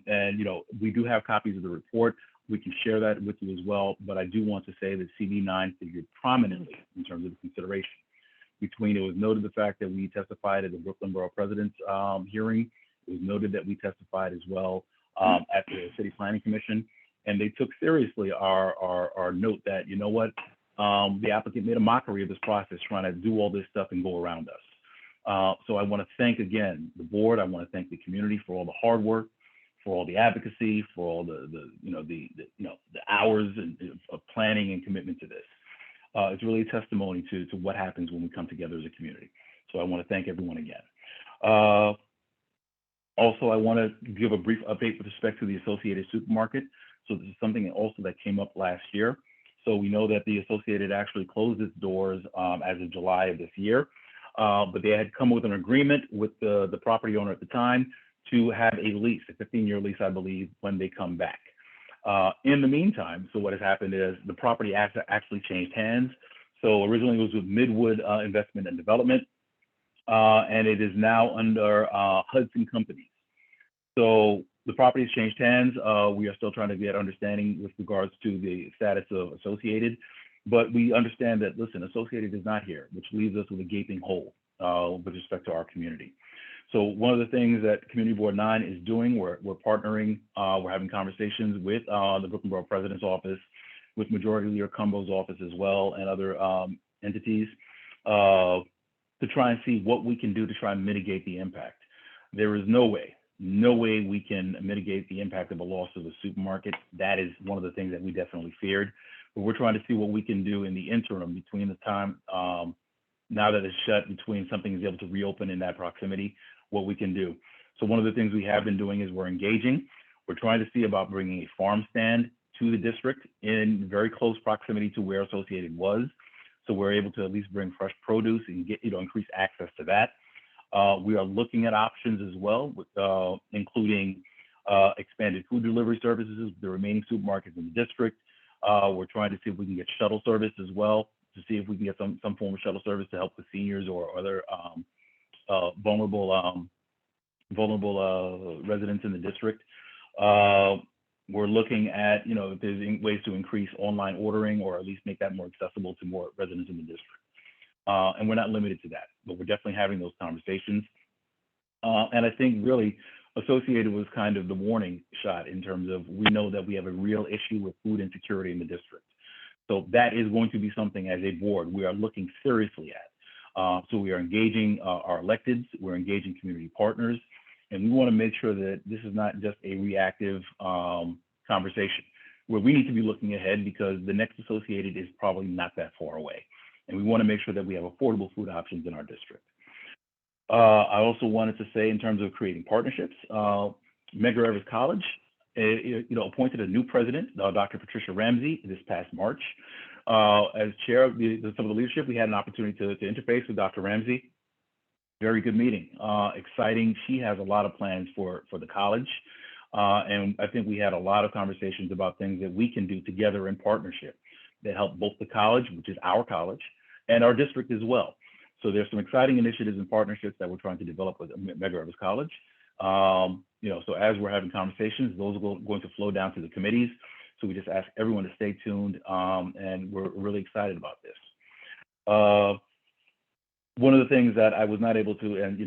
And, you know, we do have copies of the report. We can share that with you as well, but I do want to say that CB9 figured prominently in terms of the consideration. Between, it was noted the fact that we testified at the Brooklyn Borough President's hearing. It was noted that we testified as well at the City Planning Commission, and they took seriously our note that, you know what, the applicant made a mockery of this process, trying to do all this stuff and go around us. So I want to thank again the board. I want to thank the community for all the hard work, for all the advocacy, for all the hours of planning and commitment to this. It's really a testimony to what happens when we come together as a community. So I want to thank everyone again. Also, I want to give a brief update with respect to the Associated Supermarket. So this is something also that came up last year. So we know that the Associated actually closed its doors as of July of this year, but they had come with an agreement with the property owner at the time to have a lease, a 15-year lease, I believe, when they come back. In the meantime, so what has happened is the property actually changed hands. So originally it was with Midwood Investment and Development, and it is now under Hudson Companies. So the property has changed hands. We are still trying to get understanding with regards to the status of Associated, but we understand that, listen, Associated is not here, which leaves us with a gaping hole with respect to our community. So one of the things that Community Board 9 is doing, we're partnering, we're having conversations with the Brooklyn Borough President's Office, with Majority Leader Cumbo's office as well, and other entities to try and see what we can do to try and mitigate the impact. There is no way we can mitigate the impact of a loss of the supermarket. That is one of the things that we definitely feared, but we're trying to see what we can do in the interim between the time, now that it's shut, between something is able to reopen in that proximity, what we can do. So one of the things we have been doing is we're engaging. We're trying to see about bringing a farm stand to the district in very close proximity to where Associated was. So we're able to at least bring fresh produce and get, increase access to that. We are looking at options as well, with, including expanded food delivery services, the remaining supermarkets in the district. We're trying to see if we can get shuttle service as well, to see if we can get some form of shuttle service to help with seniors or other vulnerable vulnerable residents in the district. We're looking at, if there's ways to increase online ordering or at least make that more accessible to more residents in the district. And we're not limited to that, but we're definitely having those conversations. And I think really associated with kind of the warning shot in terms of, we know that we have a real issue with food insecurity in the district. So that is going to be something as a board we are looking seriously at. So we are engaging our electeds, we're engaging community partners, and we want to make sure that this is not just a reactive conversation, where we need to be looking ahead, because the next associated is probably not that far away. And we want to make sure that we have affordable food options in our district. I also wanted to say, in terms of creating partnerships, Medgar Evers College, appointed a new president, Dr. Patricia Ramsey, this past March. As chair of some of the leadership, we had an opportunity to interface with Dr. Ramsey. Very good meeting, exciting. She has a lot of plans for the college. And I think we had a lot of conversations about things that we can do together in partnership that help both the college, which is our college, and our district as well. So there's some exciting initiatives and partnerships that we're trying to develop with Medgar Evers College. So as we're having conversations, those are going to flow down to the committees. So we just ask everyone to stay tuned, and we're really excited about this. One of the things that I was not able to, and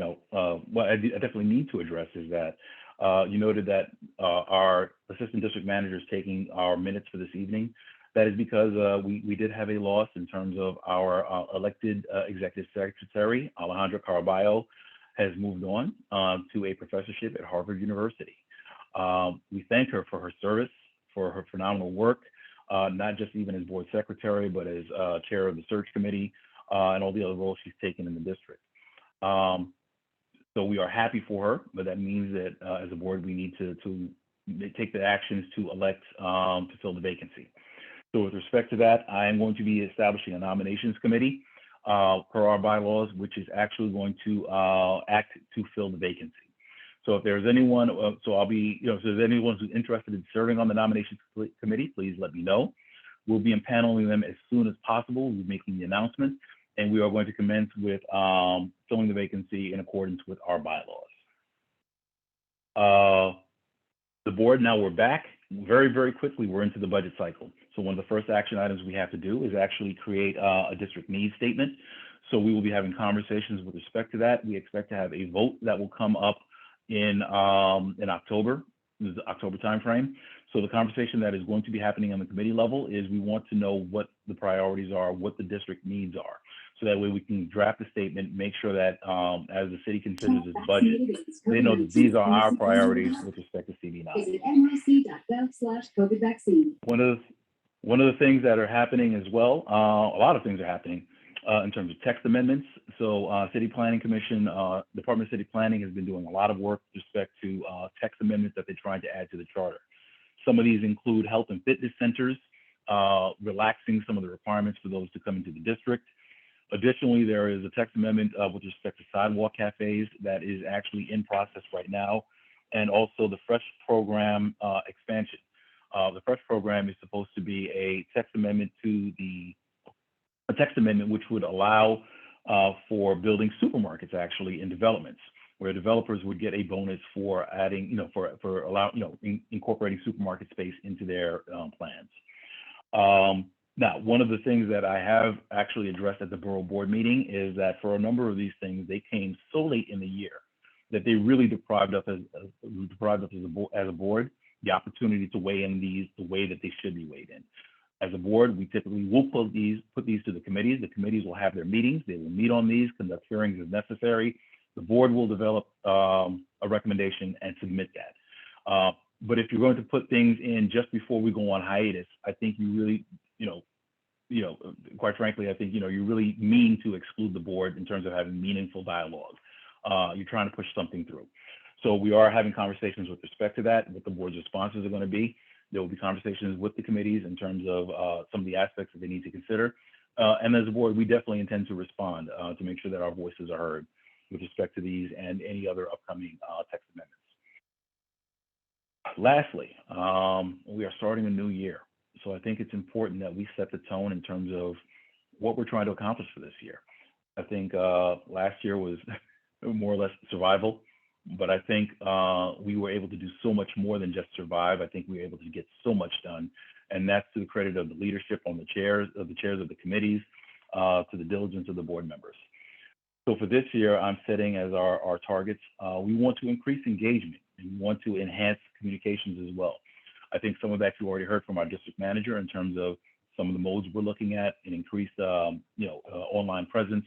what I definitely need to address is that you noted that our assistant district manager is taking our minutes for this evening. That is because we did have a loss in terms of our elected executive secretary, Alejandra Caraballo, has moved on to a professorship at Harvard University. We thank her for her service, for her phenomenal work, not just even as board secretary, but as chair of the search committee and all the other roles she's taken in the district. So we are happy for her, but that means that as a board, we need to take the actions to elect to fill the vacancy. So with respect to that, I am going to be establishing a nominations committee per our bylaws, which is actually going to act to fill the vacancy. So if there's anyone, so I'll be, if there's anyone who's interested in serving on the nominations committee, please let me know. We'll be impaneling them as soon as possible. We're making the announcement, and we are going to commence with filling the vacancy in accordance with our bylaws. The board, now we're back. Very, very quickly, we're into the budget cycle. So one of the first action items we have to do is actually create a district needs statement. So we will be having conversations with respect to that. We expect to have a vote that will come up in October, this is the October timeframe. So the conversation that is going to be happening on the committee level is we want to know what the priorities are, what the district needs are. So that way we can draft a statement, make sure that as the city considers its budget, they know that these are our priorities with respect to CB9. One of the things that are happening as well, a lot of things are happening in terms of text amendments. So City Planning Commission, Department of City Planning has been doing a lot of work with respect to text amendments that they're trying to add to the charter. Some of these include health and fitness centers, relaxing some of the requirements for those to come into the district. Additionally, there is a text amendment with respect to sidewalk cafes that is actually in process right now, and also the Fresh program expansion. The Fresh program is supposed to be a text amendment which would allow for building supermarkets actually in developments, where developers would get a bonus for adding, incorporating supermarket space into their plans. Now, one of the things that I have actually addressed at the borough board meeting is that for a number of these things, they came so late in the year that they really deprived us as a board the opportunity to weigh in these the way that they should be weighed in. As a board, we typically will put these to the committees. The committees will have their meetings. They will meet on these, conduct hearings as necessary. The board will develop a recommendation and submit that. But if you're going to put things in just before we go on hiatus, I think you really, quite frankly, I think, you really mean to exclude the board in terms of having meaningful dialogue. You're trying to push something through. So we are having conversations with respect to that, what the board's responses are going to be. There will be conversations with the committees in terms of some of the aspects that they need to consider. And as a board, we definitely intend to respond to make sure that our voices are heard with respect to these and any other upcoming text amendments. Lastly, we are starting a new year. So I think it's important that we set the tone in terms of what we're trying to accomplish for this year. I think last year was more or less survival. But I think we were able to do so much more than just survive. I think we were able to get so much done, and that's to the credit of the leadership on the chairs of the committees, to the diligence of the board members. So for this year, I'm setting as our targets. We want to increase engagement and we want to enhance communications as well. I think some of that you already heard from our district manager in terms of some of the modes we're looking at, an increased, online presence,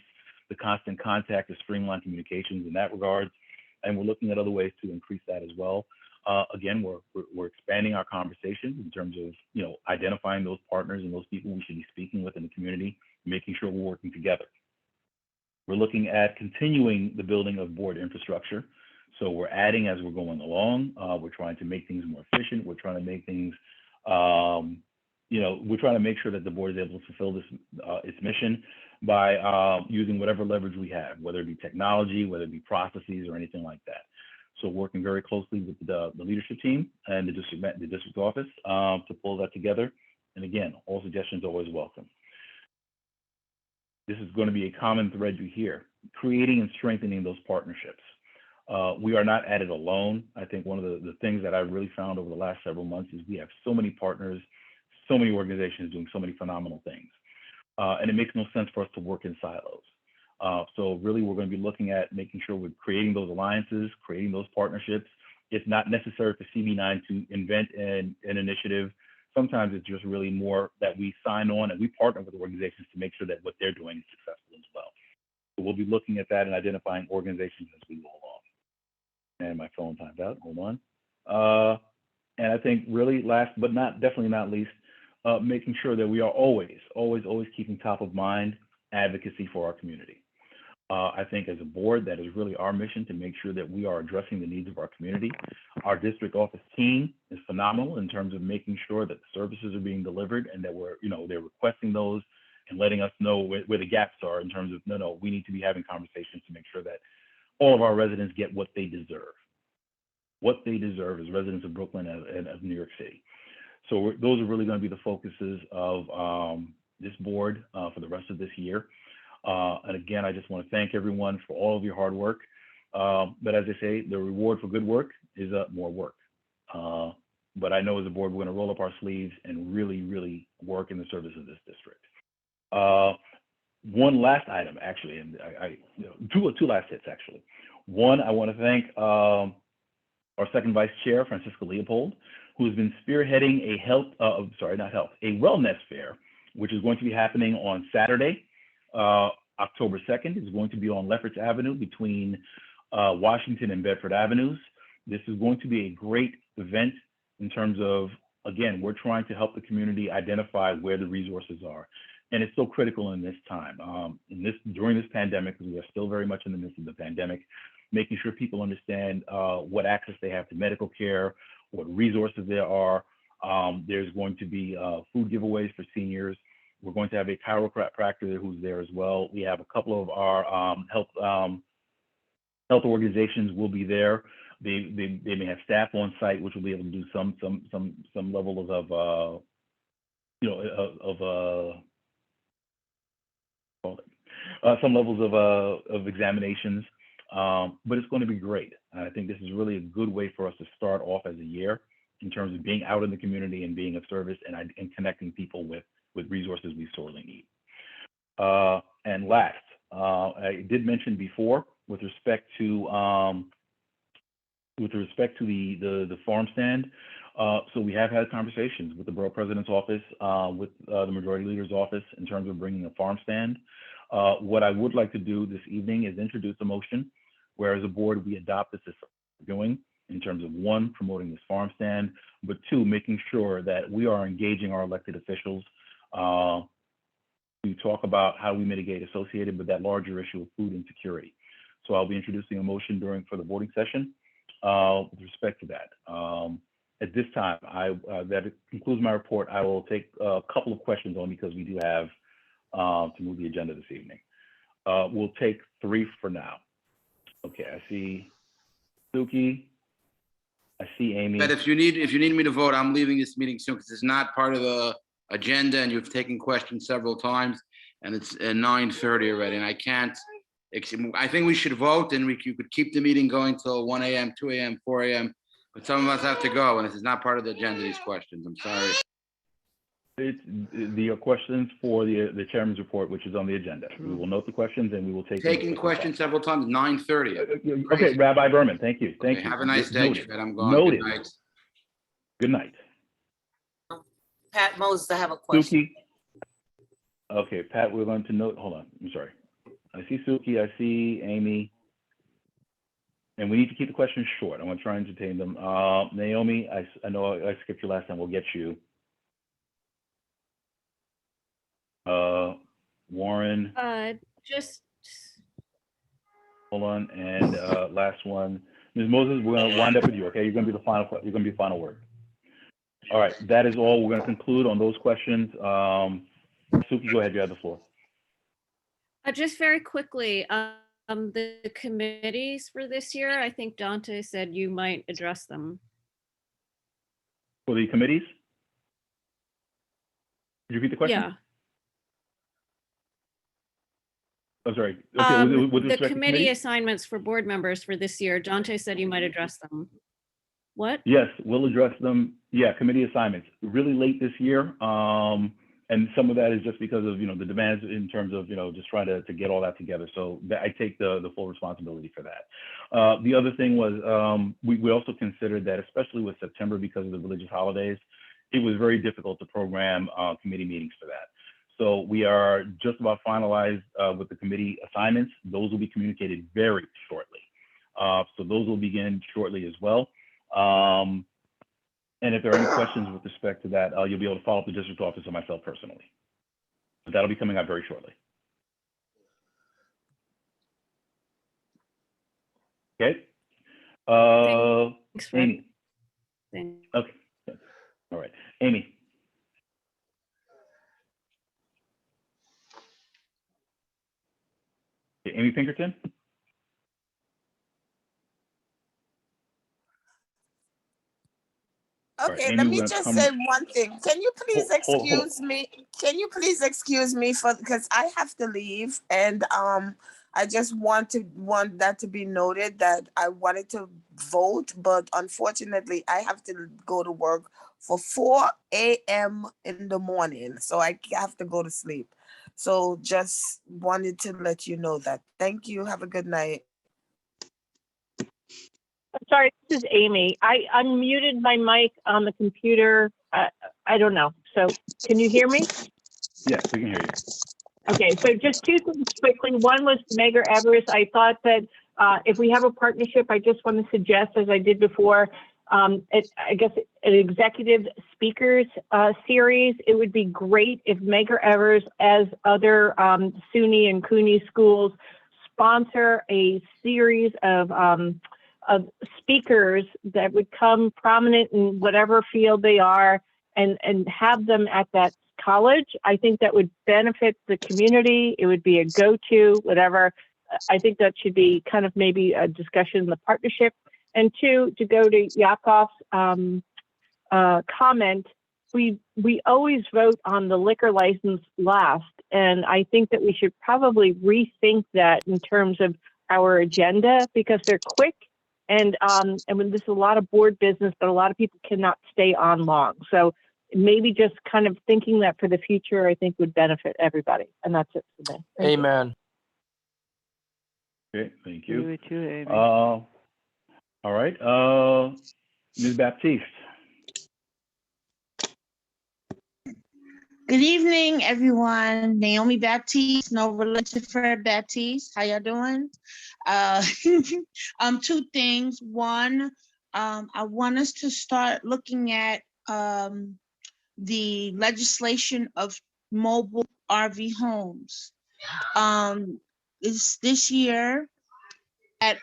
the constant contact, the streamlined communications in that regard. And we're looking at other ways to increase that as well. Again, we're expanding our conversations in terms of, identifying those partners and those people we should be speaking with in the community, making sure we're working together. We're looking at continuing the building of board infrastructure. So we're adding as we're going along. We're trying to make things more efficient. We're trying to make things, we're trying to make sure that the board is able to fulfill this, its mission by using whatever leverage we have, whether it be technology, whether it be processes or anything like that. So working very closely with the leadership team and the district office to pull that together. And again, all suggestions are always welcome. This is going to be a common thread you hear, creating and strengthening those partnerships. We are not at it alone. I think one of the things that I really found over the last several months is we have so many partners, so many organizations doing so many phenomenal things. And it makes no sense for us to work in silos. So really, we're going to be looking at making sure we're creating those alliances, creating those partnerships. It's not necessary for CB9 to invent an initiative. Sometimes it's just really more that we sign on and we partner with organizations to make sure that what they're doing is successful as well. So we'll be looking at that and identifying organizations as we go along. And my phone timed out, hold on. And I think really last, but definitely not least, making sure that we are always keeping top of mind advocacy for our community. I think as a board, that is really our mission to make sure that we are addressing the needs of our community. Our district office team is phenomenal in terms of making sure that the services are being delivered and that they're requesting those and letting us know where the gaps are in terms of, no, we need to be having conversations to make sure that all of our residents get what they deserve. What they deserve as residents of Brooklyn and of New York City. So those are really going to be the focuses of this board for the rest of this year. And again, I just want to thank everyone for all of your hard work. But as I say, the reward for good work is more work. But I know as a board, we're going to roll up our sleeves and really, really work in the service of this district. One last item, actually, and two last hits, actually. One, I want to thank our second vice chair, Francisca Leopold, who has been spearheading a wellness fair, which is going to be happening on Saturday, October 2nd. It's going to be on Lefferts Avenue between Washington and Bedford Avenues. This is going to be a great event in terms of, again, we're trying to help the community identify where the resources are. And it's so critical in this time, during this pandemic, because we are still very much in the midst of the pandemic, making sure people understand what access they have to medical care, what resources there are. There's going to be food giveaways for seniors. We're going to have a chiropractor who's there as well. We have a couple of our health organizations will be there. They may have staff on site, which will be able to do some levels of examinations. But it's going to be great. I think this is really a good way for us to start off as a year in terms of being out in the community and being of service and connecting people with resources we sorely need. And last, I did mention before with respect to the farm stand. So we have had conversations with the Borough President's office, with the Majority Leader's office in terms of bringing a farm stand. What I would like to do this evening is introduce a motion where as a board we adopt this as we're doing in terms of one, promoting this farm stand, but two, making sure that we are engaging our elected officials to talk about how we mitigate associated with that larger issue of food insecurity. So I'll be introducing a motion for the voting session with respect to that. At this time, that concludes my report. I will take a couple of questions on because we do have to move the agenda this evening. We'll take 3 for now. Okay, I see Suki. I see Amy. But if you need me to vote, I'm leaving this meeting soon because it's not part of the agenda and you've taken questions several times and it's at 9:30 already and I can't I think we should vote and you could keep the meeting going till 1 a.m., 2 a.m., 4 a.m. But some of us have to go and this is not part of the agenda, these questions. I'm sorry. It's the questions for the chairman's report, which is on the agenda. We will note the questions and we will take. Taking questions several times, 9:30. Okay, Rabbi Berman, thank you. Thank you. Have a nice day, Noted. Fred. I'm going. Noted. Good night. Good night. Pat Moses, I have a question. Suki. Okay, Pat, we're going to note, hold on, I'm sorry. I see Suki, I see Amy. And we need to keep the questions short. I want to try and entertain them. Naomi, I know I skipped you last time. We'll get you. Warren, Just hold on, and last one, Ms. Moses. We're gonna wind up with you. Okay, you're gonna be the final. You're gonna be the final word. All right, that is all. We're gonna conclude on those questions. Suki, go ahead. You have the floor. just very quickly, the committees for this year, I think Dante said you might address them. For the committees, could you repeat the question? Yeah. Oh, sorry. Okay, with The respect to committee committees? assignments for board members for this year, Dante said you might address them. What? Yes, we'll address them. Yeah, committee assignments really late this year. And some of that is just because of, the demands in terms of, just trying to get all that together. So I take the full responsibility for that. The other thing was we also considered that, especially with September, because of the religious holidays, it was very difficult to program committee meetings for that. So we are just about finalized with the committee assignments. Those will be communicated very shortly. So those will begin shortly as well. And if there are any questions with respect to that, you'll be able to follow up the district office or myself personally. But that'll be coming out very shortly. Okay. Thanks, Fred. Amy. Thanks. Okay. All right. Amy. Okay, Amy Pinkerton. Okay, Amy, let we're me gonna just come- say one thing. Can you please Hold on. excuse me? Can you please excuse me for, because I have to leave, and I just want that to be noted that I wanted to vote, but unfortunately I have to go to work for 4 a.m. in the morning, so I have to go to sleep. So just wanted to let you know that. Thank you. Have a good night. Sorry, this is Amy. I unmuted my mic on the computer. I don't know. So can you hear me? Yes, we can hear you. Okay, so just two things quickly. One was Mayor Evers. I thought that if we have a partnership, I just want to suggest, as I did before, I guess an executive speakers series. It would be great if Mayor Evers, as other SUNY and CUNY schools, sponsor a series of speakers that would come prominent in whatever field they are and have them at that college. I think that would benefit the community. It would be a go-to, whatever. I think that should be kind of maybe a discussion in the partnership. And two, to go to Yakov's comment, we always vote on the liquor license last. And I think that we should probably rethink that in terms of our agenda, because they're quick. And when there's a lot of board business, but a lot of people cannot stay on long. So maybe just kind of thinking that for the future, I think would benefit everybody. And that's it for me. Thank you. Amen. Okay, thank Agree you. with you, Amy. All right, Ms. Baptiste. Good evening, everyone. Naomi Baptiste, no relation to Fred Baptiste. How y'all doing? Two things. One, I want us to start looking at the legislation of mobile RV homes. This year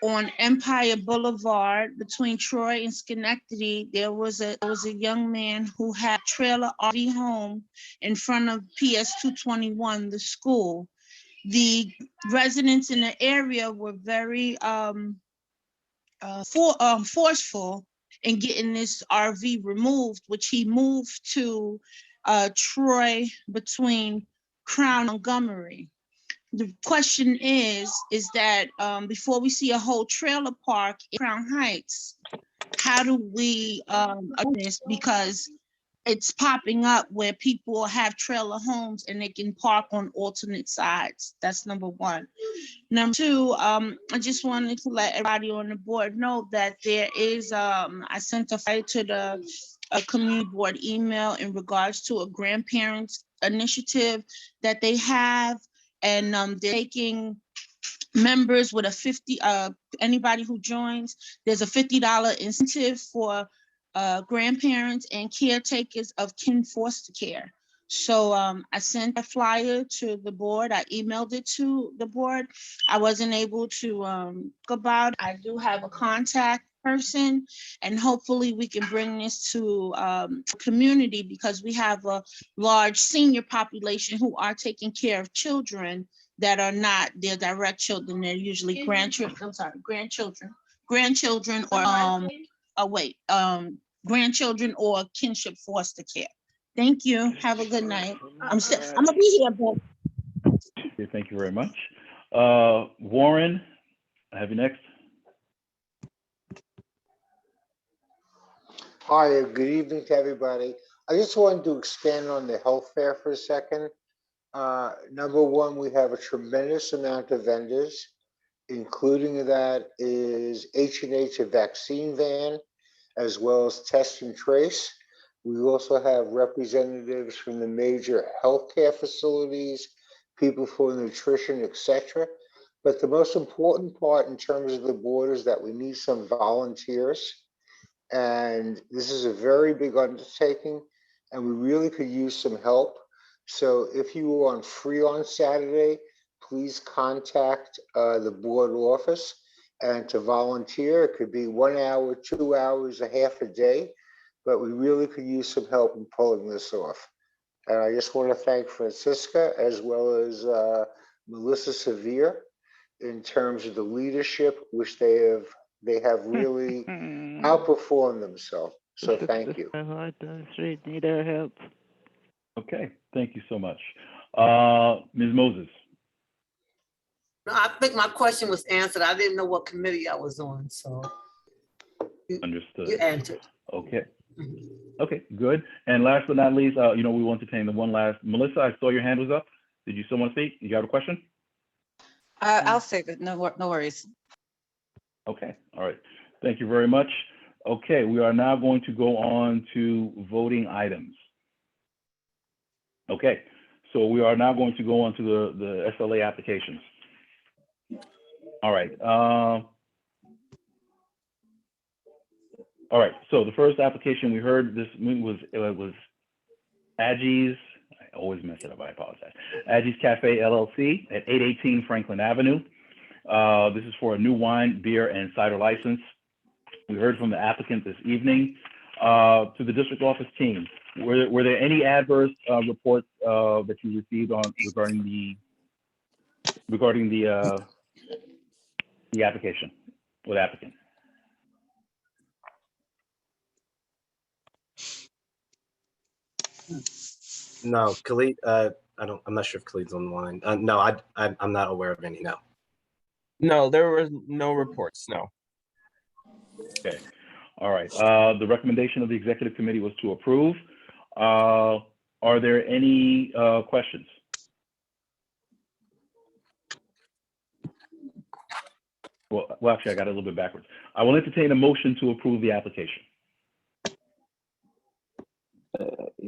on Empire Boulevard between Troy and Schenectady, there was a young man who had a trailer RV home in front of PS 221, the school. The residents in the area were very forceful in getting this RV removed, which he moved to Troy between Crown and Montgomery. the question is that before we see a whole trailer park in Crown Heights, how do we address this? Because it's popping up where people have trailer homes and they can park on alternate sides. That's number one. Number two, I just wanted to let everybody on the board know that there is, I sent a flyer to a community board email in regards to a grandparents initiative that they have. And they're taking members with a 50, anybody who joins, there's a $50 incentive for grandparents and caretakers of kin foster care. So I sent a flyer to the board. I emailed it to the board. I wasn't able to talk about it. I do have a contact person, and hopefully we can bring this to community, because we have a large senior population who are taking care of children that are not their direct children. They're usually grandchildren or grandchildren or kinship foster care. Thank you. Have a good night. I'm gonna be here, but Okay, thank you very much. Warren, I have you next. Hi, good evening to everybody. I just wanted to expand on the health fair for a second. Number one, we have a tremendous amount of vendors, including that is H&H, a vaccine van, as well as Test and Trace. We also have representatives from the major healthcare facilities, people for nutrition, etc. But the most important part in terms of the board is that we need some volunteers. And this is a very big undertaking, and we really could use some help. So if you are free on Saturday, please contact the board office. And to volunteer, it could be 1 hour, 2 hours, a half a day, but we really could use some help in pulling this off. And I just want to thank Francisca as well as Melissa Severe in terms of the leadership, which they have really outperformed themselves. So thank you. Need our help. Okay, thank you so much. Ms. Moses. No, I think my question was answered. I didn't know what committee I was on, so. Understood. You answered. Okay. Okay, good. And last but not least, we want to take the one last. Melissa, I saw your hand was up. Did you still want to speak? You have a question? I'll save it. No worries. Okay, all right. Thank you very much. Okay, we are now going to go on to voting items. Okay, so we are now going to go on to the SLA applications. All right. All right, so the first application we heard this was Aggie's, I always mess it up, I apologize. Aggie's Cafe LLC at 818 Franklin Avenue. This is for a new wine, beer, and cider license. We heard from the applicant this evening. To the district office team, were there any adverse reports that you received regarding the application with applicant? No, Khalid, I'm not sure if Khalid's on the line. No, I'm not aware of any, no. No, there were no reports, no. Okay, all right. The recommendation of the executive committee was to approve. Are there any questions? Well, actually, I got a little bit backwards. I will entertain a motion to approve the application.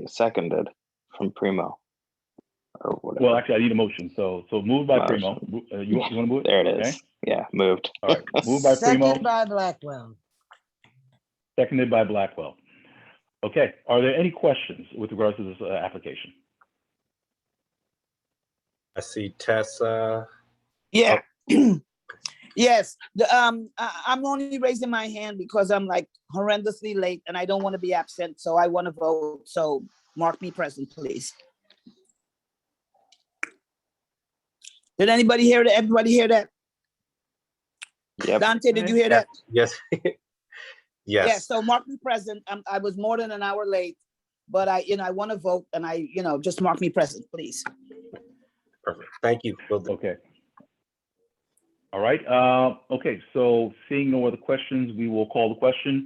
Seconded from Primo. Or whatever. Well, actually, I need a motion. So moved by Primo. You want to move it? There it is. Okay. Yeah, moved. All right, moved by Primo. Second by Blackwell. Seconded by Blackwell. Okay, are there any questions with regards to this application? I see Tessa. Yeah. Yes, I'm only raising my hand because I'm like horrendously late and I don't want to be absent, so I want to vote. So mark me present, please. Did anybody hear that? Everybody hear that? Yep. Dante, did you hear that? Yes. Yes. Yeah, so mark me present. I was more than an hour late, but I want to vote, and just mark me present, please. Perfect. Thank you. Will do. Okay. All right. Okay. So seeing no other questions, we will call the question.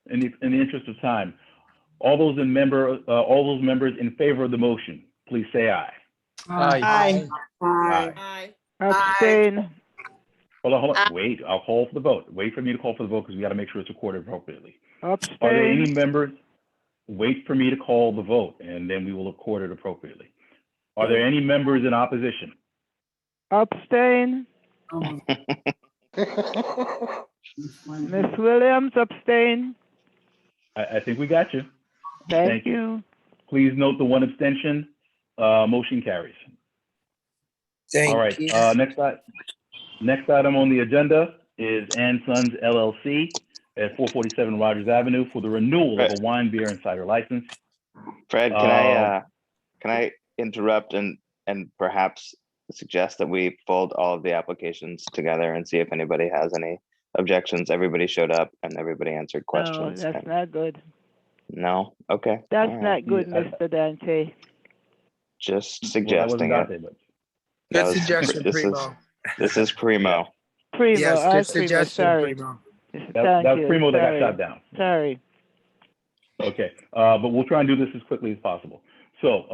In the interest of time, all those members in favor of the motion, please say aye. Aye. Aye. Abstain. Hold on. Wait. I'll call for the vote. Wait for me to call for the vote because we got to make sure it's recorded appropriately. Are there any Abstain. members? Wait for me to call the vote, and then we will record it appropriately. Are there any members in opposition? Abstain. Miss Williams, abstain. I think we got you. Thank you. Please note the one abstention. Motion carries. All right. Next item on the agenda is Ann Sons LLC at 447 Rogers Avenue for the renewal of a wine, beer, and cider license. Fred, can I interrupt and perhaps suggest that we fold all of the applications together and see if anybody has any objections? Everybody showed up and everybody answered No, questions. that's not good. No? Okay. That's all right. not good, Mr. Dante. Just Well, that wasn't suggesting Dante, it. but That Good was- suggestion, this is- Primo. This is Primo. Primo, Yes, all good right, Primo, suggestion, sorry. Primo. that Thank was you, Primo that got sorry. shot down. Sorry. Okay, but we'll try and do this as quickly as possible. So,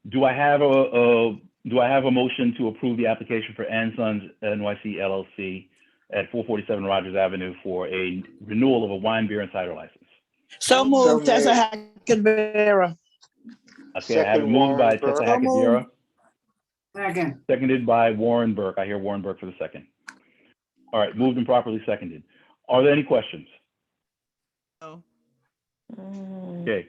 do I have a motion to approve the application for Ann Sons NYC LLC at 447 Rogers Avenue for a renewal of a wine, beer, and cider license? So moved, Tessa Hackett Vera. Okay, I have it moved by Second, Warren Tessa Burke. Hackett Viera, Second. seconded by Warren Burke. I hear Warren Burke for the second. All right, moved and properly seconded. Are there any questions? No. Okay.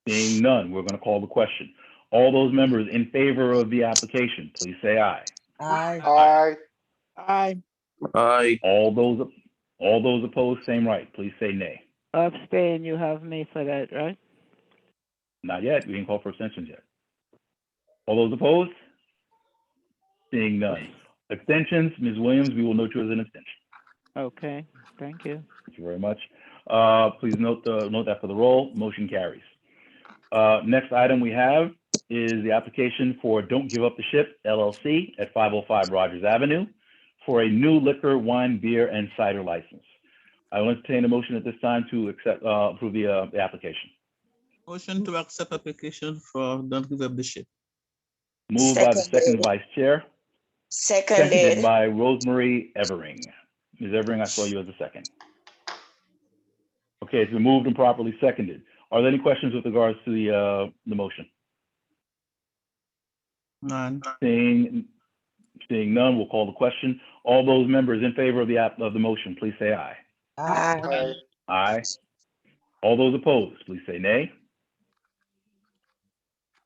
Seeing none, we're going to call the question. All those members in favor of the application, please say aye. Aye. Aye. Aye. All those opposed, same right. Please say nay. Abstain, you have me for that, right? Not yet. We didn't call for abstentions yet. All those opposed? Seeing none. Abstentions, Ms. Williams, we will note you as an abstention. Okay, thank you. Thank you very much. Please note that for the roll, motion carries. Next item we have is the application for Don't Give Up the Ship LLC at 505 Rogers Avenue for a new liquor, wine, beer, and cider license. I will entertain a motion at this time to approve the application. Motion to accept application for Don't Give Up the Ship. Moved by the second vice chair, seconded Seconded. by Rosemary Evering. Ms. Evering, I saw you as a second. Okay, it's been moved and properly seconded. Are there any questions with regards to the motion? None. Seeing none, we'll call the question. All those members in favor of the motion, please say aye. Aye. Aye. All those opposed, please say nay.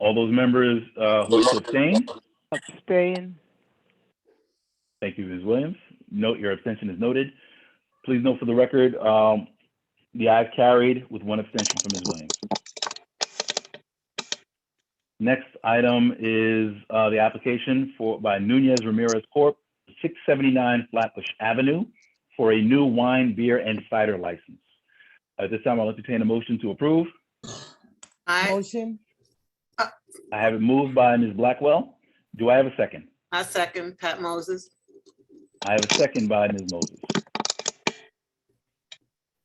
All those members who wish to abstain, Abstain. thank you, Ms. Williams. Note your abstention is noted. Please note for the record, the ayes carried with one abstention from Ms. Williams. Next item is the application by Nunez Ramirez Corp., 679 Flatbush Avenue for a new wine, beer, and cider license. At this time, I'll entertain a motion to approve. Motion. I have it moved by Ms. Blackwell. Do I have a second? I second Pat Moses. I have a second by Ms. Moses.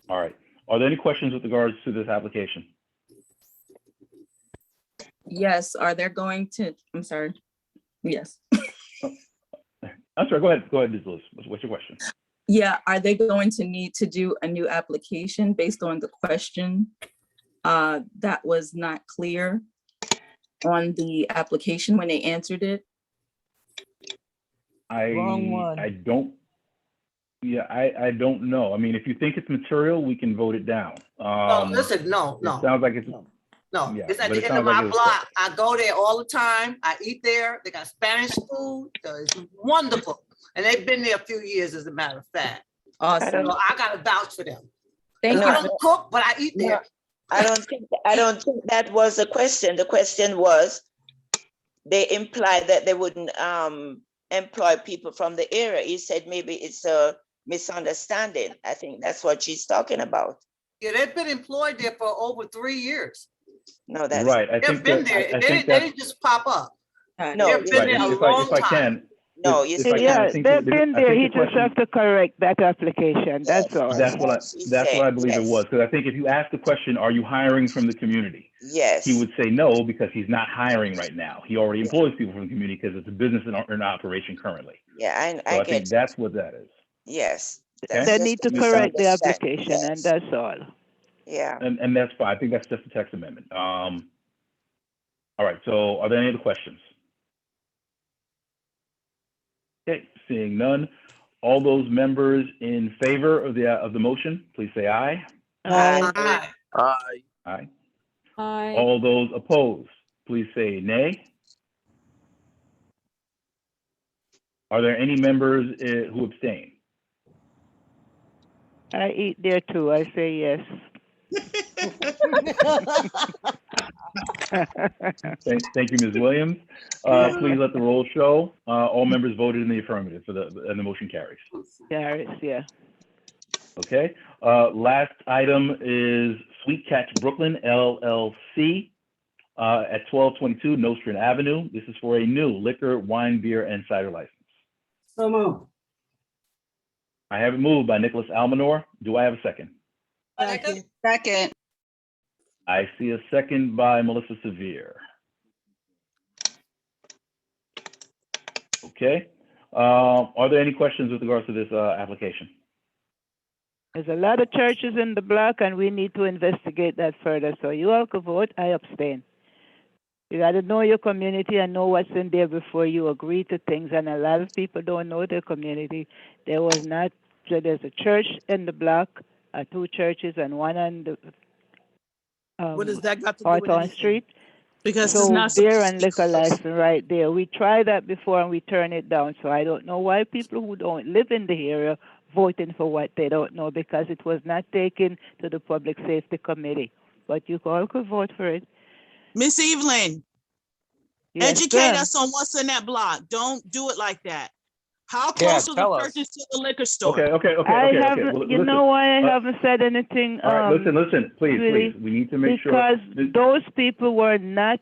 All right. Are there any questions with regards to this application? Yes, are there going to, I'm sorry. Yes. I'm sorry, go ahead, Ms. Lewis. What's your question? Yeah, are they going to need to do a new application based on the question that was not clear on the application when they answered it? I don't know. I mean, if you think it's material, we can vote it down. Listen, no. It sounds like it's, No, yeah, it's at but the it end of sounds like my it was block. I go there all the time. I eat there. They got Spanish food. So it's wonderful. And they've been there a few years, as a matter of fact. Awesome. So I gotta vouch for them. Thank I you. don't cook, but I eat there. I don't think that was the question. The question was, they implied that they wouldn't employ people from the area. He said maybe it's a misunderstanding. I think that's what she's talking about. Yeah, they've been employed there for over 3 years. No, that's. Right, I They've think been that, there. I They think they that, didn't just pop up. No, They've been right, there a if I, long if I time. can. No, if- you if said I can, I Yeah, think they've the- been I there. think He the just question- have to correct that application. That's all. That's what I, she that's what I said, believe it yes. was, because I think if you ask the question, are you hiring from the community? Yes. He would say no, because he's not hiring right now. He already employs people from the community because it's a business in operation currently. Yeah, So I I think get, that's what that is. yes. Okay? They That's need just to a correct the misunderstanding, application, and yes. that's all. Yeah. And that's fine. I think that's just a text amendment. All right, so are there any other questions? Okay, seeing none. All those members in favor of the motion, please say aye. Aye. Aye. Aye. Aye. Aye. All those opposed, please say nay. Are there any members who abstain? I eat there too. I say yes. Thank you, Ms. Williams. Please let the roll show. All members voted in the affirmative and the motion carries. Carries, yeah. Okay. Last item is Sweet Catch Brooklyn LLC at 1222 Nostrand Avenue. This is for a new liquor, wine, beer, and cider license. So moved. I have it moved by Nicholas Almanor. Do I have a second? Second. I see a second by Melissa Severe. Okay. Are there any questions with regards to this application? There's a lot of churches in the block, and we need to investigate that further. So you all can vote. I abstain. You got to know your community and know what's in there before you agree to things. And a lot of people don't know their community. There was not. So there's a church in the block, two churches, and one on the What does that got to do with Hawthorne anything? Street. Because So it's not beer supposed and to be liquor close. license right there. We tried that before and we turned it down. So I don't know why people who don't live in the area voting for what they don't know, because it was not taken to the Public Safety Committee. But you all could vote for it. Miss Evelyn, Yes, educate sir. us on what's in that block. Don't do it like that. How Yeah, close are tell the us. churches to the liquor store? Okay. I Well, haven't, you listen. know why I haven't said anything? All right, listen, please, really, please. We need to make sure. Because those people were not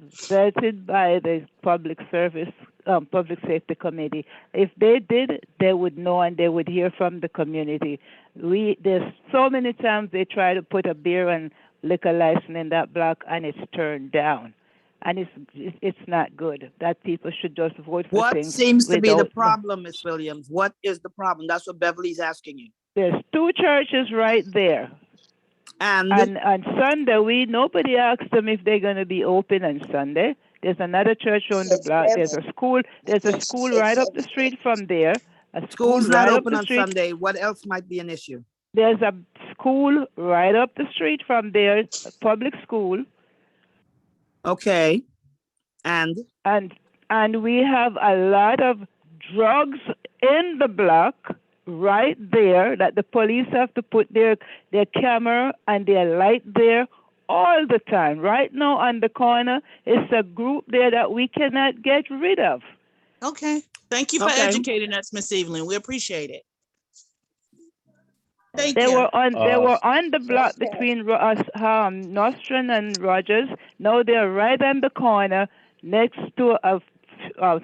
vetted by the Public Safety Committee. If they did, they would know and they would hear from the community. There's so many times they try to put a beer and liquor license in that block and it's turned down. And it's not good. That people should just vote for What things. seems to be the without- problem, Miss Williams? What is the problem? That's what Beverly's asking you. There's two churches right there. And on Sunday, nobody asked them if they're gonna be open on Sunday. There's another church on the block. There's a school right up the street from there. A school school's not right up open the on street. Sunday. What else might be an issue? There's a school right up the street from there, a public school. Okay. And we have a lot of drugs in the block right there that the police have to put their camera and their light there all the time. Right now on the corner, it's a group there that we cannot get rid of. Okay. Thank you for Okay. educating us, Miss Evelyn. We appreciate it. Thank They you. were on the block between Nostrand and Rogers. Now they're right on the corner next to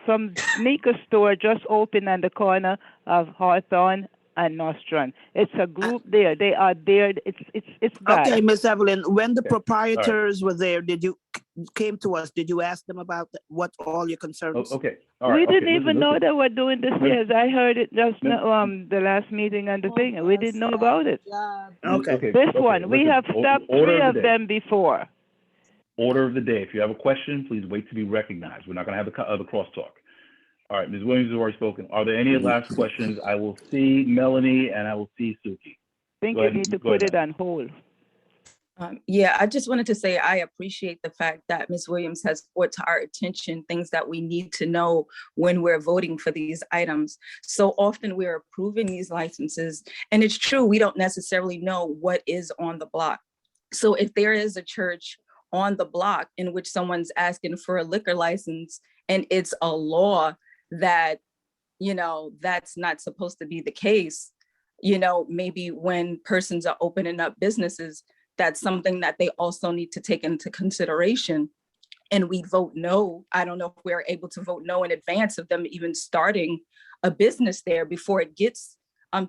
some sneaker store just opened on the corner of Hawthorne and Nostrand. It's a group there. They are there. It's bad. okay, Miss Evelyn, when the proprietors were there, came to us, did you ask them about what all your concerns? Okay. We didn't even know they were doing this. Yes, I heard it just the last meeting and the thing. We didn't know about it. Okay. This one, we listen, have stopped order three of of the day. them before. Order of the day. If you have a question, please wait to be recognized. We're not going to have the crosstalk. All right, Ms. Williams has already spoken. Are there any last questions? I will see Melanie and I will see Suki. I think Go you ahead, need to go put ahead, it on hold. Yeah, I just wanted to say I appreciate the fact that Ms. Williams has brought to our attention things that we need to know when we're voting for these items. So often we're approving these licenses, and it's true, we don't necessarily know what is on the block. So if there is a church on the block in which someone's asking for a liquor license and it's a law that, that's not supposed to be the case, maybe when persons are opening up businesses, that's something that they also need to take into consideration. And we vote no. I don't know if we're able to vote no in advance of them even starting a business there before it gets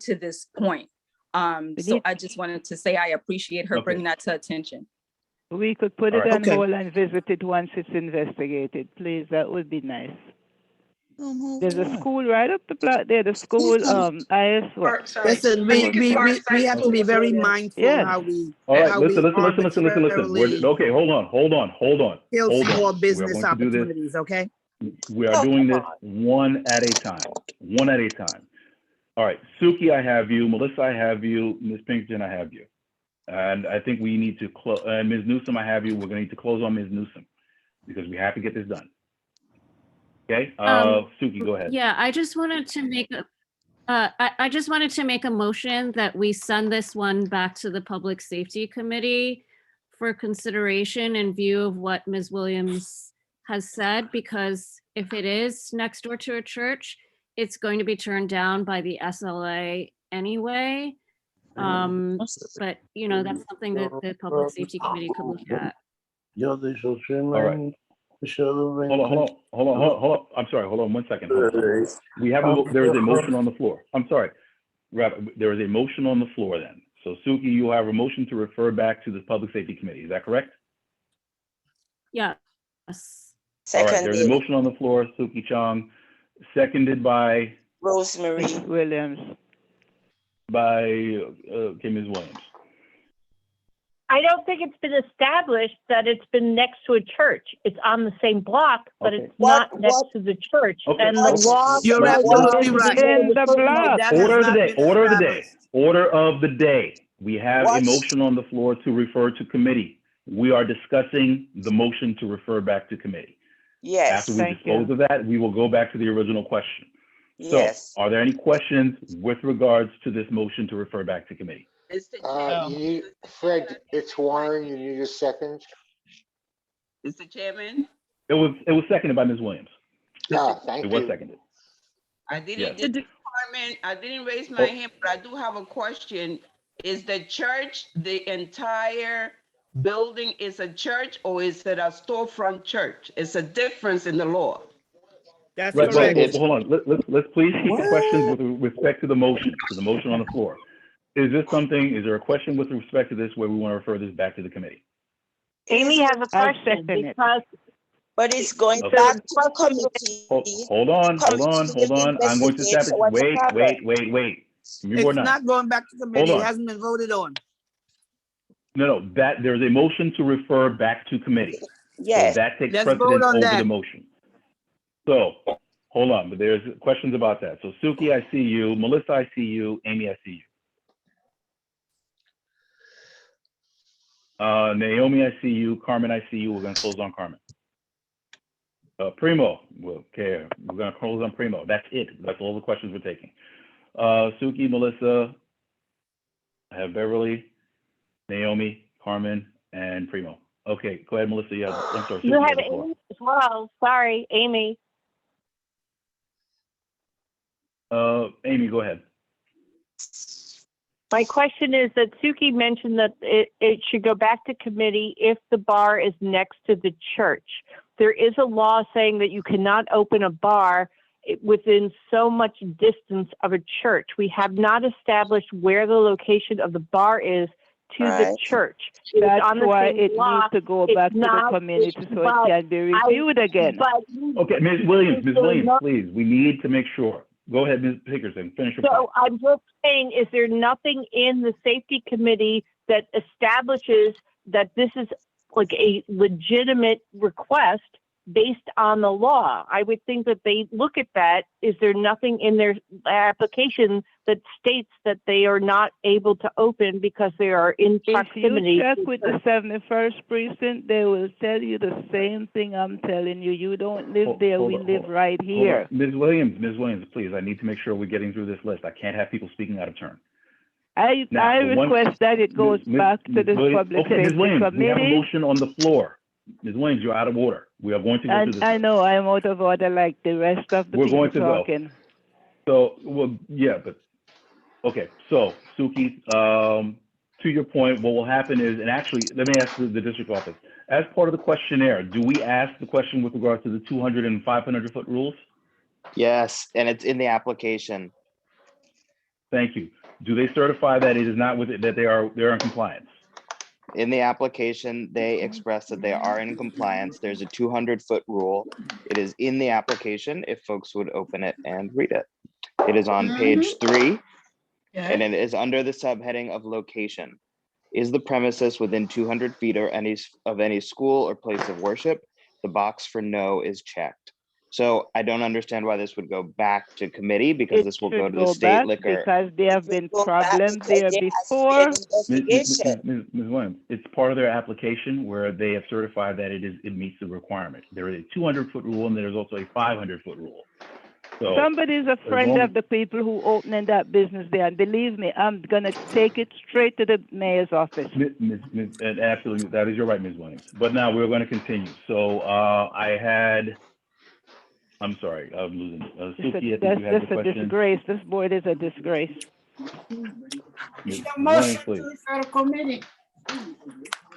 to this point. So I just wanted to say I appreciate her bringing that to attention. We could put All it right. on hold and visit it once it's investigated, please. That would be nice. There's a school right up the block there, the school, IS what? Listen, we have to be very mindful Yes. how we. All right, how we listen. arbitrarily Okay, hold on. kill Hold small on. We are business going to do this. opportunities, okay? We are doing this one at a time. One at a time. All right, Suki, I have you. Melissa, I have you. Ms. Pinkerton, I have you. And I think we need to close. Ms. Newsom, I have you. We're going to need to close on Ms. Newsom because we have to get this done. Okay, Suki, go ahead. Yeah, I just wanted to make a, I just wanted to make a motion that we send this one back to the Public Safety Committee for consideration in view of what Ms. Williams has said, because if it is next door to a church, it's going to be turned down by the SLA anyway. But you know, that's something that the Public Safety Committee could look at. All right. Hold on. I'm sorry. Hold on 1 second. Hold on. We have there is a motion on the floor. I'm sorry. There is a motion on the floor then. So Suki, you have a motion to refer back to the Public Safety Committee. Is that correct? Yeah. All right. There's a motion on the floor. Suki Chong, seconded by Rosemary Williams. By Ms. Williams. I don't think it's been established that it's been next to a church. It's on the same block, but it's not next to the church. Okay. And the law. You're absolutely right. In the block. Order of the day. Order of the day. Order of the day. We have a motion on the floor to refer to committee. We are discussing the motion to refer back to committee. Yes. After we dispose of that, we will go back to the original question. Yes. So, are there any questions with regards to this motion to refer back to committee? You need, Fred, it's Warren, you need a second? Mr. Chairman, It was seconded by Ms. Williams. Thank It was you. seconded. I didn't Yes. get the comment, I didn't raise my hand, but I do have a question. Is the church, the entire building is a church, or is it a storefront church? It's a difference in the law. That's Right, correct. hold on. Let's please keep the questions with respect to the motion on the floor. Is there a question with respect to this where we want to refer this back to the committee? Amy has a question because. But it's going Okay. back to the committee. Hold on. I'm going to establish, wait. It's not going back to committee. on. It hasn't been voted on. No, there's a motion to refer back to committee. Yes. So that takes Let's vote precedence on over that. the motion. So, hold on, but there's questions about that. So Suki, I see you. Melissa, I see you. Amy, I see you. Naomi, I see you. Carmen, I see you. We're going to close on Carmen. Primo, we're going to close on Primo. That's it. That's all the questions we're taking. Suki, Melissa, I have Beverly, Naomi, Carmen, and Primo. Okay, go ahead, Melissa. Yeah, I'm sorry. You Suki, have the floor. Amy as well. Sorry, Amy. Amy, go ahead. My question is that Suki mentioned that it should go back to committee if the bar is next to the church. There is a law saying that you cannot open a bar within so much distance of a church. We have not established where the location of the bar is to the church. It is That's on the why same it block. needs to go It's back to the not- community so it but can be reviewed again. Okay, Ms. Williams, please, we need to make sure. Go ahead, Ms. Hickerson, finish your point. So I'm just saying, is there nothing in the safety committee that establishes that this is like a legitimate request based on the law? I would think that they look at that. Is there nothing in their application that states that they are not able to open because they are in If you proximity? check with the 71st precinct, they will tell you the same thing I'm telling you. You don't live there, we live right here. Ms. Williams, please, I need to make sure we're getting through this list. I can't have people speaking out of turn. I request that it goes back to the Public Okay, Ms. Safety Williams, we have a Committee. motion on the floor. Ms. Williams, you're out of order. We are going to go through this. I know I'm out of order like the rest of the We're people going to go. talking. So, well, yeah, but, okay, so Suki, to your point, what will happen is, and actually, let me ask the district office, as part of the questionnaire, do we ask the question with regard to the 200 and 500 foot rules? Yes, and it's in the application. Thank you. Do they certify that it is not with it, that they're in compliance? In the application, they express that they are in compliance. There's a 200-foot rule. It is in the application if folks would open it and read it. It is on page 3, and it is under the subheading of location. Is the premises within 200 feet or of any school or place of worship? The box for no is checked. So I don't understand why this would go back to committee, because this will go to the state liquor. Because there have been problems there before. Ms. Williams, it's part of their application where they have certified that it meets the requirement. There is a 200-foot rule and there's also a 500-foot rule. So Somebody's a friend of the people who opening that business there, and believe me, I'm gonna take it straight to the mayor's office. And absolutely, that is your right, Ms. Williams. But now we're going to continue. So I'm sorry, I'm losing. Suki, I think you had That's the a question. disgrace. This board is a disgrace. Ms. Williams, please.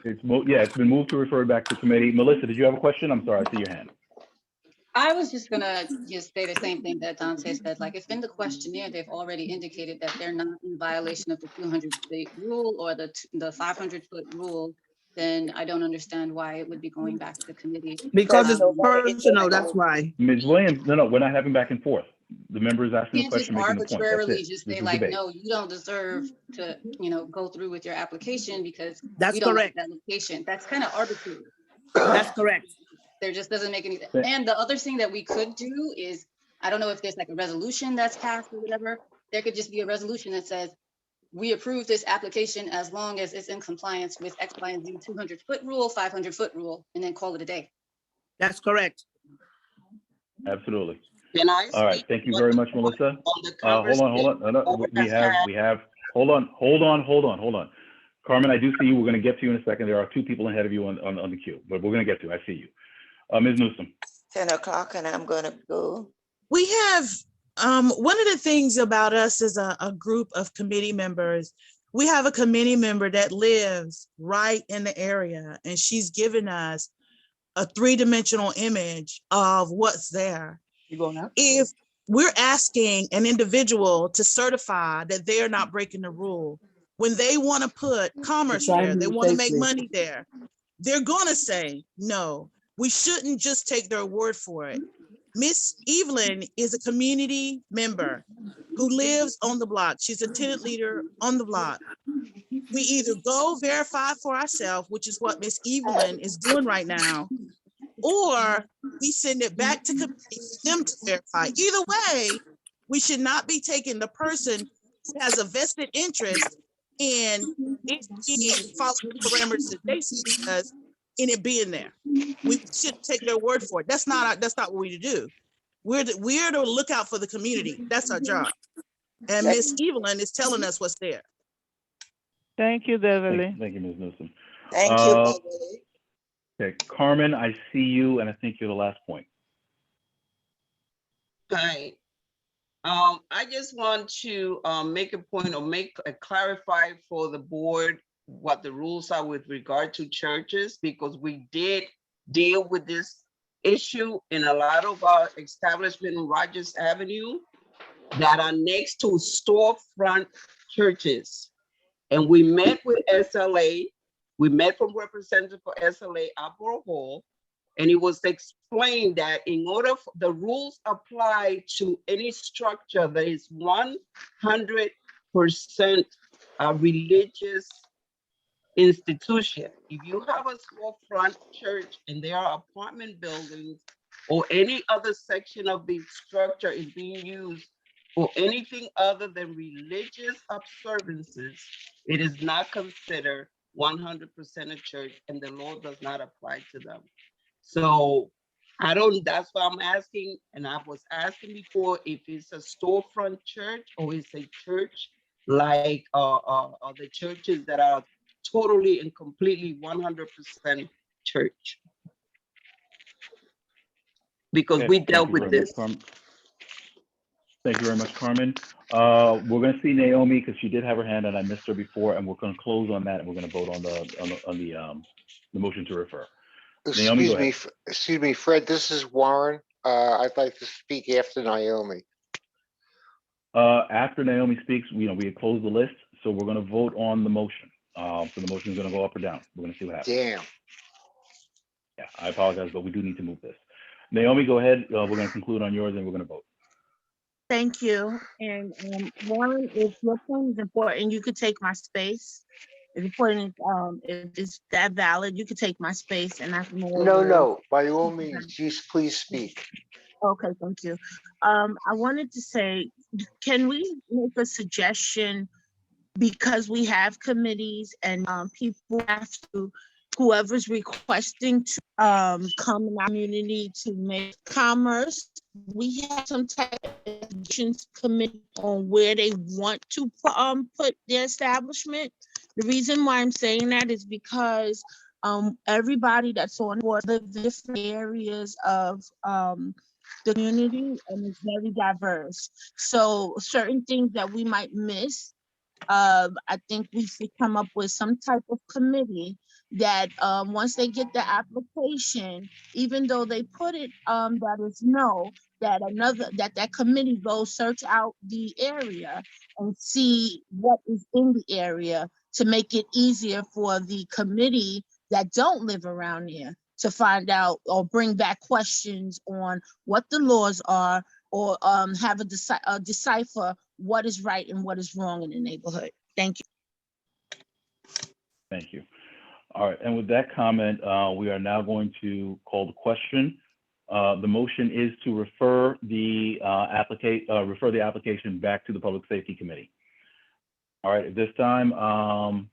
It's been moved to refer back to committee. Melissa, did you have a question? I'm sorry, I see your hand. I was just gonna say the same thing that Dante said, like if in the questionnaire, they've already indicated that they're not in violation of the 200-foot rule or the 500-foot rule, then I don't understand why it would be going back to the committee. Because it's personal, that's why. Ms. Williams, no, we're not having back and forth. The member is asking the You can't just question, making the point. That's arbitrarily it. just This say is like, debate. no, you don't deserve to, go through with your application because That's we don't like correct. that location. That's kind of arbitrary. That's correct. There just doesn't make any sense. And the other thing that we could do is, I don't know if there's like a resolution that's passed or whatever. There could just be a resolution that says, we approve this application as long as it's in compliance with X, Y, and Z 200-foot rule, 500-foot rule, and then call it a day. That's correct. Absolutely. Can I All right, speak thank you very much, Melissa. Hold on. No, hold on. Carmen, I do see you. We're going to get to you in a second. There are 2 people ahead of you on the queue, but we're going to get to you. I see you. Ms. Newsom. 10 o'clock and I'm gonna go. We have, one of the things about us as a group of committee members, we have a committee member that lives right in the area, and she's given us a 3-dimensional image of what's there. If we're asking an individual to certify that they're not breaking the rule, when they want to put commerce there, they want to make money there, they're gonna say, no, we shouldn't just take their word for it. Miss Evelyn is a community member who lives on the block. She's a tenant leader on the block. We either go verify for ourselves, which is what Miss Evelyn is doing right now, or we send it back to committee for them to verify. Either way, we should not be taking the person who has a vested interest in it being following the parameters that they see because in it being there. We should take their word for it. That's not what we do. We're to look out for the community. That's our job. And Miss Evelyn is telling us what's there. Thank you, Beverly. Thank you, Ms. Newsom. Thank you, Beverly. Okay, Carmen, I see you, and I think you're the last point. Hi. I just want to make a point or clarify for the board what the rules are with regard to churches, because we did deal with this issue in a lot of our establishment in Rogers Avenue that are next to storefront churches. And we met with SLA. We met from representative for SLA, Albro Hall, and it was explained that in order for the rules apply to any structure that is 100% religious institution. If you have a storefront church and there are apartment buildings or any other section of the structure is being used for anything other than religious observances, it is not considered 100% a church and the law does not apply to them. So that's why I'm asking, and I was asking before, if it's a storefront church or it's a church like the churches that are totally and completely 100% church. Because we dealt with this. Thank you very much, Carmen. We're going to see Naomi because she did have her hand and I missed her before, and we're going to close on that and we're going to vote on the motion to refer. Naomi, go ahead. Excuse me, Fred, this is Warren. I'd like to speak after Naomi. After Naomi speaks, we had closed the list, so we're going to vote on the motion. So the motion is going to go up or down. We're going to see what happens. Damn. Yeah, I apologize, but we do need to move this. Naomi, go ahead. We're going to conclude on yours and we're going to vote. Thank you. And Warren, if your point is important, you could take my space. If your point is, if it's that valid, you could take my space and I can. No, by all means, just please speak. Okay, thank you. I wanted to say, can we make a suggestion? Because we have committees and people have to, whoever's requesting to come in our community to make commerce, we have some type of committee on where they want to put their establishment. The reason why I'm saying that is because everybody that's on board live in different areas of the community, and it's very diverse. So certain things that we might miss, I think we should come up with some type of committee that once they get the application, even though they put it that is no, that committee goes search out the area and see what is in the area to make it easier for the committee that don't live around there to find out or bring back questions on what the laws are, or have a decipher what is right and what is wrong in the neighborhood. Thank you. Thank you. All right, and with that comment, we are now going to call the question. The motion is to refer the application back to the Public Safety Committee. All right, at this time,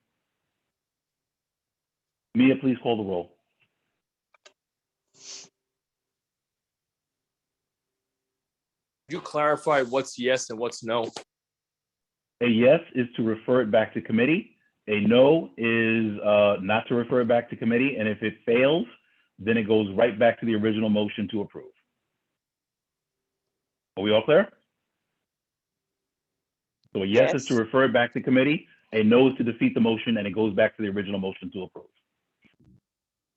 Mia, please call the roll. Could you clarify what's yes and what's no? A yes is to refer it back to committee. A no is not to refer it back to committee. And if it fails, then it goes right back to the original motion to approve. Are we all clear? So a yes is to refer it back to committee. A no is to defeat the motion, and it goes back to the original motion to approve.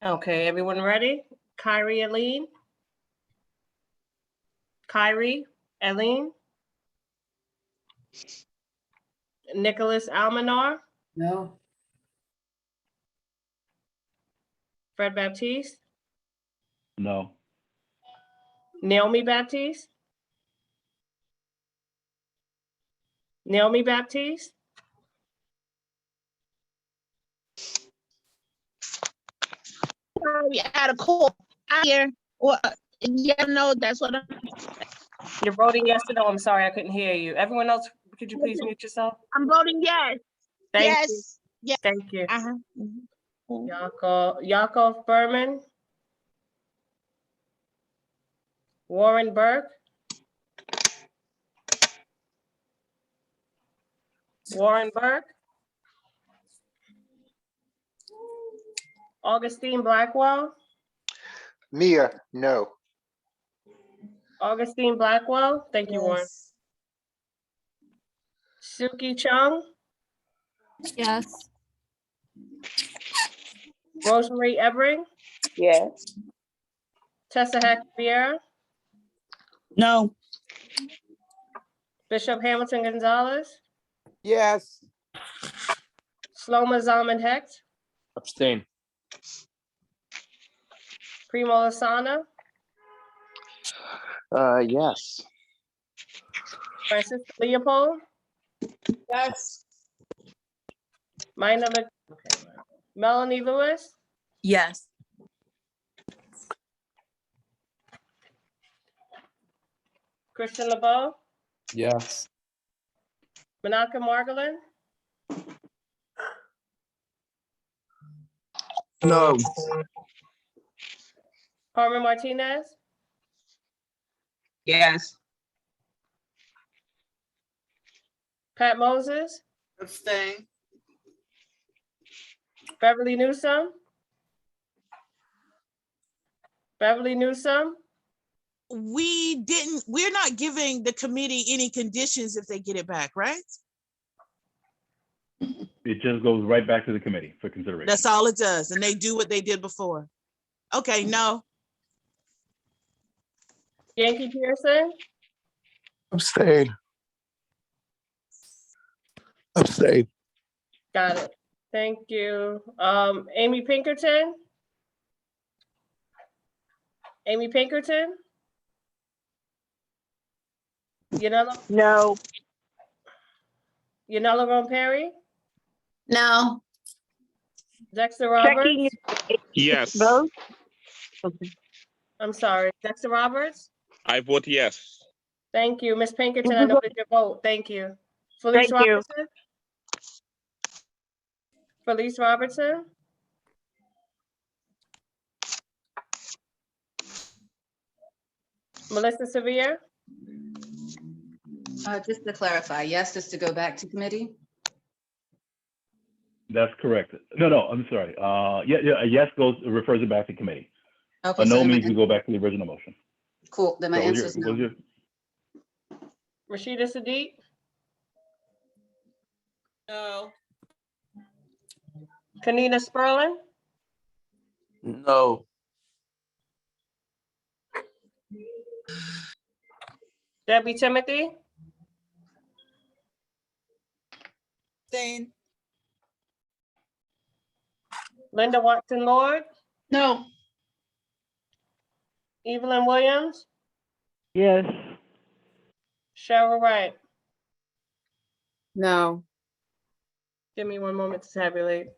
Okay, everyone ready? Kyrie Eileen? Kyrie Eileen? Nicholas Almanar? No. Fred Baptiste? No. Naomi Baptiste? Naomi Baptiste? Sorry, I had a call out here. Or yeah, no, that's what I'm. You're voting yes or no? I'm sorry, I couldn't hear you. Everyone else, could you please mute yourself? I'm voting yes. Thank you. Yes. Yes. Thank you. Yakov Berman? Warren Burke? Warren Burke? Augustine Blackwell? Mia, no. Augustine Blackwell? Thank you, Warren. Suki Chung? Yes. Rosemary Evering? Yes. Tessa Heck Vieira? No. Bishop Hamilton Gonzalez? Yes. Sloma Zalman Hecht? Abstain. Primo Lasana? Yes. Francisco Leopold? Yes. Melanie Lewis? Yes. Christian LeBeau? Yes. Menaka Margolin? No. Carmen Martinez? Yes. Pat Moses? Abstain. Beverly Newsome? Beverly Newsome? we're not giving the committee any conditions if they get it back, right? It just goes right back to the committee for consideration. That's all it does, and they do what they did before. Okay, no. Yankee Pearson, Abstain. Abstain. got it. Thank you. Amy Pinkerton? Amy Pinkerton? Yanela? No. Yanela Rome Perry? No. Dexter Roberts? Checking Yes, vote. Okay. I'm sorry, Dexter Roberts? I vote yes. Thank you. Ms. Pinkerton, I noted your vote. Thank you. Felice Thank you. Robertson? Felice Robertson? Melissa Severe? Just to clarify, yes, just to go back to committee? That's correct. No, I'm sorry. A yes refers it back to committee. Okay, A so no then my means we go back to the original motion. Cool, then my So answer is no. Rashida Sadiq? No. Kanina Sperlin? No. Debbie Timothy? Abstain. Linda Watson Lord? No. Evelyn Williams? Yes. Cheryl Wright? No. Give me one moment to tabulate.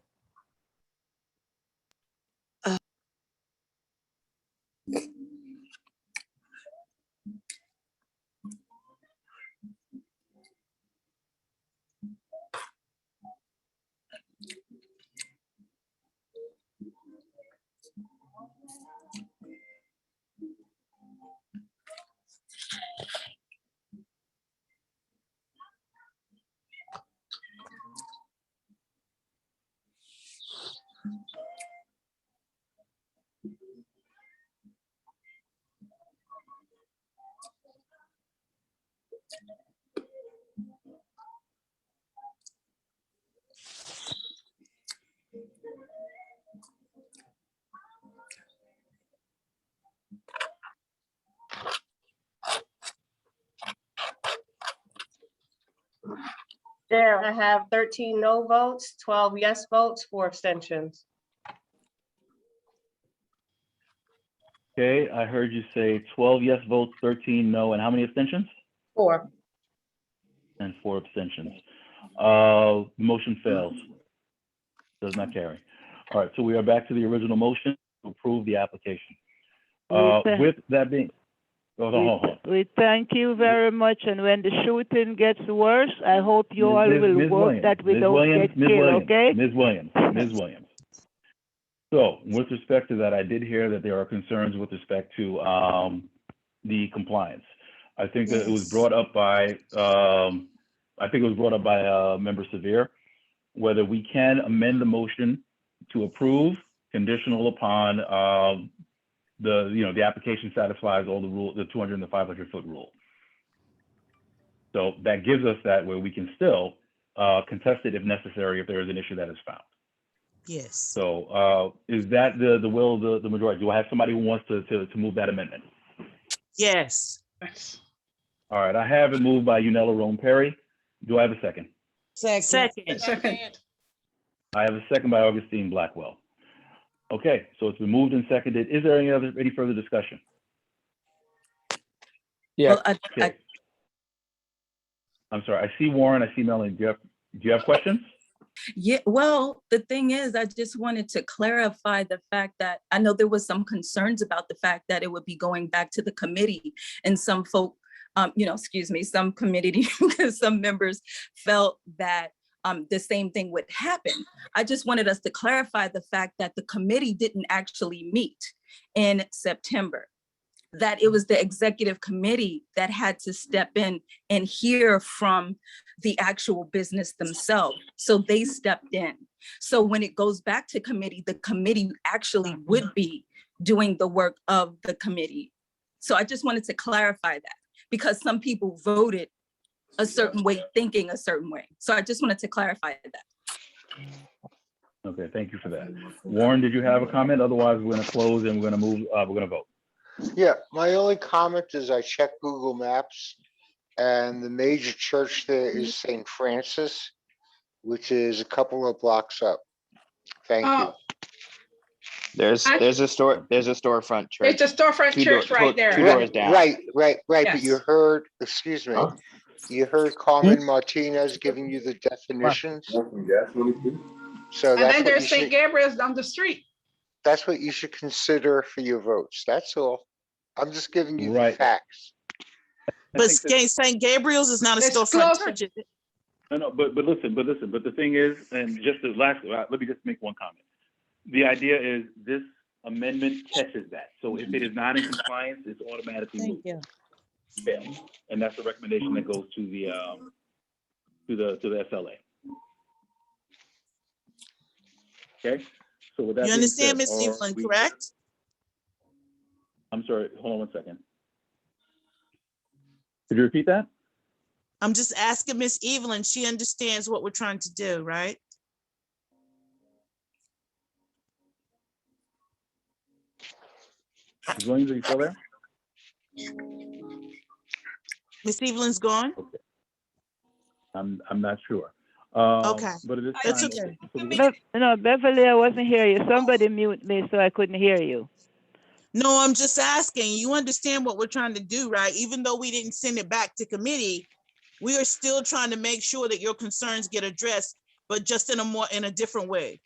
There, I have 13 no votes, 12 yes votes, 4 abstentions. Okay, I heard you say 12 yes votes, 13 no, and how many abstentions? 4. And 4 abstentions. Motion fails. Does not carry. All right, so we are back to the original motion to approve the application. With that being, hold on. We thank you very much, and when the shooting gets worse, I hope you all will Ms. work Williams, that we Ms. don't Williams, get Ms. killed, Williams, okay? Ms. Williams. So with respect to that, I did hear that there are concerns with respect to the compliance. I think that it was brought up by, Member Severe, whether we can amend the motion to approve conditional upon the application satisfies all the rules, the 200 and the 500 foot rule. So that gives us that where we can still contest it if necessary, if there is an issue that is found. Yes. So is that the will of the majority? Do I have somebody who wants to move that amendment? Yes. All right, I have it moved by Yanela Rome Perry. Do I have a second? Second. I have a second by Augustine Blackwell. Okay, so it's been moved and seconded. Is there any further discussion? Yeah. Well, Okay. I'm sorry, I see Warren, I see Melanie. Do you have questions? Yeah, well, the thing is, I just wanted to clarify the fact that I know there was some concerns about the fact that it would be going back to the committee, and some folk, some committee, because some members felt that the same thing would happen. I just wanted us to clarify the fact that the committee didn't actually meet in September, that it was the executive committee that had to step in and hear from the actual business themselves. So they stepped in. So when it goes back to committee, the committee actually would be doing the work of the committee. So I just wanted to clarify that because some people voted a certain way, thinking a certain way. So I just wanted to clarify that. Okay, thank you for that. Warren, did you have a comment? Otherwise, we're gonna close and we're gonna move, we're gonna vote. Yeah, my only comment is I checked Google Maps and the major church there is St. Francis, which is a couple of blocks up. Thank you. Oh, There's a storefront church. It's a storefront church right there. Two doors down. Right, but you Yes. heard, excuse me, you heard Carmen Martinez giving you the definitions. So And that's then what you there's St. should, Gabriel's down the street. that's what you should consider for your votes. That's all. I'm just giving you the Right. facts. But St. Gabriel's is not a It's storefront closer. church, is it? No, but listen, but the thing is, and just as last, let me just make one comment. The idea is this amendment catches that. So if it is not in compliance, it's automatically Thank moved. you. Fails. And that's the recommendation that goes to the SLA. Okay, so with that You being understand, said, Ms. are Evelyn, we- correct? I'm sorry, hold on one second. Could you repeat that? I'm just asking Miss Evelyn, she understands what we're trying to do, right? Ms. Williams, are you still there? Miss Evelyn's gone? I'm not sure. Okay. But it is That's time. okay. so we- No, Beverly, I wasn't hearing you. Somebody mute me so I couldn't hear you. No, I'm just asking, you understand what we're trying to do, right? Even though we didn't send it back to committee, we are still trying to make sure that your concerns get addressed, but just in a different way.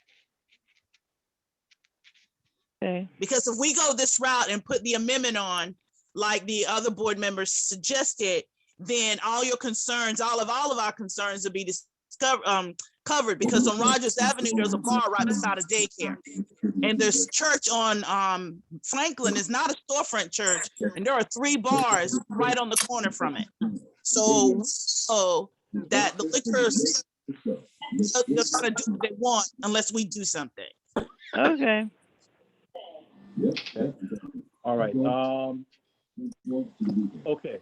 Okay. Because if we go this route and put the amendment on, like the other board members suggested, then all your concerns, all of our concerns will be covered, because on Rogers Avenue, there's a bar right beside a daycare. And there's church on Franklin is not a storefront church, and there are 3 bars right on the corner from it. So that the liquors, they're gonna do what they want unless we do something. Okay. Okay. All right. Okay.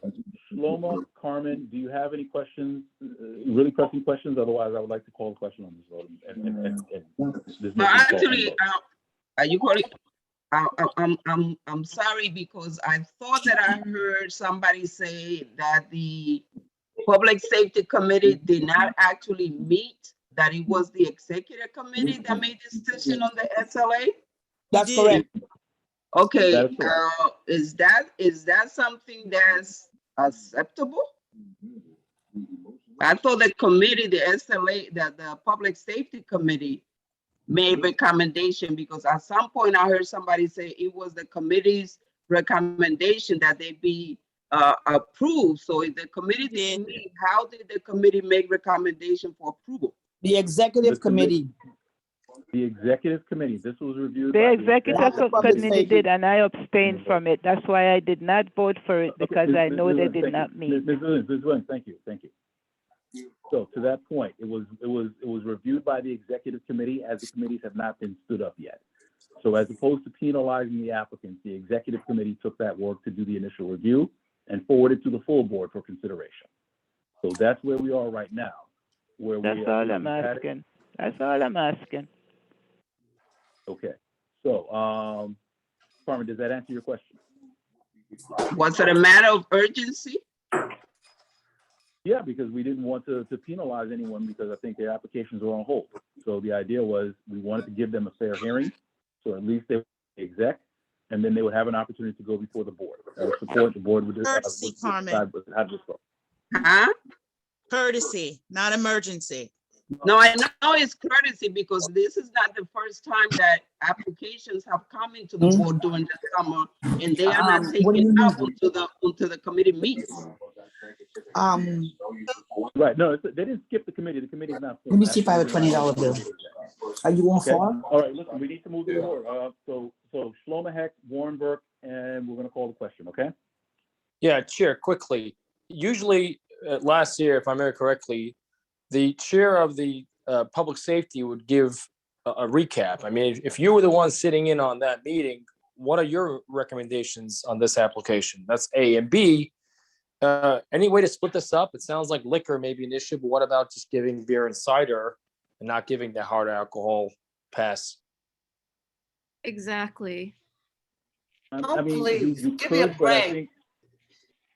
Shlomo, Carmen, do you have any questions, really pressing questions? Otherwise, I would like to call the question on this vote. And well, actually, are you calling? I'm sorry, because I thought that I heard somebody say that the Public Safety Committee did not actually meet, that it was the Executive Committee that made the decision on the SLA? That's correct. Okay, That is correct. is that something that's acceptable? I thought the committee, the SLA, that the Public Safety Committee made recommendation, because at some point I heard somebody say it was the committee's recommendation that they be approved. So if the committee didn't meet, how did the committee make recommendation for approval? The executive committee. The executive committee, this was reviewed. The by executive committee did, and I abstained from it. That's why I did not vote for it, because I know they did not meet. Ms. Williams, thank you. So to that point, it was reviewed by the executive committee, as the committees have not been stood up yet. So as opposed to penalizing the applicants, the executive committee took that work to do the initial review and forwarded to the full board for consideration. So that's where we are right now. That's all I'm asking. That's all I'm asking. Okay. So, Carmen, does that answer your question? Was it a matter of urgency? Yeah, because we didn't want to penalize anyone, because I think their applications were on hold. So the idea was we wanted to give them a fair hearing, so at least they would exec, and then they would have an opportunity to go before the board. Support the board would Courtesy, Carmen. have this vote. Huh? Courtesy, not emergency. No, I know it's courtesy, because this is not the first time that applications have come into the board during the summer, and they are not taken up until the committee meets. Right, no, they didn't skip the committee. The committee is not. Let me see if I have a $20 bill. Are you on Okay. far? All right, listen, we need to move the board. So Shlomo Heck, Warren Burke, and we're gonna call the question, okay? Yeah, Chair, quickly. Usually, last year, if I remember correctly, the chair of the public safety would give a recap. I mean, if you were the one sitting in on that meeting, what are your recommendations on this application? That's A. And B, any way to split this up? It sounds like liquor may be an issue, but what about just giving beer and cider and not giving the hard alcohol pass? Exactly. Oh, I mean, please, you give me a could, but I break. think,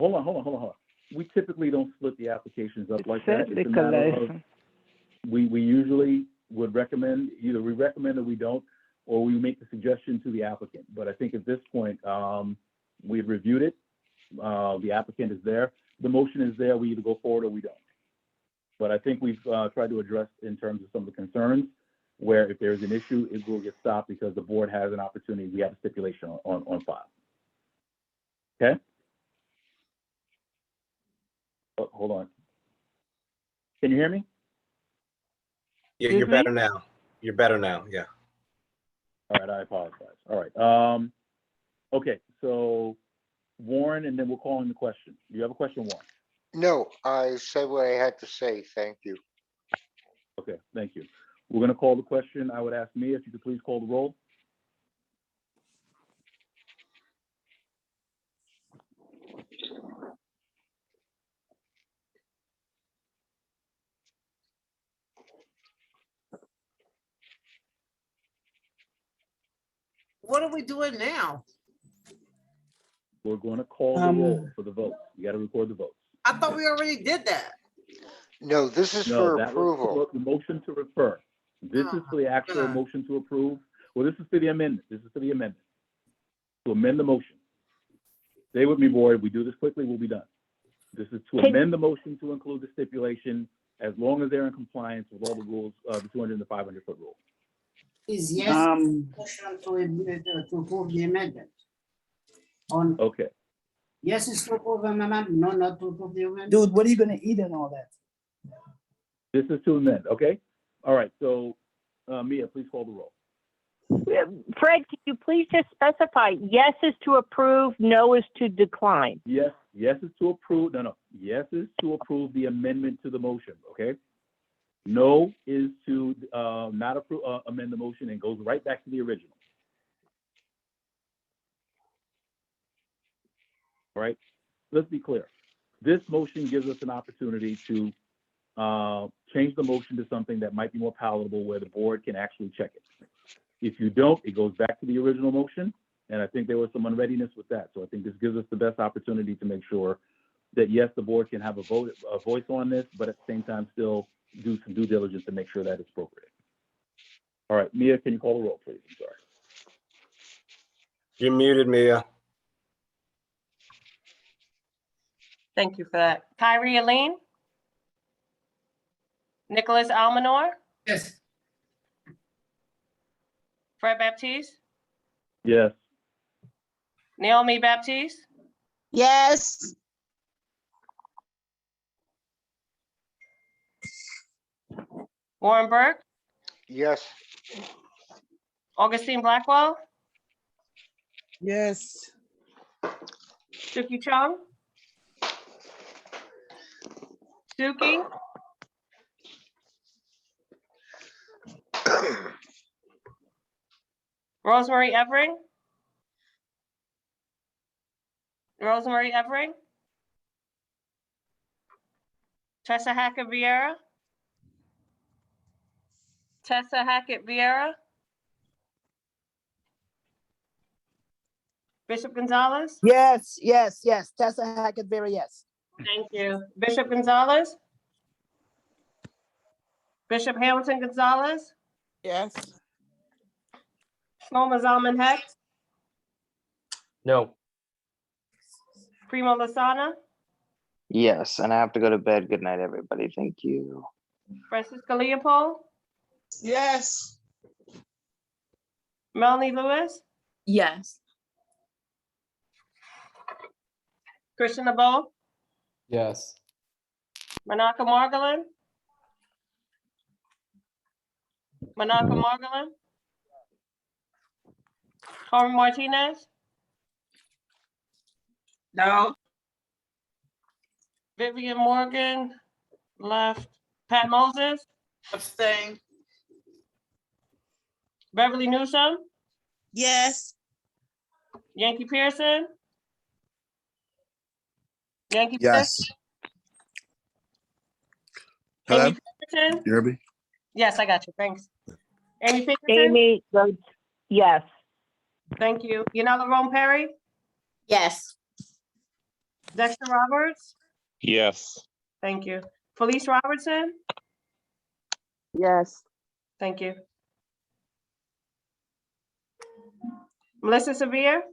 hold on. We typically don't split the applications up like that. Set It's a liquor matter of, license. we usually would recommend, either we recommend or we don't, or we make the suggestion to the applicant. But I think at this point, we've reviewed it. The applicant is there. The motion is there. We either go forward or we don't. But I think we've tried to address in terms of some of the concerns where if there's an issue, it will get stopped because the board has an opportunity. We have a stipulation on file. Okay? Oh, hold on. Can you hear me? Yeah, you're better now. You're better now. Yeah. All right, I apologize. All right. Okay, so Warren, and then we'll call in the question. Do you have a question, Warren? No, I said what I had to say. Thank you. Okay, thank you. We're going to call the question. I would ask Mia if you could please call the roll. What are we doing now? We're going to call the roll for the vote. You got to record the votes. I thought we already did that. No, this is No, for that was approval. the motion to refer. This is for the actual God. motion to approve. Well, this is for the amendment. This is for the amendment. To amend the motion. Stay with me, board. If we do this quickly, we'll be done. This is to amend the motion to include the stipulation as long as they're in compliance with all the rules, the 200 and the 500 foot rule. Is yes motion to approve the amendment? On Okay. yes is to approve the amendment, no, not to approve the amendment. Dude, what are you gonna eat and all that? This is to amend, okay? All right, so Mia, please call the roll. Fred, can you please just specify, yes is to approve, no is to decline? Yes is to approve, yes is to approve the amendment to the motion, okay? No is to not approve, amend the motion and goes right back to the original. All right, let's be clear. This motion gives us an opportunity to change the motion to something that might be more palatable where the board can actually check it. If you don't, it goes back to the original motion. And I think there was some unreadiness with that. So I think this gives us the best opportunity to make sure that, yes, the board can have a voice on this, but at the same time, still do some due diligence to make sure that it's appropriate. All right, Mia, can you call the roll, please? I'm sorry. You're muted, Mia. Thank you for that. Kyrie Aline? Nicholas Almanor? Yes. Fred Baptiste? Yes. Naomi Baptiste? Yes. Warren Burke? Yes. Augustine Blackwell? Yes. Suki Chung? Suki? Rosemary Evering? Rosemary Evering? Tessa Hackett Vieira? Tessa Hackett Vieira? Bishop Gonzalez? Yes. Tessa Hackett, very yes. Thank you. Bishop Gonzalez? Bishop Hamilton Gonzalez? Yes. Shlomo Zalman Hex? No. Primo Lasana? Yes, and I have to go to bed. Good night, everybody. Thank you. Francisca Leopold? Yes. Melanie Lewis? Yes. Christian LeBeau? Yes. Manaka Margolin? Manaka Margolin? Carmen Martinez? No. Vivian Morgan? Left. Pat Moses? Abstain. Beverly Newsom? Yes. Yankee Pearson? Yankee Yes. Pearson? Hello? Amy Pinkerton? You hear me? Yes, I got you. Thanks. Amy Pinkerton? Amy votes yes. Thank you. Yanela Rome Perry? Yes. Dexter Roberts? Yes. Thank you. Felice Robertson? Yes. Thank you. Melissa Severe?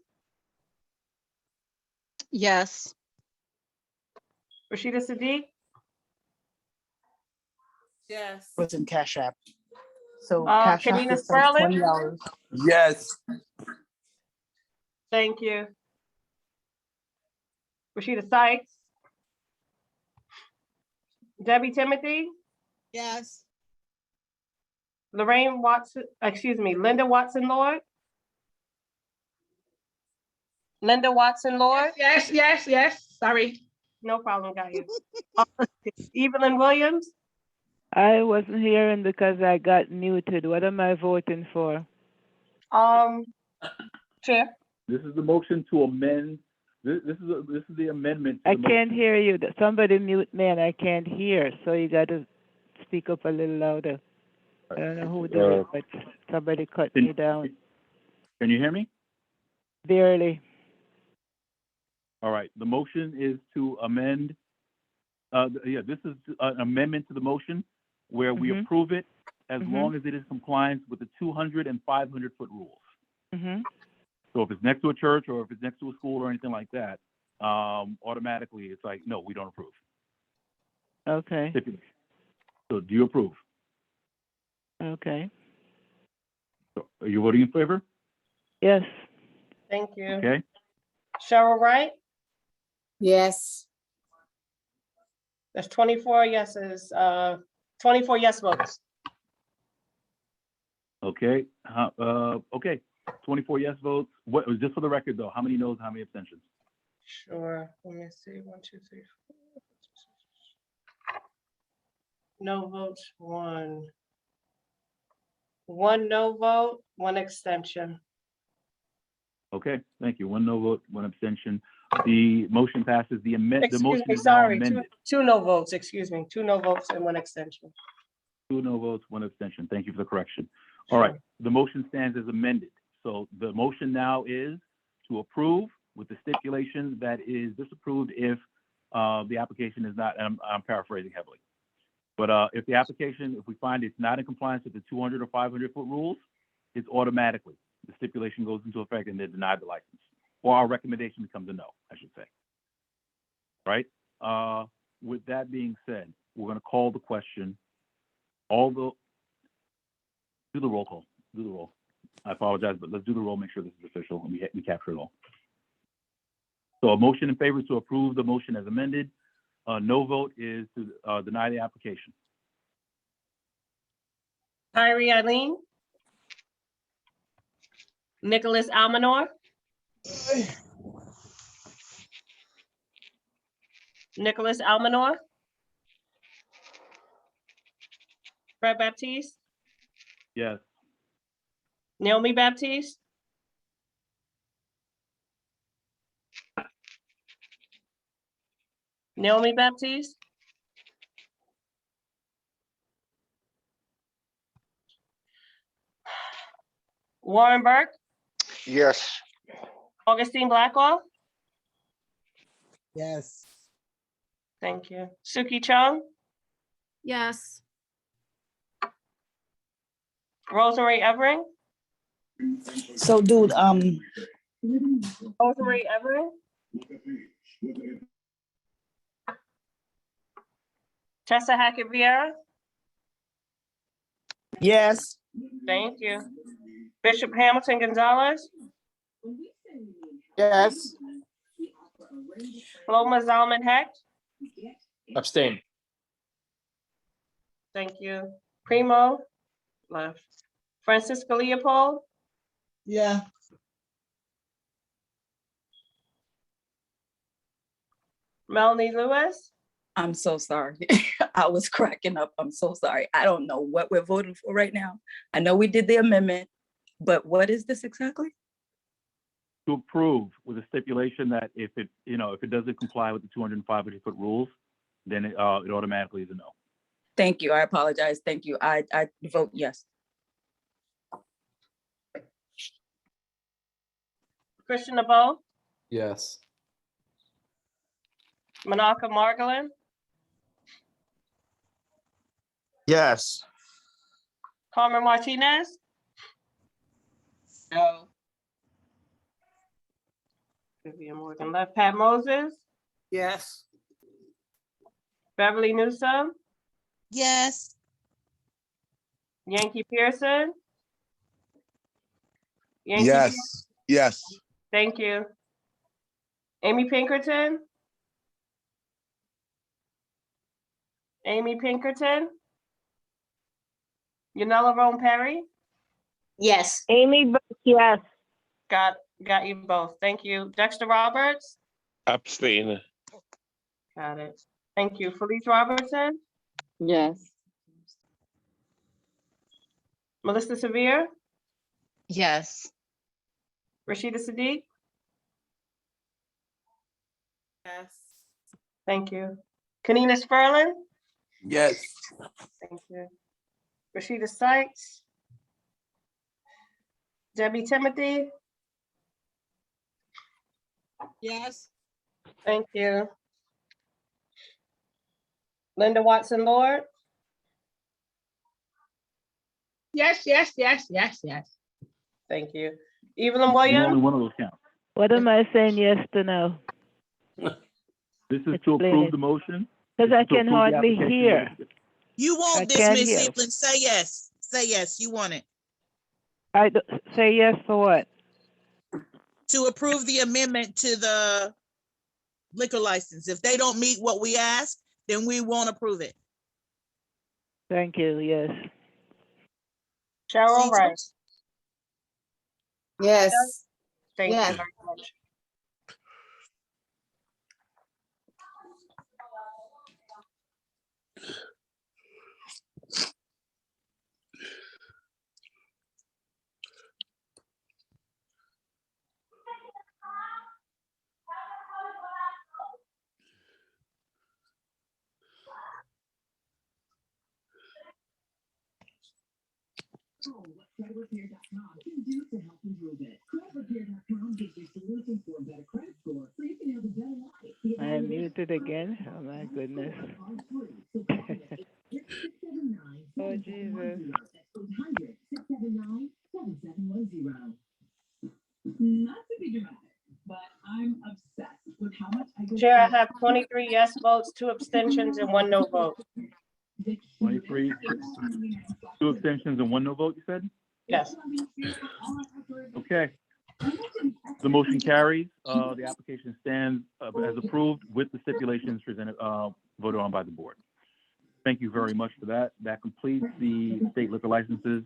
Yes. Rashida Sadiq? Yes. Was in Cash App. So Cash App Kenina is like Sperling? $20. Yes. Thank you. Rashida Sykes? Debbie Timothy? Yes. Lorraine Watson, excuse me, Linda Watson Lord? Linda Watson Lord? Yes, sorry. No problem, got you. Evelyn Williams? I wasn't hearing because I got muted. What am I voting for? Chair? This is the motion to amend, this is the amendment. to I the can't motion. hear you. Somebody mute me and I can't hear, so you got to speak up a little louder. I don't know who did it, but somebody cut me down. Can you hear me? Barely. All right, the motion is to amend, this is an amendment to the motion where we Mhm. approve it as Mhm. long as it is compliance with the 200 and 500-foot rules. Mm-hmm. So if it's next to a church or if it's next to a school or anything like that, automatically it's like, no, we don't approve. Okay. So do you approve? Okay. So are you voting in favor? Yes. Thank you. Okay. Cheryl Wright? Yes. That's 24 yeses, 24 yes votes. Okay. Okay. 24 yes votes. What, just for the record though, how many noes, how many abstentions? Sure, let me see, 1, 2, 3, 4. No votes, 1. 1 no vote, 1 extension. Okay, thank you. 1 no vote, 1 abstention. The motion passes. The Excuse motion me, is now sorry, amended. two no votes, excuse me, 2 no votes and 1 extension. 2 no votes, 1 abstention. Thank you for the correction. All right, the motion stands as amended. So the motion now is to approve with the stipulation that is disapproved if the application is not, and I'm paraphrasing heavily. But if the application, if we find it's not in compliance with the 200 or 500-foot rules, it's automatically, the stipulation goes into effect and they're denied the license. Or our recommendation becomes a no, I should say. Right? With that being said, we're going to call the question. Do the roll call. Do the roll. I apologize, but let's do the roll, make sure this is official, and we capture it all. So a motion in favor is to approve the motion as amended. No vote is to deny the application. Kyrie Eileen? Nicholas Almanor? Nicholas Almanor? Fred Baptiste? Yes. Naomi Baptiste? Naomi Baptiste? Warren Burke? Yes. Augustine Blackwell? Yes. Thank you. Suki Chung? Yes. Rosemary Evering? So dude, Rosemary Evering? Tessa Hackett Vieira? yes. Thank you. Bishop Hamilton Gonzalez? Yes. Loma Zalman Hecht? Abstain. Thank you. Primo? Left. Francisco Leopold? Yeah. Melanie Lewis? I'm so sorry. I was cracking up. I'm so sorry. I don't know what we're voting for right now. I know we did the amendment, but what is this exactly? to approve with a stipulation that if it, if it doesn't comply with the 250-foot rules, then it automatically is a no. Thank you. I apologize. Thank you. I vote yes. Christian LeBeau, Yes. Manaka Margolin, Yes. Carmen Martinez, No. Vivian Morgan left, Pat Moses, Yes. Beverly Newsome, Yes. Yankee Pearson. Yankee, Yes. Yes. thank you. Amy Pinkerton. Amy Pinkerton. Yanela Rome Perry. Yes. Amy, votes yes. Got you both. Thank you. Dexter Roberts. Abstain. Got it. Thank you. Felice Robertson. Yes. Melissa Severe. Yes. Rashida Sadiq. Yes. Thank you. Kanina Sperlin. Yes. Thank you. Rashida Sykes. Debbie Timothy. Yes. Thank you. Linda Watson Lord. Yes, yes, yes, yes, yes. Thank you. Evelyn Only Williams. one of those counts. What am I saying yes to now? This is to Explain approve it. the motion. Because This I is to can approve the hardly application. hear. You I want this, can't Ms. hear. Zeppelin? Say yes. Say yes. You want it. Say yes for what? To approve the amendment to the liquor license. If they don't meet what we ask, then we won't approve it. Thank you, yes. Cheryl See, Wright. Yes. Thank you Yes. very much. I am muted again. Oh my goodness. Oh Jesus. Chair, I have 23 yes votes, 2 abstentions, and 1 no vote. 23, 2 abstentions and 1 no vote, you said? Yes. Okay. The motion carries. The application stands as approved with the stipulations presented, voted on by the board. Thank you very much for that. That completes the state liquor licenses.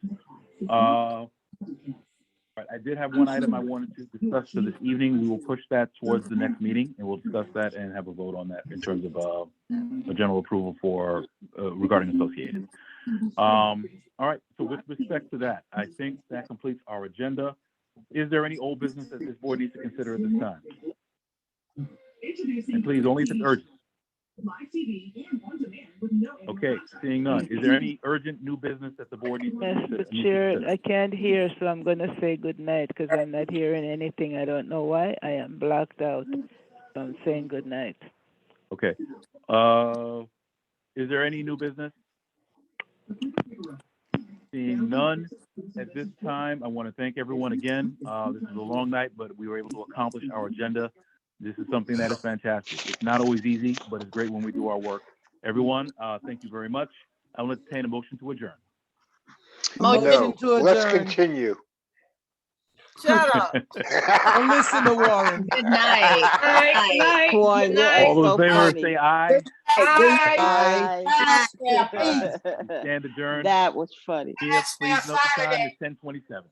Right, I did have one item I wanted to discuss for this evening. We will push that towards the next meeting, and we'll discuss that and have a vote on that in terms of a general approval for regarding associated. All right, so with respect to that, I think that completes our agenda. Is there any old business that this board needs to consider at this time? And please, only if it's urgent. Okay, seeing none. Is there any urgent new business that the board needs to Yes, consider? but Chair, I can't hear, so I'm gonna say good night because I'm not hearing anything. I don't know why. I am blocked out. So I'm saying good night. Okay. Is there any new business? Seeing none, at this time, I want to thank everyone again. This is a long night, but we were able to accomplish our agenda. This is something that is fantastic. It's not always easy, but it's great when we do our work. Everyone, thank you very much. I will entertain a motion to adjourn. No, let's continue. Shut up. Don't listen to Warren. Good night. Night, night. Warren, you're All those so in favor funny. say aye. Aye. Stand adjourned. That was funny. Here, please note the time is 10:27.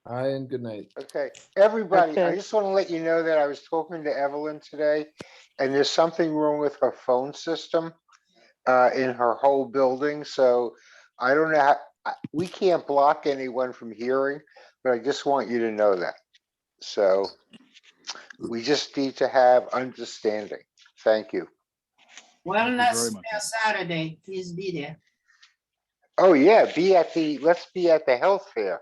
Aye and good night. Okay, everybody, I Okay. just want to let you know that I was talking to Evelyn today, and there's something wrong with her phone system in her whole building, so I don't know, we can't block anyone from hearing, but I just want you to know that. So We just need to have understanding. Thank you. Wellness Fair Saturday, please be there. Oh, yeah, let's be at the health fair.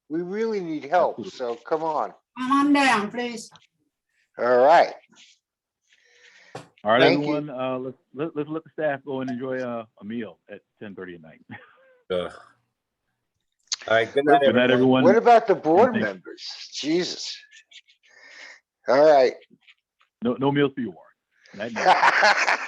We really need help, so come on. Come on down, please. All right. All right, Thank you. everyone, let's let the staff go and enjoy a meal at 10:30 at night. All right, good night, Good night, everyone. What about the board Thank- members? Jesus. All right. No meals for you, Warren. Night, night.